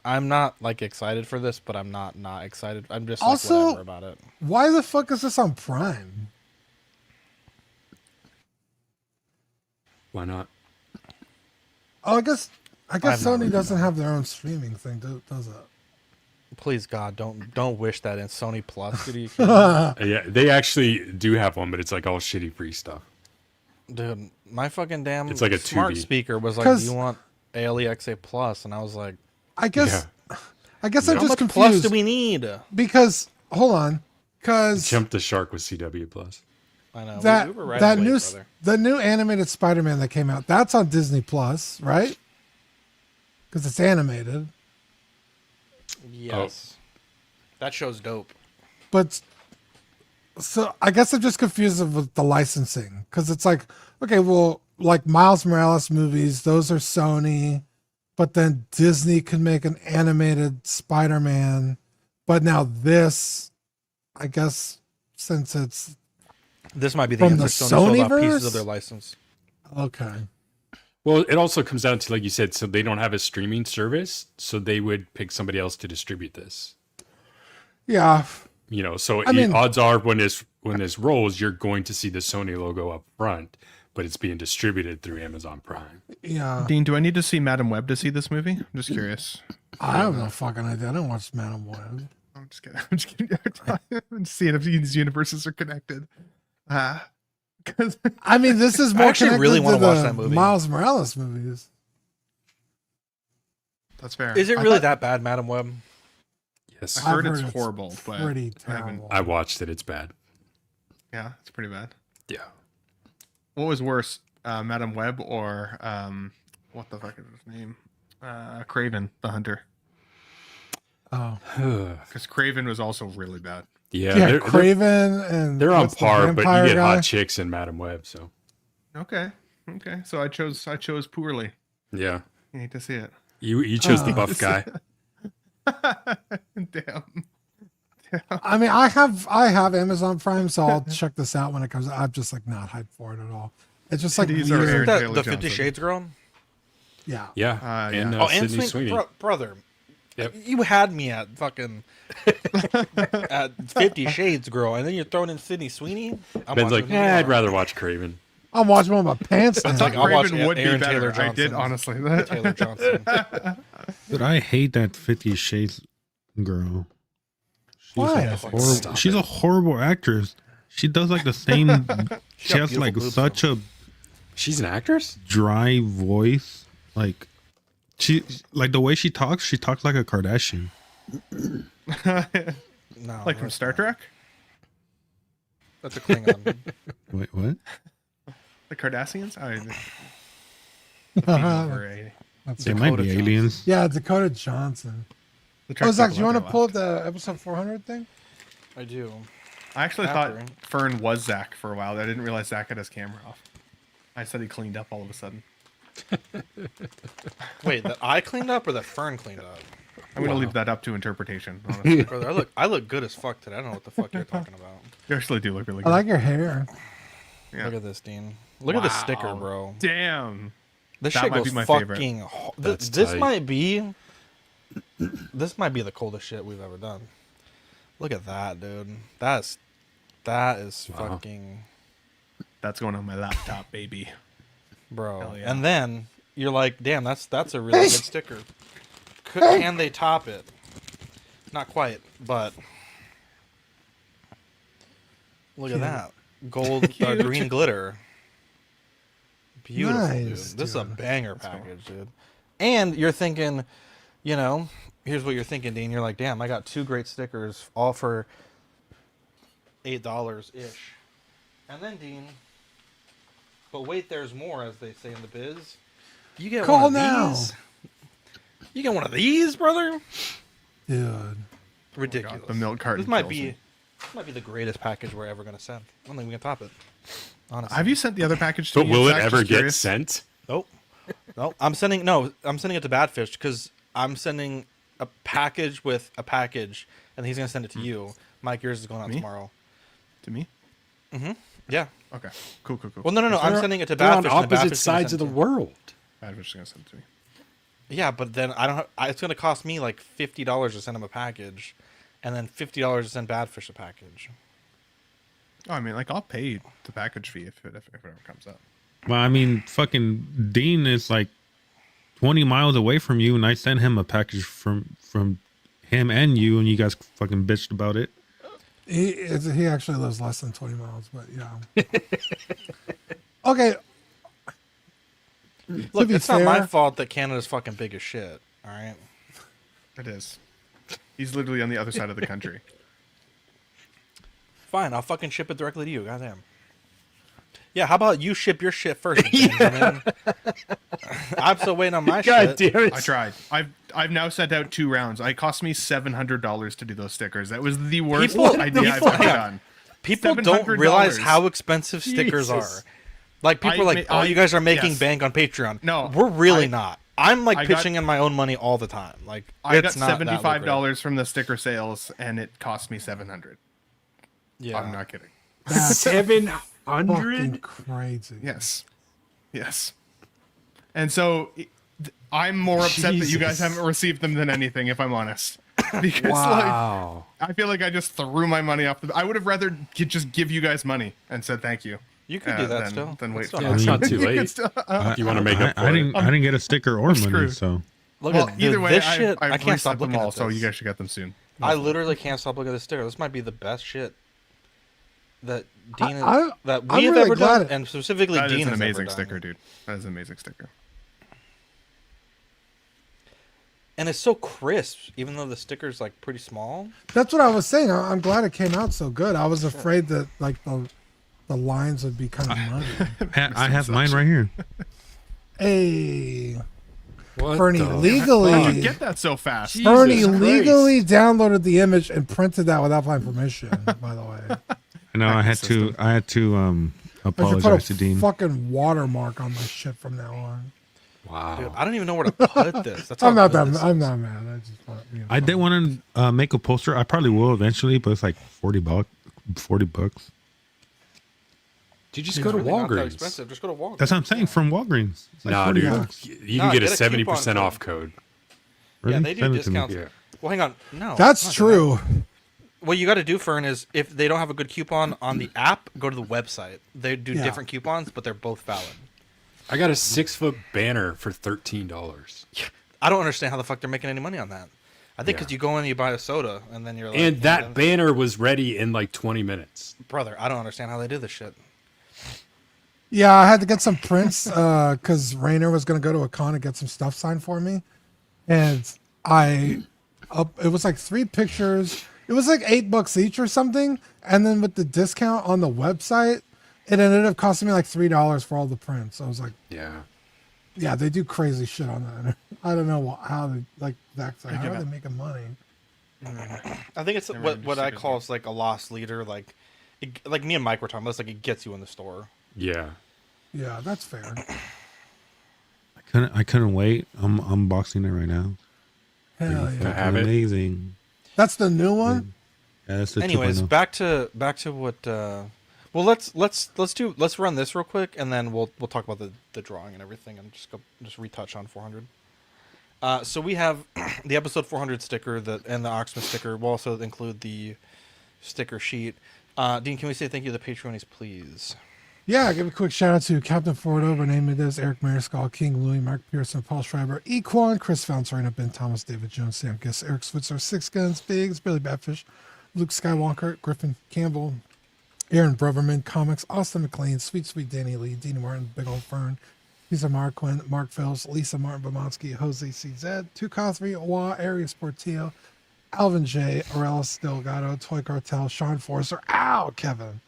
I'm not like excited for this, but I'm not excited. I'm just like, Also, whatever about it. Why the fuck is this on Prime? Why not? Oh, I guess I've not Sony read doesn't have their own streaming thing, does it? Please God, don't wish that in Sony Plus. Dude, you kidding? Yeah, they actually do have one, but it's like all shitty free stuff. Dude, my fucking damn It's like a smart 2D. speaker was like, "Do you want ALEXA Plus?" And I was like, I guess I'm "How just much confused. Plus do we need?" Because hold on, because Jump the shark with CW Plus. I know that we were right that away, new brother. the new animated Spider-Man that came out, that's on Disney Plus, right? Because it's animated. Yes, that show's dope. But so I guess I'm just confused with the licensing, because it's like, okay, well, like Miles Morales movies, those are Sony, but then Disney can make an animated Spider-Man. But now this, I guess, since it's This might be the from answer. the Sony sold off pieces Sonyverse? of their license. Okay. Well, it also comes down to, like you said, so they don't have a streaming service, so they would pick somebody else to distribute this. Yeah. You know, so I mean- odds are when this rolls, you're going to see the Sony logo up front, but it's being distributed through Amazon Prime. Yeah. Dean, do I need to see Madam Web to see this movie? I'm just curious. I have no fucking idea. I don't watch Madam Web. I'm just kidding. I'm just kidding. I'm just seeing if these universes are connected. Because I mean, this is more actually connected really to wanna watch the that movie. Miles Morales movies. that's fair. Is it I really thought- that bad, Madam Web? Yes, I heard I've it's heard it's horrible, but Pretty I haven't- terrible. I watched it. It's bad. yeah, it's pretty bad. Yeah. What was worse, Madam Web or what the fuck is his name? Craven the Hunter. Oh. Because Craven was also really bad. Yeah, Yeah, Craven and they're on what's the par, but vampire you get guy? hot chicks in Madam Web, so Okay. So I chose poorly. yeah. You need to see it. You chose the buff guy. Damn. I mean, I have Amazon Prime, so I'll check this out when it comes out. I'm just like not hyped for it at all. It's just like These are weird. Aaron The Taylor 50 Johnson. Shades girl? Yeah. Yeah. And yeah. And Sydney Sweeney, Sweeney. brother. Yep. You had me at fucking at 50 Shades girl, and then you're throwing in Sydney Sweeney. I'm Ben's like, watching I'd it. rather watch Craven. I'm watching one of my pants I now. thought I'll watch Craven would Aaron be better. Taylor I did Johnson. honestly. Taylor Johnson. Dude, I hate that 50 Shades girl. Why? Horrible. She's a horrible actress. She does like the same. She got has like beautiful boobs, such a She's an actress? dry voice. Like she, like the way she talks like a Kardashian. No, Like from Star Trek? That's a Klingon. Wait, what? The Cardassians? That's It might be Johnson. aliens. Yeah, Dakota Johnson. Oh, Zach, do you want to pull up the episode 400 thing? I do. I actually After. thought Fern was Zach for a while. I didn't realize Zach had his camera off. I said he cleaned up all of a sudden. Wait, that I cleaned up or that Fern cleaned up? I'm gonna leave that up to interpretation. Honestly. Brother, I look good as fuck today. I don't know what the fuck you're talking about. You actually do look really I good. like your hair. Yeah. Look at this, Dean. Look at the sticker, bro. Damn. This That shit might goes be my fucking. favorite. That's This tight. might be. This might be the coldest shit we've ever done. Look at that, dude. That is Wow. fucking. That's going on my laptop, baby. Bro. Hell yeah. And then you're like, damn, that's a really good sticker. Can they top it? Not quite, but look at that. Gold green glitter. Beautiful, Nice, dude. This is a dude. banger package, dude. And you're thinking, you know, here's what you're thinking, Dean. You're like, damn, I got 2 great stickers, all for $8-ish. And then, Dean, but wait, there's more, as they say in the biz. You get Call one of now. these. You get one of these, brother. Dude. Ridiculous. The milk carton. This might kills be me. the greatest package we're ever gonna send. I don't think we can top it. Honestly. Have you sent the other package to But me? will it Zach? ever Just get curious. sent? Nope. No, I'm sending it to Badfish because I'm sending a package with a package, and he's gonna send it to you. Mike, yours is going out Me? tomorrow. To me? Mm-hmm. Yeah. Okay. Cool. Well, no. I'm They're- sending it to they're on Badfish. and Badfish opposite is gonna sides of send the it to you. world. Badfish is gonna send it to me. Yeah, but then I don't have. It's gonna cost me like $50 to send him a package, and then $50 to send Badfish a package. Oh, I mean, like I'll pay the package fee if it ever comes up. Well, I mean, fucking Dean is like 20 miles away from you, and I sent him a package from him and you, and you guys fucking bitched about it. He actually lives less than 20 miles, but yeah. Okay. Look, be it's not my fair- fault that Canada's fucking big as shit. All right. It is. He's literally on the other side of the country. Fine, I'll fucking ship it directly to you. Goddamn. Yeah, how about you ship your shit first, Benjamin? I'm still waiting on my God shit. damn it. I tried. I've now sent out 2 rounds. It cost me $700 to do those stickers. That was the worst idea I've ever done. People don't realize $700. how expensive stickers Jesus. are. Like people are like, oh, you guys are making bank on Patreon. No, we're really not. I'm like I got- pitching in my own money all the time. Like I got it's not that lucrative. $75 from the sticker sales, and it cost me $700. Yeah, I'm not kidding. That's 700? fucking crazy. Yes. And so I'm more upset that you guys Jesus. haven't received them than anything, if I'm honest. Because Wow. like I feel like I just threw my money off the. I would have rather just give you guys money and said thank you. You could do that than, still. Than wait That's for Yeah, it's not too You could late. still- You want to make up for I it. didn't get a sticker or money, screwed. so Look Well, at either way, this shit. I've I can't stop reset them looking all, at so this. you guys should get them soon. I literally can't stop looking at this sticker. This might be the best shit that Dean I'm that we've really ever glad done, it- and specifically That Dean is an has ever amazing done. sticker, dude. That is an amazing sticker. And it's so crisp, even though the sticker's like pretty small. That's what I was saying. I'm glad it came out so good. I was afraid that like the lines would be kind of muddy. I have mine right here. Hey, What Fernie the How'd legally, you get that so fast? Fernie Jesus legally downloaded the image and printed that without my permission. By the way, I know I had to I should apologize put to a Dean. fucking watermark on my shit from now on. Wow. Dude, I don't even know where to put this. That's how I'm not good that. this I'm is. not mad. I just want. You know, I did want to make a poster. I probably will eventually, but it's like $40. Did you just go to Really not that Walgreens? expensive. Just go to Walgreens. That's what I'm saying, from Walgreens. It's like Nah, $40. dude. You Nah, can get a get a coupon 70% code. off code. Yeah, Really? they do Send it to me. discounts. Yeah. Well, hang on. No, that's not true. What you got to do, Fern, is if they don't have a good coupon on the app, go to the website. They do Yeah. different coupons, but they're both valid. I got a 6-foot banner for $13. I don't understand how the fuck they're making any money on that. I think because Yeah. you go in and you buy a soda, and then you're like... And that then- banner was ready in like 20 minutes. Brother, I don't understand how they do this shit. Yeah, I had to get some prints because Rainer was going to go to a con and get some stuff signed for me. And it was like 3 pictures. It was like $8 each or something. And then with the discount on the website, it ended up costing me like $3 for all the prints. I was like, Yeah. they do crazy shit on that. I don't know how they, like, that's like, how are they making money? I think it's what I call is like a lost leader. Like me and Mike were talking about this, like it gets you in the store. Yeah. Yeah, that's fair. I couldn't wait. I'm unboxing it right now. Hell Pretty yeah. I have fucking it. amazing. That's the new one? Yeah, that's the Anyways, 2.0. back to what Well, let's run this real quick, and then we'll talk about the drawing and everything, and just retouch on 400. So we have the episode 400 sticker and the Oxman sticker. We'll also include the sticker sheet. Dean, can we say thank you to the Patreonies, please? Yeah, give a quick shout out to Captain Ford Over, Name It Is, Eric Mariscal, King Louis, Mark Pearson, Paul Schreiber, Equan, Chris Valencerino, Ben Thomas, David Jones, Sam Giss, Eric Switzer, Six Guns, Biggs, Billy Badfish, Luke Skywalker, Griffin Campbell, Aaron Broverman, Comics, Austin McLean, Sweet Danny Lee, Dina Martin, Big Old Fern, Lisa Marquin, Mark Phillips, Lisa Martin Bomonsky, Jose CZ, Tu Cosby, Wa, Arias Portillo, Alvin J, Aurelus Delgado, Toy Cartel, Sean Forster. Ow, Kevin.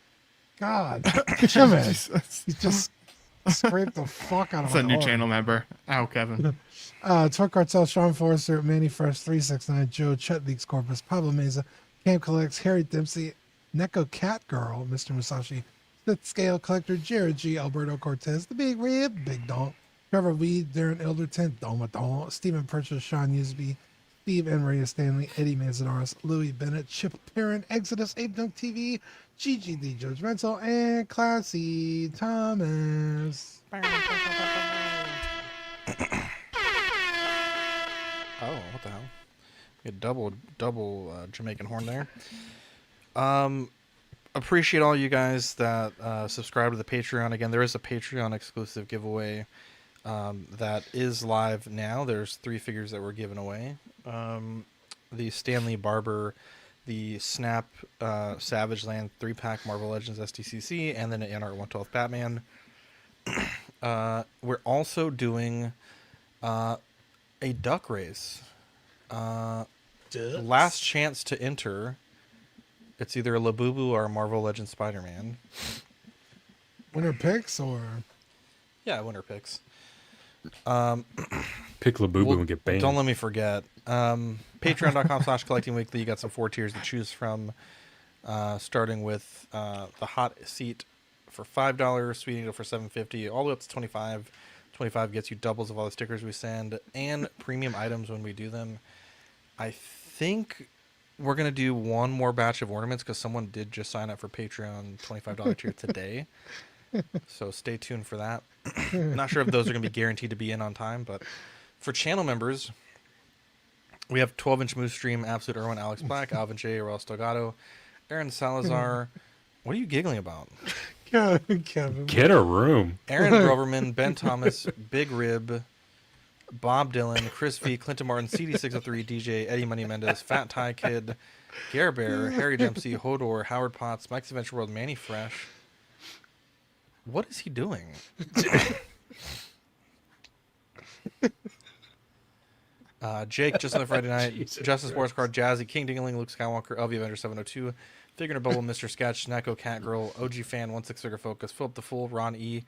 God. Kevin. He just scraped the fuck out of It's my a new arm. channel member. Ow, Kevin. Toy Cartel, Sean Forster, Manny Fresh, 369, Joe, Chet Leaks Corpus, Pablo Meza, Camp Collects, Harry Dempsey, Neko Cat Girl, Mr. Musashi, Fifth Scale Collector, Jared G, Alberto Cortez, The Big Rib, Big Donk, Trevor Weed, Darren Elderton, Doma, Stephen Purchase, Sean Usby, Steve and Maria Stanley, Eddie Manzanares, Louis Bennett, Chip Perrin, Exodus, Ape Dunk TV, GGD Judgmental, and Classy Thomas. Oh, what the hell? We had double Jamaican horn there. Appreciate all you guys that subscribe to the Patreon. Again, there is a Patreon exclusive giveaway that is live now. There's 3 figures that were given away. The Stanley Barber, the Snap Savage Land 3-pack Marvel Legends STCC, and then an NR 112 Batman. We're also doing a duck race. Last chance to enter. It's either a Labubu or a Marvel Legends Spider-Man. Winner picks or? Yeah, winner picks. Pick Labubu and get banned. Don't let me forget. Patreon.com/collectingweekly. You got some 4 tiers to choose from. Starting with the hot seat for $5, Sweet Needle for $7.50, all the way up to $25. $25 gets you doubles of all the stickers we send and premium items when we do them. I think we're going to do one more batch of ornaments because someone did just sign up for Patreon $25 tier today. So stay tuned for that. Not sure if those are going to be guaranteed to be in on time, but for channel members, we have 12-inch Moose Stream, Absolute Irwin, Alex Black, Alvin J, Raul Delgado, Aaron Salazar. What are you giggling about? Kevin. Get a room. Aaron Groverman, Ben Thomas, Big Rib, Bob Dylan, Chris V, Clinton Martin, CD603, DJ, Eddie Money Mendez, Fat Thai Kid, Gare Bear, Harry Dempsey, Hodor, Howard Potts, Mike's Adventure World, Manny Fresh. What is he doing? Jake, just on the Friday night, Justice Sports Card, Jazzy, King Dingling, Luke Skywalker, LV Avenger 702, Figure in a Bubble, Mr. Sketch, Neko Catgirl, OG Fan, 16 Figure Focus, Philip the Fool, Ron E,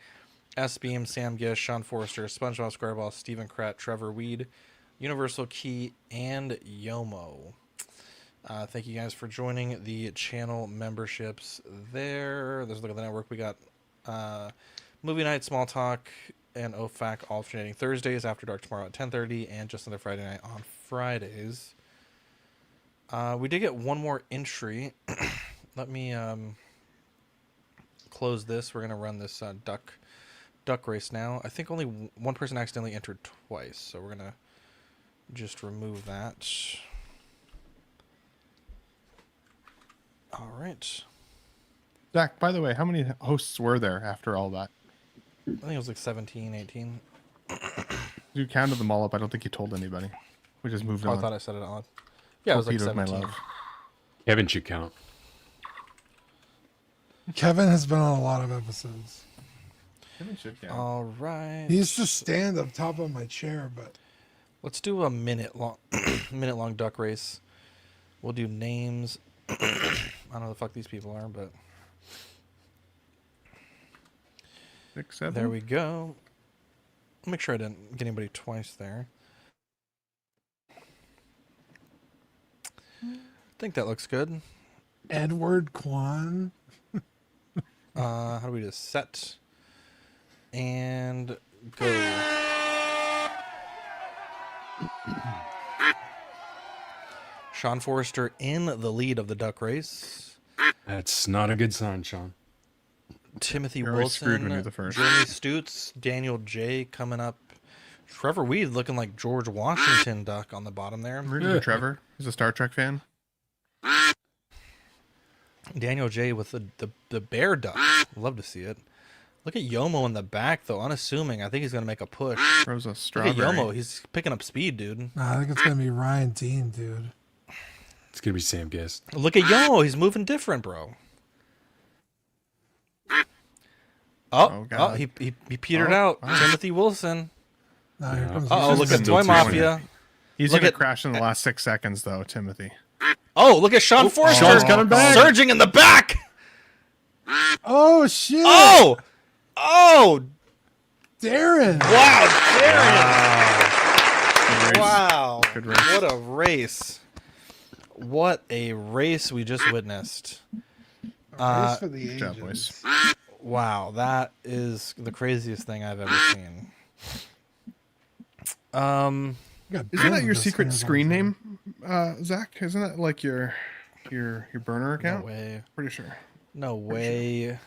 S Beam, Sam Gish, Sean Forrester, SpongeBob SquareBall, Stephen Kratt, Trevor Weed, Universal Key, and Yomo. Thank you guys for joining the channel memberships there. Let's look at the network. We got Movie Night, Small Talk, and OFAC alternating Thursdays, After Dark tomorrow at 10:30, and Just Another Friday Night on Fridays. We did get one more entry. Let me close this. We're going to run this duck race now. I think only one person accidentally entered twice, so we're going to just remove that. All right. Zach, by the way, how many hosts were there after all that? I think it was like 17, 18. You counted them all up. I don't think you told anybody. We just moved on. I thought I said it out loud. Yeah, it was like 17. My love. Kevin should count. Kevin has been on a lot of episodes. Kevin should count. All right. He used to stand up top of my chair, but let's do a minute long duck race. We'll do names. I don't know who the fuck these people are, but 6, 7. there we go. Make sure I didn't get anybody twice there. I think that looks good. Edward Kwan. How do we do set and go? Sean Forrester in the lead of the duck race. That's not a good sign, Sean. Timothy You're always screwed when you're Wilson, the first. Jeremy Stutz, Daniel J. coming up. Trevor Weed looking like George Washington Duck on the bottom there. Remember Trevor? He's a Star Trek fan. Daniel J. with the bear duck. Love to see it. Look at Yomo in the back, though. Unassuming. I think he's going to make a push. Rosa Look Strawberry. at Yomo. He's picking up speed, dude. Nah, I think it's gonna be Ryan Dean, dude. It's gonna be Sam Gist. Look at Yomo. He's moving different, bro. Oh, God. he petered out. Wow. Timothy Wilson. Nah, here comes Oh, look at Still Toy 220. Mafia. He's Look going at- to crash in the last 6 seconds, though, Timothy. Oh, look at Sean Forster. Sean's coming back. Surging in the back. Oh shit! Oh! Oh! Darren! Wow, Darren! Good race. Wow. Good race. What a race. What a race we just witnessed. Race for the Good job, ages. boys. Wow, that is the craziest thing I've ever seen. You got Isn't that Bill your with secret this screen thing. name, Zach? Isn't that like your burner No account? way. Pretty sure. No way.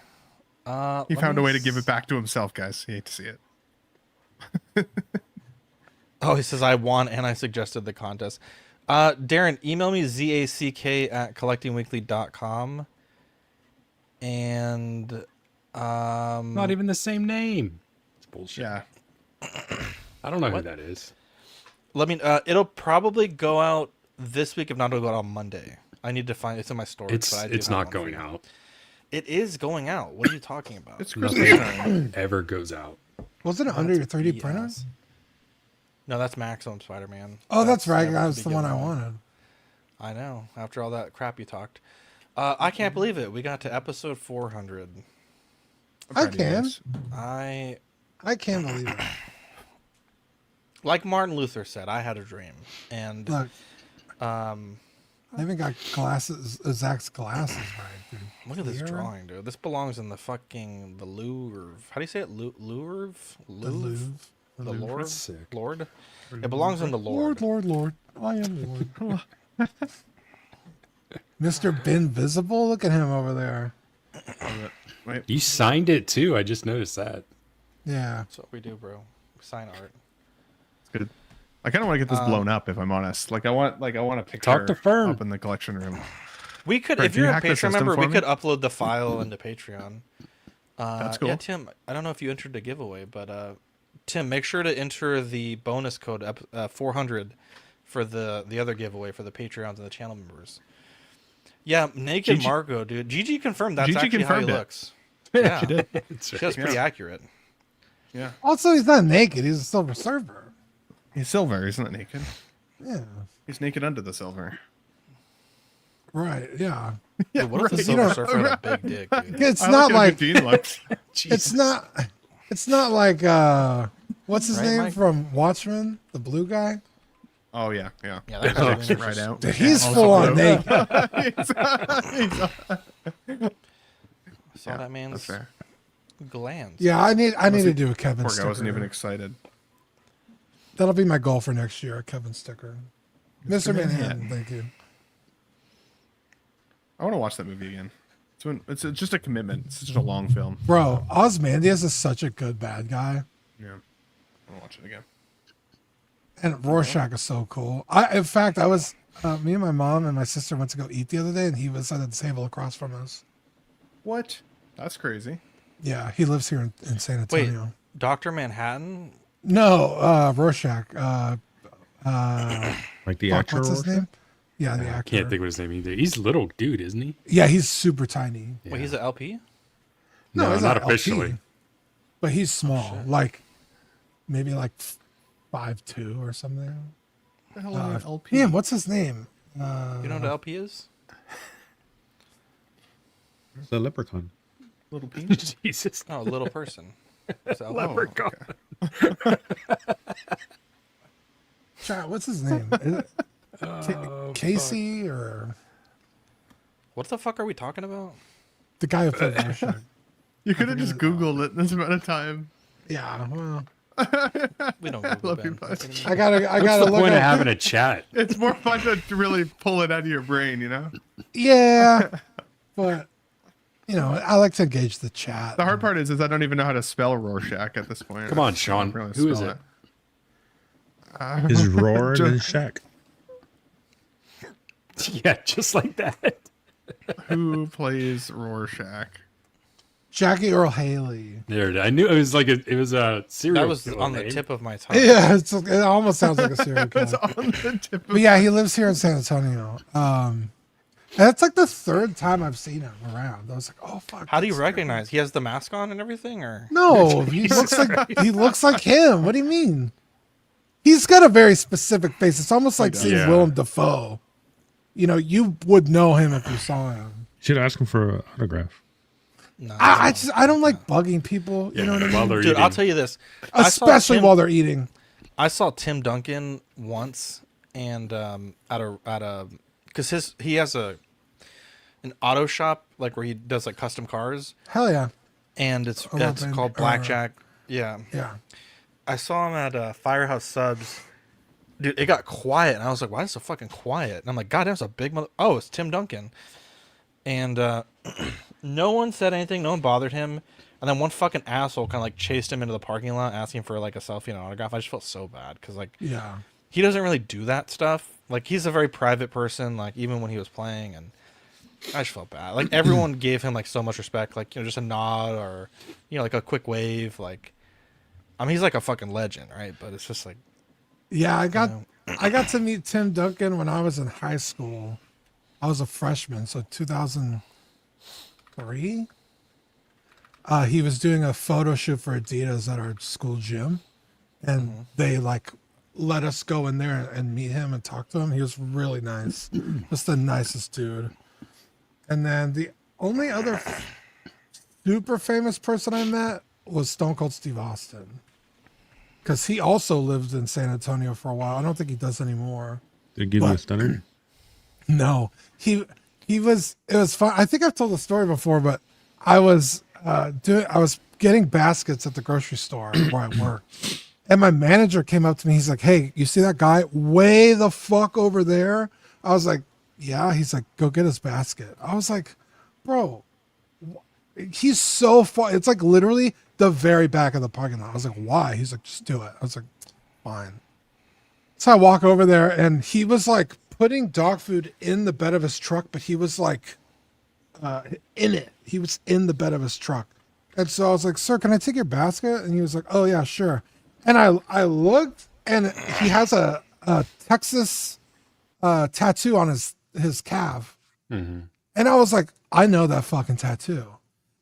He found a way to give it back to himself, guys. You hate to see it. Oh, he says I won and I suggested the contest. Darren, email me zack@collectingweekly.com. And Not even the same name. It's bullshit. Yeah. I don't know What? who that is. let me it'll probably go out this week, if not it'll go out on Monday. I need to find it's in my storage. It's but I do it's have not one for going you. out. It is going out. What are you talking about? It's Christmas time. Nothing ever goes out. Wasn't it under your 3D BS. printer? No, that's Maximum Spider-Man. Oh, that's right. never That to was be the one I given away. wanted. I know. After all that crap you talked, I can't believe it. We got to episode 400. I can. I I can't believe it. like Martin Luther said, I had a dream, and Look, I even got glasses. Zach's glasses right, dude. look at this Clear. drawing, dude. This belongs in the Louvre. How do you say it? Louvre? The Louvre. The Lord? That's sick. Lord? It belongs in the Lord. Lord. I am Lord. Mr. Binvisible, look at him over there. Wait. You signed it too. I just noticed that. Yeah. That's what we do, bro. We sign art. It's good. I kind of want to get this blown up, if I'm honest. Like I want a picture Talk to Fern. up in the collection room. We could, Fred, if can you you're a hack the Patreon system member, for we me? could upload the file into Patreon. That's cool. Yeah, Tim, I don't know if you entered the giveaway, but Tim, make sure to enter the bonus code 400 for the other giveaway for the Patreons and the channel members. Yeah, naked Gigi- Margot, dude. Gigi confirmed that's Gigi actually how he confirmed it. looks. Yeah, She did. she was pretty accurate. Yeah. Also, he's not naked. He's a silver surfer. He's silver, isn't it naked? Yeah. He's naked under the silver. Right. Yeah. Dude, what if the right. Silver You know- Surfer had a big dick, dude? It's I not how like good Dean looks. it's not. It's not like what's his Right, name Mike? from Watchmen, the blue guy. Oh yeah, yeah. Yeah, that Sticks guy's right out. Dude, he's Also full on blue. naked. saw that man's That's fair. glands. Yeah, I need to do a Kevin Poor sticker. guy wasn't even excited. That'll be my goal for next year, a Kevin sticker. Mr. Manhattan, thank you. I want to watch that movie again. It's just a commitment. It's just a long film. Bro, Ozymandias is such a good bad guy. Yeah. I want to watch it again. And Rorschach is so cool. In fact, I was me and my mom and my sister went to go eat the other day, and he was at the table across from us. What? That's Yeah, he lives here in San Wait, Antonio. Dr. Manhattan? No, Rorschach. Like the fuck, actor. what's his Rorschach? name? Yeah, the I actor. can't think of his name either. He's a little dude, isn't he? Yeah, he's super tiny. Wait, he's an LP? No, he's not LP, officially. but he's small, like maybe like 5'2" or something. the hell is an LP? Damn, what's his name? You know what an LP is? It's a leprechaun. Little P. Jesus. No, a little person. It's an LP. Leprechaun. Chat, what's his name? Is it Casey or What the fuck are we talking about? the guy who played Rorschach? You could have just Googled it in this amount of time. Yeah, well, We don't I Google love you, Ben. bud. I gotta What's the look point of up. having a chat? It's more fun to really pull it out of your brain, you know? Yeah, but you know, I like to engage the chat. The hard part is I don't even know how to spell Rorschach at this point. Come on, Sean. Who is it? Is Roar and Shaq? Yeah, just like that. Who plays Rorschach? Jackie Earl Haley. There, I knew it was like it was a serial. That was killer on the name. tip of my tongue. Yeah, it almost sounds like a serial killer. It's on the tip. But yeah, he lives here in San Antonio. And it's like the third time I've seen him around. I was like, oh fuck. How do you recognize? He has the mask on and everything, or No, he looks like him. What do you mean? He's got a very specific face. It's almost like seeing Yeah. Willem Dafoe. You know, you would know him if you saw him. Should ask him for an autograph. no? I don't like bugging people. You know what I While mean? they're Dude, eating. I'll tell you this. I saw Especially Tim- while they're eating. I saw Tim Duncan once, and at a because he has an auto shop like where he does like custom cars, Hell yeah. and it's Urban, called Blackjack. Yeah, Yeah. I saw him at Firehouse Subs. Dude, it got quiet, and I was like, "Why is it so fucking quiet?" And I'm like, "God, damn, it's a big mother." Oh, it's Tim Duncan, and no one said anything. No one bothered him. And then one fucking asshole kind of like chased him into the parking lot, asking for like a selfie and an autograph. I just felt so bad because like Yeah. he doesn't really do that stuff. Like he's a very private person. Like even when he was playing, and I just felt bad. Like everyone gave him like so much respect. Like, you know, just a nod or, you know, like a quick wave. Like, I mean, he's like a fucking legend, right? But it's just like, Yeah, I got to meet Tim Duncan when I was in high school. I was a freshman, so 2003. He was doing a photo shoot for Adidas at our school gym, and they like let us go in there and meet him and talk to him. He was really nice, just the nicest dude. And then the only other super famous person I met was Stone Cold Steve Austin. Because he also lived in San Antonio for a while. I don't think he does anymore. Did he give you a stunner? No, it was fun. I think I've told the story before, but I was getting baskets at the grocery store where I worked. And my manager came up to me. He's like, "Hey, you see that guy way the fuck over there?" I was like, "Yeah." He's like, "Go get his basket." I was like, "Bro, he's so far." It's like literally the very back of the parking lot. I was like, "Why?" He's like, "Just do it." I was like, "Fine." So I walk over there, and he was like putting dog food in the bed of his truck, but he was like in it. He was in the bed of his truck. And so I was like, "Sir, can I take your basket?" And he was like, "Oh yeah, sure." And I looked, and he has a Texas tattoo on his calf. Mm-hmm. And I was like, "I know that fucking tattoo."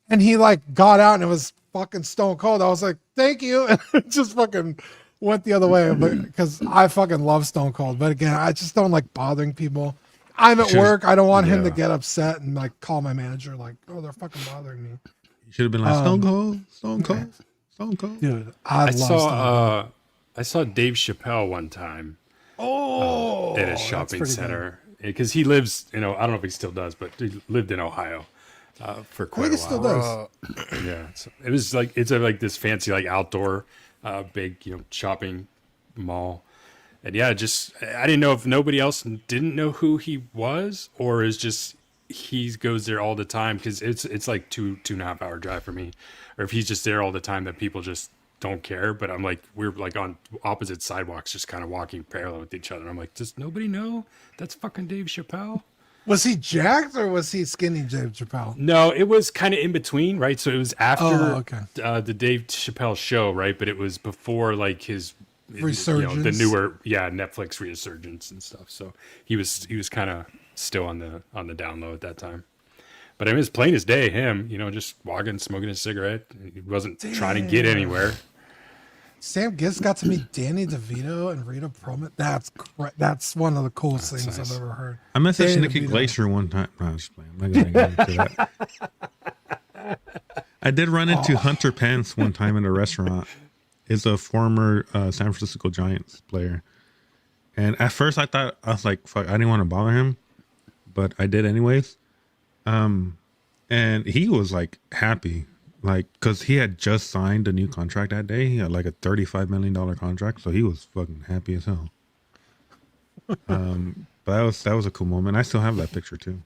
And he like got out, and it was fucking Stone Cold. I was like, "Thank you." And it just fucking went the other way, but because I fucking love Stone Cold. But again, I just don't like bothering people. I'm at work. I don't want him to get upset and like call my manager like, "Oh, they're fucking bothering me." You should have been like, Stone Cold, Stone Cold, Stone Cold. Dude, I saw Dave Chappelle one time. Oh, at a that's shopping pretty center because he lives. You know, I don't know if he still does, but he lived in Ohio for quite a while. he still does. Yeah, so it was like like this fancy like outdoor, big shopping mall, and yeah, just I didn't know if nobody else didn't know who he was or is just he goes there all the time because it's like 2.5 hour drive for me, or if he's just there all the time that people just don't care. But I'm like, we're like on opposite sidewalks, just kind of walking parallel with each other. And I'm like, does nobody know that's fucking Dave Chappelle? Was he jacked or was he skinny, Dave Chappelle? No, it was kind of in between, right? So it was after okay. The Dave Chappelle show, right? But it was before like his resurgence, the newer Netflix resurgence and stuff. So he was kind of still on the down low at that time. But it was plain as day, him, just walking, smoking a cigarette. He wasn't trying to get anywhere. Sam Giss got to meet Danny DeVito and Rita Perlman. That's one of the coolest things nice. I've ever heard. I messaged Danny Nikki DeVito. Glacier one time. No, I'm just playing. I'm not gonna get into that. I did run into Hunter Pence one time in a restaurant. He's a former San Francisco Giants player. And at first I was like, fuck, I didn't want to bother him, but I did anyways. And he was like happy. Like, cause he had just signed a new contract that day. He had like a $35 million contract. So he was fucking happy as hell. But that was a cool moment. I still have that picture too.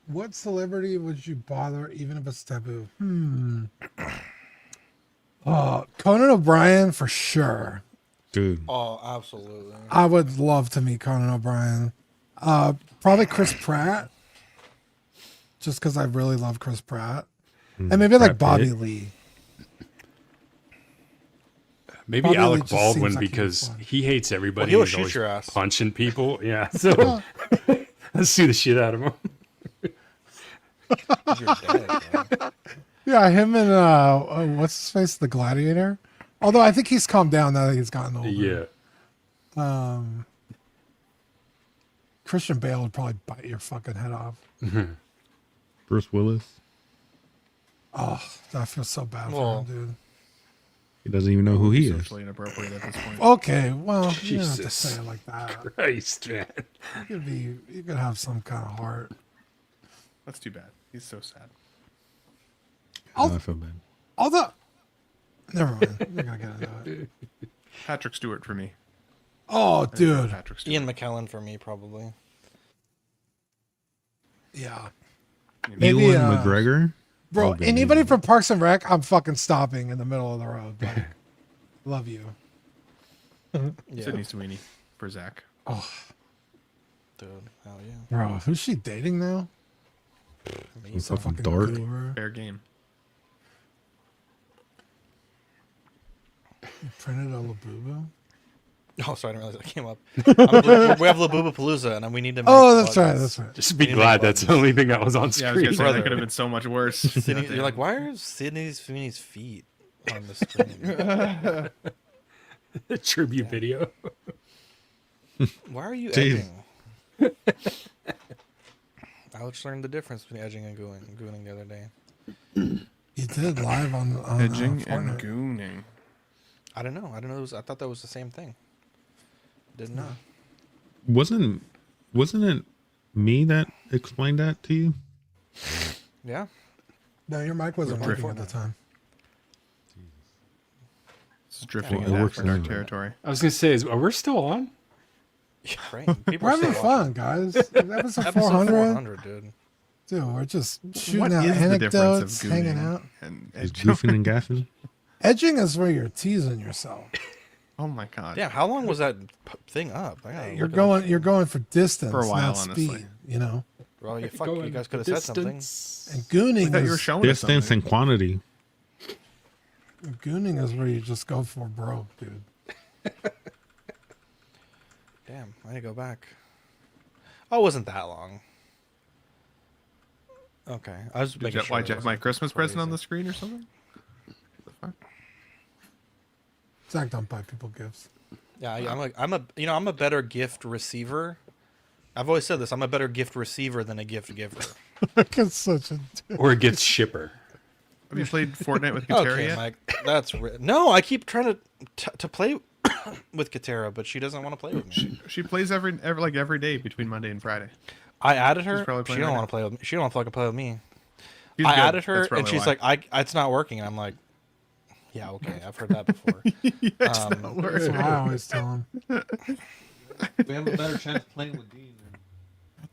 What celebrity would you bother even if it's taboo? Conan O'Brien for sure. Dude. Oh, absolutely. I would love to meet Conan O'Brien. Probably Chris Pratt. Just because I really love Chris Pratt. And maybe like Bobby Lee. Maybe Bobby Lee Alec just seems Baldwin like he'd be because fun. he hates everybody. Well, he'll He's shoot always your ass. punching people. Yeah, so let's sue the shit out of him. You're dead, bro. Yeah, him and what's his face, the Gladiator. Although I think he's calmed down now that he's gotten older. Yeah. Christian Bale would probably bite your fucking head off. Bruce Willis. Oh, I feel so bad for Well, him, dude. He doesn't even know who he is. Socially inappropriate at this point. Okay, well, you don't have to Jesus say it like that. Christ, man. You could have some kind of heart. That's too bad. He's so sad. I feel bad. Although, never mind. We're gonna get into it. Patrick Stewart for me. Oh, dude. Patrick Stewart. Ian McKellen for me, probably. Yeah. Ewan Maybe, McGregor. Bro, Oh, baby. anybody from Parks and Rec, I'm fucking stopping in the middle of the road. Like, love you. Yeah. Sydney Sweeney for Zach. Oh, Dude, hell yeah. bro, who's she dating now? He's Some fucking fucking dark. goober. Fair game. You printed a Labubu? Oh, sorry, I didn't realize that came up. We have Labubu Palooza, and we need to make Oh, that's buttons. right. That's right. Just be We need glad to make that's the only thing that was on Yeah, I was screen. gonna say Brother. that could have been so much worse. Sydney, you're like, why are Sydney Sweeney's feet on the screen? Tribute video. Why are you Jeez. edging? I just learned the difference between edging and gooning the other day. You did live on Edging and Fortnite. gooning. I don't know. I thought that was the same thing. Didn't know. Wasn't it me that explained that to you? Yeah. No, your mic wasn't We're working at drifting. the time. This is drifting Yeah, into it works After Dark anyway. territory. I was gonna say, are we still on? Yeah, right. People We're are still having watching. fun, guys. Episode Episode 400. 400, dude. Dude, we're just shooting What out is the difference anecdotes, of hanging gooning out. and Just edging? goofing and gaffing. Edging is where you're teasing yourself. Oh my god. Damn, how long was that thing up? You're going for distance, For a while, not honestly. speed. You know, Well, you guys could have said something. and We gooning thought you were is showing us Distance something. and quantity. gooning is where you just go for broke, dude. Damn, I need to go back. Oh, it wasn't that long. Okay, I was making sure. Why'd that you have my wasn't Christmas present on crazy. the screen or something? Zach don't buy people gifts. Yeah, I'm a better gift receiver. I've always said this. I'm a better gift receiver than a gift giver. It's such a Or it gets shipper. Have you played Fortnite with Katera Okay, yet? Mike, that's no. I keep trying to play with Katera, but she doesn't want to play with me. She plays every day between Monday and Friday. I added She's her. probably She playing don't right want to play with me. She don't want to fucking play with me. She's I good. added her, That's and probably she's why. like, "It's not working." And I'm like, "Yeah, okay, I've heard that before." It's not That's working. what I always tell him. We have a better chance playing with Dean.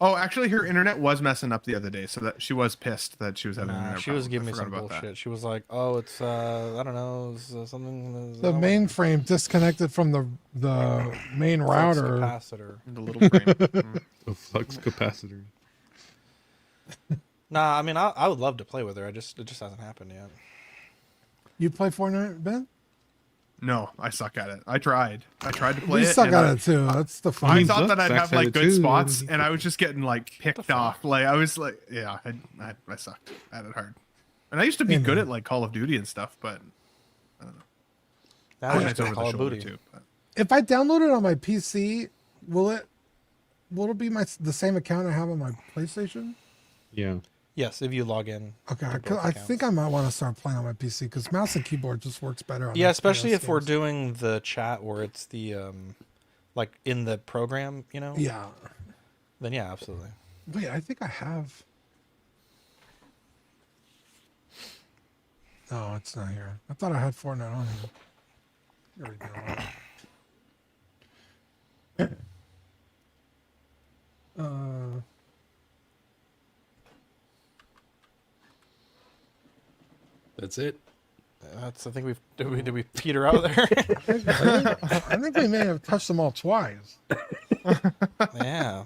Oh, actually, her internet was messing up the other day, so that she was pissed that she was having Nah, internet she was problems. giving I me some forgot about bullshit. She was like, "Oh, it's I don't know, it's, something." The mainframe disconnected from the main flux router. capacitor. The little frame. Mm. A flux capacitor. Nah, I mean, I would love to play with her. It just hasn't happened yet. You play Fortnite, Ben? No, I suck at it. I tried to play You it. suck and at I- it too. That's the fun. I mean, thought look, that I'd Zach's have like had it good too. spots, What and I was just getting like picked off. Like I was like, yeah, I sucked at it hard. And I used to be good at like Call of Duty and stuff, but I don't know. Now it's Fortnite's just over the Call of shoulder Duty. too. But If I download it on my PC, will it be the same account I have on my PlayStation? Yeah. Yes, if you log in. Okay, to both I think accounts. I might want to start playing on my PC because mouse and keyboard just works better. On Yeah, the especially PS if we're games. doing the chat where it's the like in the program, you know. Yeah. Then yeah, absolutely. Wait, I think I have. No, it's not here. I thought I had Fortnite on here. Here we go. That's it. I think did we peter out there? I think we may have touched them all twice. Yeah.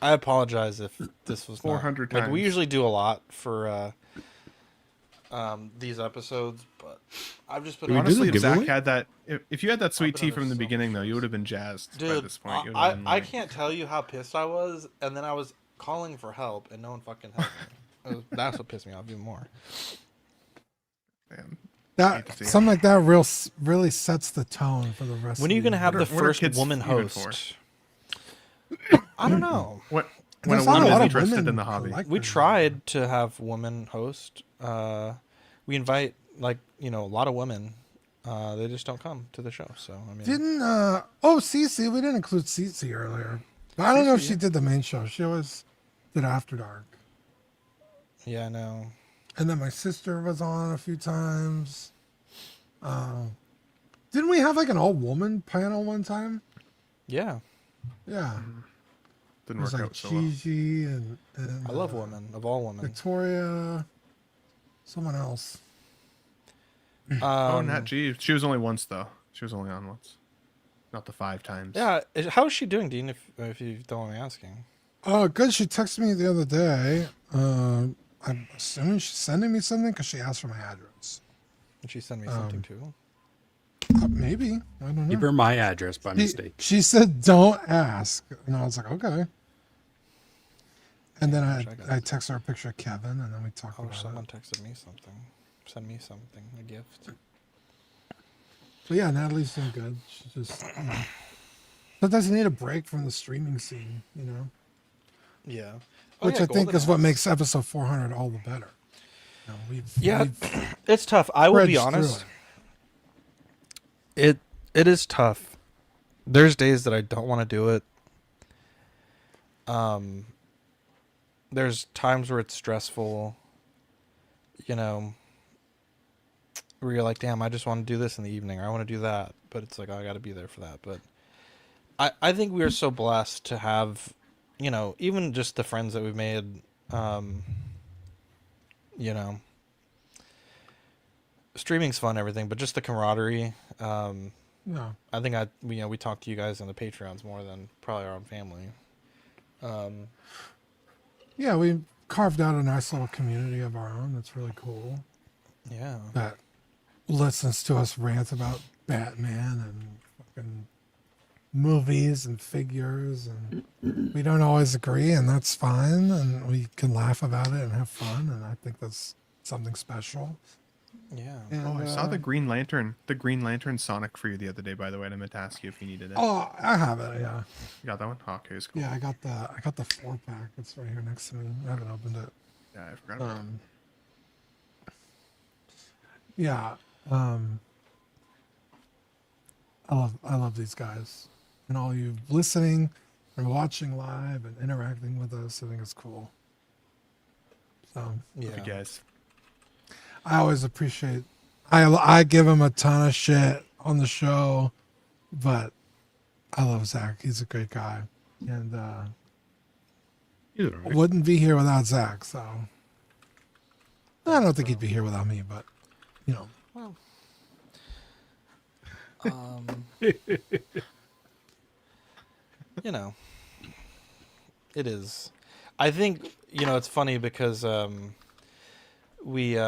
I apologize if this was 400 not, like we times. usually do a lot for these episodes, but I've just been Honestly, if giveaway? Zach had that, if you had that sweet tea under from the so beginning, though, you would have been jazzed by dude. this point. You would I have been like, can't tell you how pissed I was, and then I was calling for help, and no one fucking helped me. That's what pissed me off even more. man. That something like that really sets the tone for the rest. When are you gonna have the What are first kids woman even host? I don't know. When There's a not a woman lot is of interested women in the hobby. collectors. We tried to have women host. We invite a lot of women. They just don't come to the show. So I mean, Didn't Cece? We didn't include Cece earlier. But I don't know if she did the main show. She always did After Dark. yeah, no. And then my sister was on a few times. Didn't we have like an all-woman panel one time? Yeah, Yeah. It Didn't was work like out so well. Gigi and I love women of all women. Victoria, someone else. Oh, Nat G. She was only once though. She was only on once, not the 5 times. Yeah, how is she doing, Dean? If you don't mind me asking. Oh, good. She texted me the other day. I'm assuming she's sending me something because she asked for my address. Did she send me something too? Maybe. I don't know. Give her my address by mistake. She said, "Don't ask," and I was like, "Okay." And then I texted her a picture of Kevin, and then we talked about Someone it. texted me something. Send me something, a gift. But yeah, Natalie's doing good. She just sometimes you need a break from the streaming scene, Yeah. Which I think Golden is what Axe. makes episode 400 all the better. We've It's tough. I will be bridged through honest. It is tough. There's days that I don't want to do it. There's times where it's stressful, where you're like, damn, I just want to do this in the evening, or I want to do that, but it's like, I got to be there for that. But I think we are so blessed to have, even just the friends that we've made, streaming's fun, everything, but just the camaraderie. Yeah. I think we talk to you guys on the Patreons more than probably our own family. Yeah, we carved out a nice little community of our own. That's really cool. Yeah. That listens to us rant about Batman and fucking movies and figures, and we don't always agree, and that's fine, and we can laugh about it and have fun, and I think that's something special. Yeah. And, I saw the Green Lantern Sonic for you the other day, by the way, and I meant to ask you if you needed it. Oh, I have it. Yeah. You got that one? Oh, okay, it's cool. Yeah, I got the 4-pack. It's right here next to me. I haven't opened it. Yeah, I forgot about it. Yeah. I love these guys and all you listening and watching live and interacting with us. I think it's cool. So Yeah. Love you guys. I always appreciate. I give him a ton of shit on the show, but I love Zach. He's a great guy, and wouldn't be here without Zach. So I don't think he'd be here without me, but Well, it is. I think it's funny because we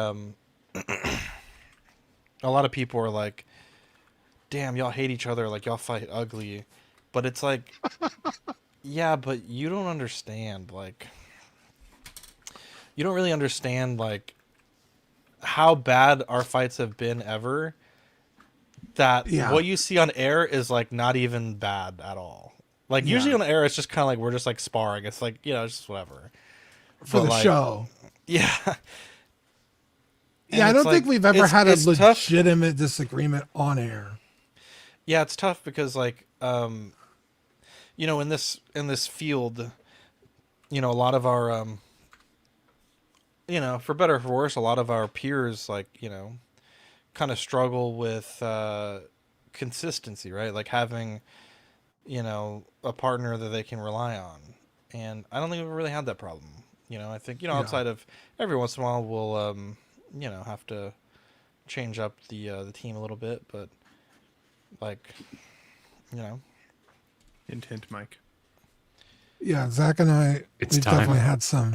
a lot of people are like, damn, y'all hate each other, like y'all fight ugly, but it's like, yeah, but you don't understand, like, you don't really understand like how bad our fights have been ever, that what you see on air is like not even bad at all. Like usually on air it's just kind of like we're just like sparring, it's like it's just whatever for the show. Yeah. Yeah, I don't think we've ever had a legitimate disagreement on air. Yeah, it's tough because like in this field, a lot of our for better or for worse, a lot of our peers like, kind of struggle with consistency, right? Like having, a partner that they can rely on. And I don't think we've really had that problem. I think, outside of every once in a while have to change up the team a little bit, but like, Hint, hint, Mike. Yeah, Zach and I, It's we've time. definitely had some.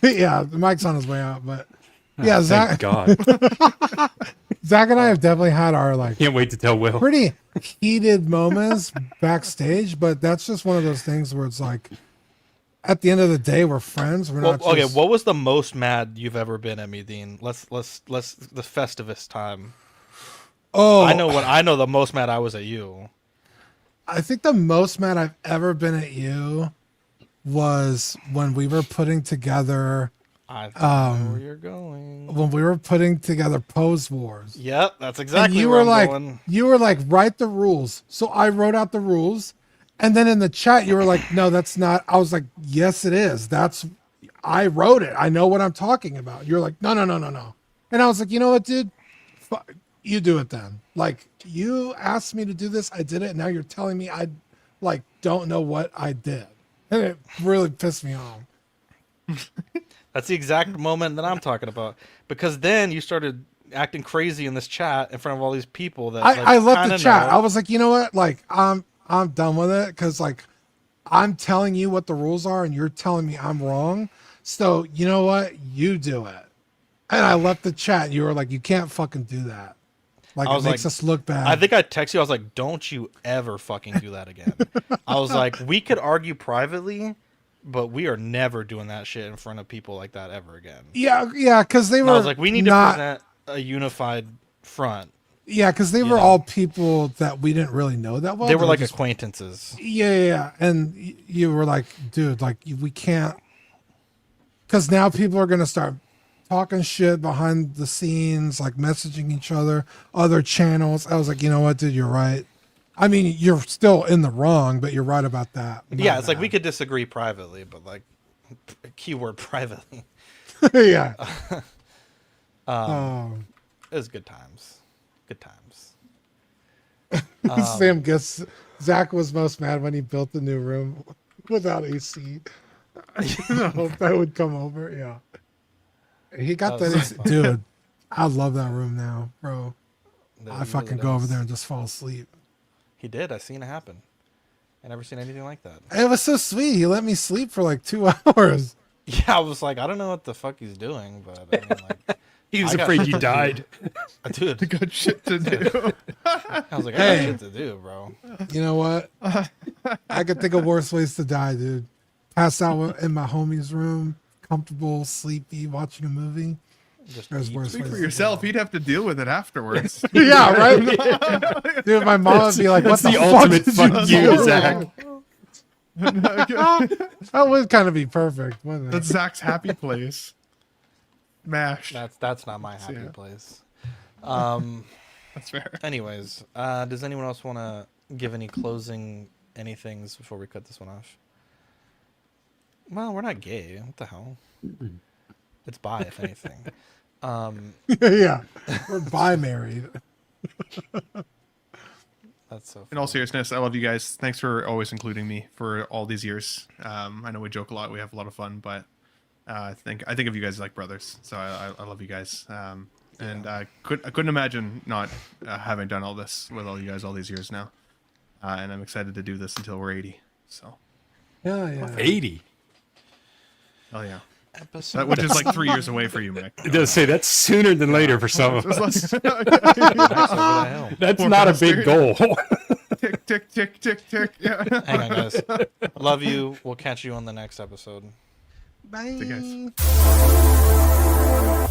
Yeah, the mic's on his way out, but yeah, Zach. Thank God. Zach and I have definitely had our like Can't wait to tell Will. pretty heated moments backstage, but that's just one of those things where it's like, at the end of the day, we're friends. We're not. okay, Just, what was the most mad you've ever been at me, Dean? Let's the Festivus time. Oh, I know the most mad I was at you. I think the most mad I've ever been at you was when we were putting together. I know where you're going. When we were putting together Pose Wars. Yep, that's exactly and you where were I'm like, going. you were like, write the rules. So I wrote out the rules, and then in the chat you were like, no, that's not. I was like, yes, it is. I wrote it. I know what I'm talking about. You're like, no. And I was like, you know what, dude? You do it then. Like, you asked me to do this, I did it, and now you're telling me I like don't know what I did. And it really pissed me off. That's the exact moment that I'm talking about. Because then you started acting crazy in this chat in front of all these people that I left the chat. know. I was like, you know what? Like, I'm done with it because like I'm telling you what the rules are and you're telling me I'm wrong. So you know what? You do it. And I left the chat. You were like, you can't fucking do that. Like, it makes us look bad. I think I texted you. I was like, don't you ever fucking do that again. I was like, we could argue privately, but we are never doing that shit in front of people like that ever again. Yeah, because they were. I was like, we need to present a unified front. Yeah, because they were all people that we didn't really know that well. They were like just acquaintances. Yeah. And you were like, dude, like, we can't. Because now people are going to start talking shit behind the scenes, like messaging each other channels. I was like, you know what, dude, you're right. I mean, you're still in the wrong, but you're right about that. Yeah, it's like we could disagree privately, but like, keyword privately. Yeah. It was good times. Good times. Sam guess Zach was most mad when he built the new room without AC. I hope that would come over. Yeah. He got that AC. Dude, I love that room now, bro. I fucking go over there and just fall asleep. He did. I seen it happen. I never seen anything like that. It was so sweet. He let me sleep for like 2 hours. Yeah, I was like, I don't know what the fuck he's doing, but I mean, like, he was afraid you died. Dude, good shit to do. I was like, I got shit to do, bro. You know what? I could think of worse ways to die, dude. Pass out in my homie's room, comfortable, sleepy, watching a movie. There's worse Speak ways for to yourself. die. He'd have to deal with it afterwards. Yeah, right? Dude, my mom would be like, what the ultimate fuck fuck did you, do? Zach. That would kind of be perfect, wouldn't it? That's Zach's happy place. Mash. That's not my happy place. That's fair. Anyways, does anyone else want to give any closing anythings before we cut this one off? Well, we're not gay. What the hell? It's bi, if anything. Yeah, we're bi-married. That's so funny. In all seriousness, I love you guys. Thanks for always including me for all these years. I know we joke a lot. We have a lot of fun, but I think of you guys like brothers. So I love you guys. And I couldn't imagine not having done all this with all you guys all these years now. And I'm excited to do this until we're 80. So. Yeah. 80. Oh yeah. Which is like 3 years away for you, Mick. It does say that's sooner than later for some of us. That's not a big goal. Tick, tick, tick, tick, tick. Yeah. Hang on, guys. Love you. We'll catch you on the next episode. Bye. See you guys.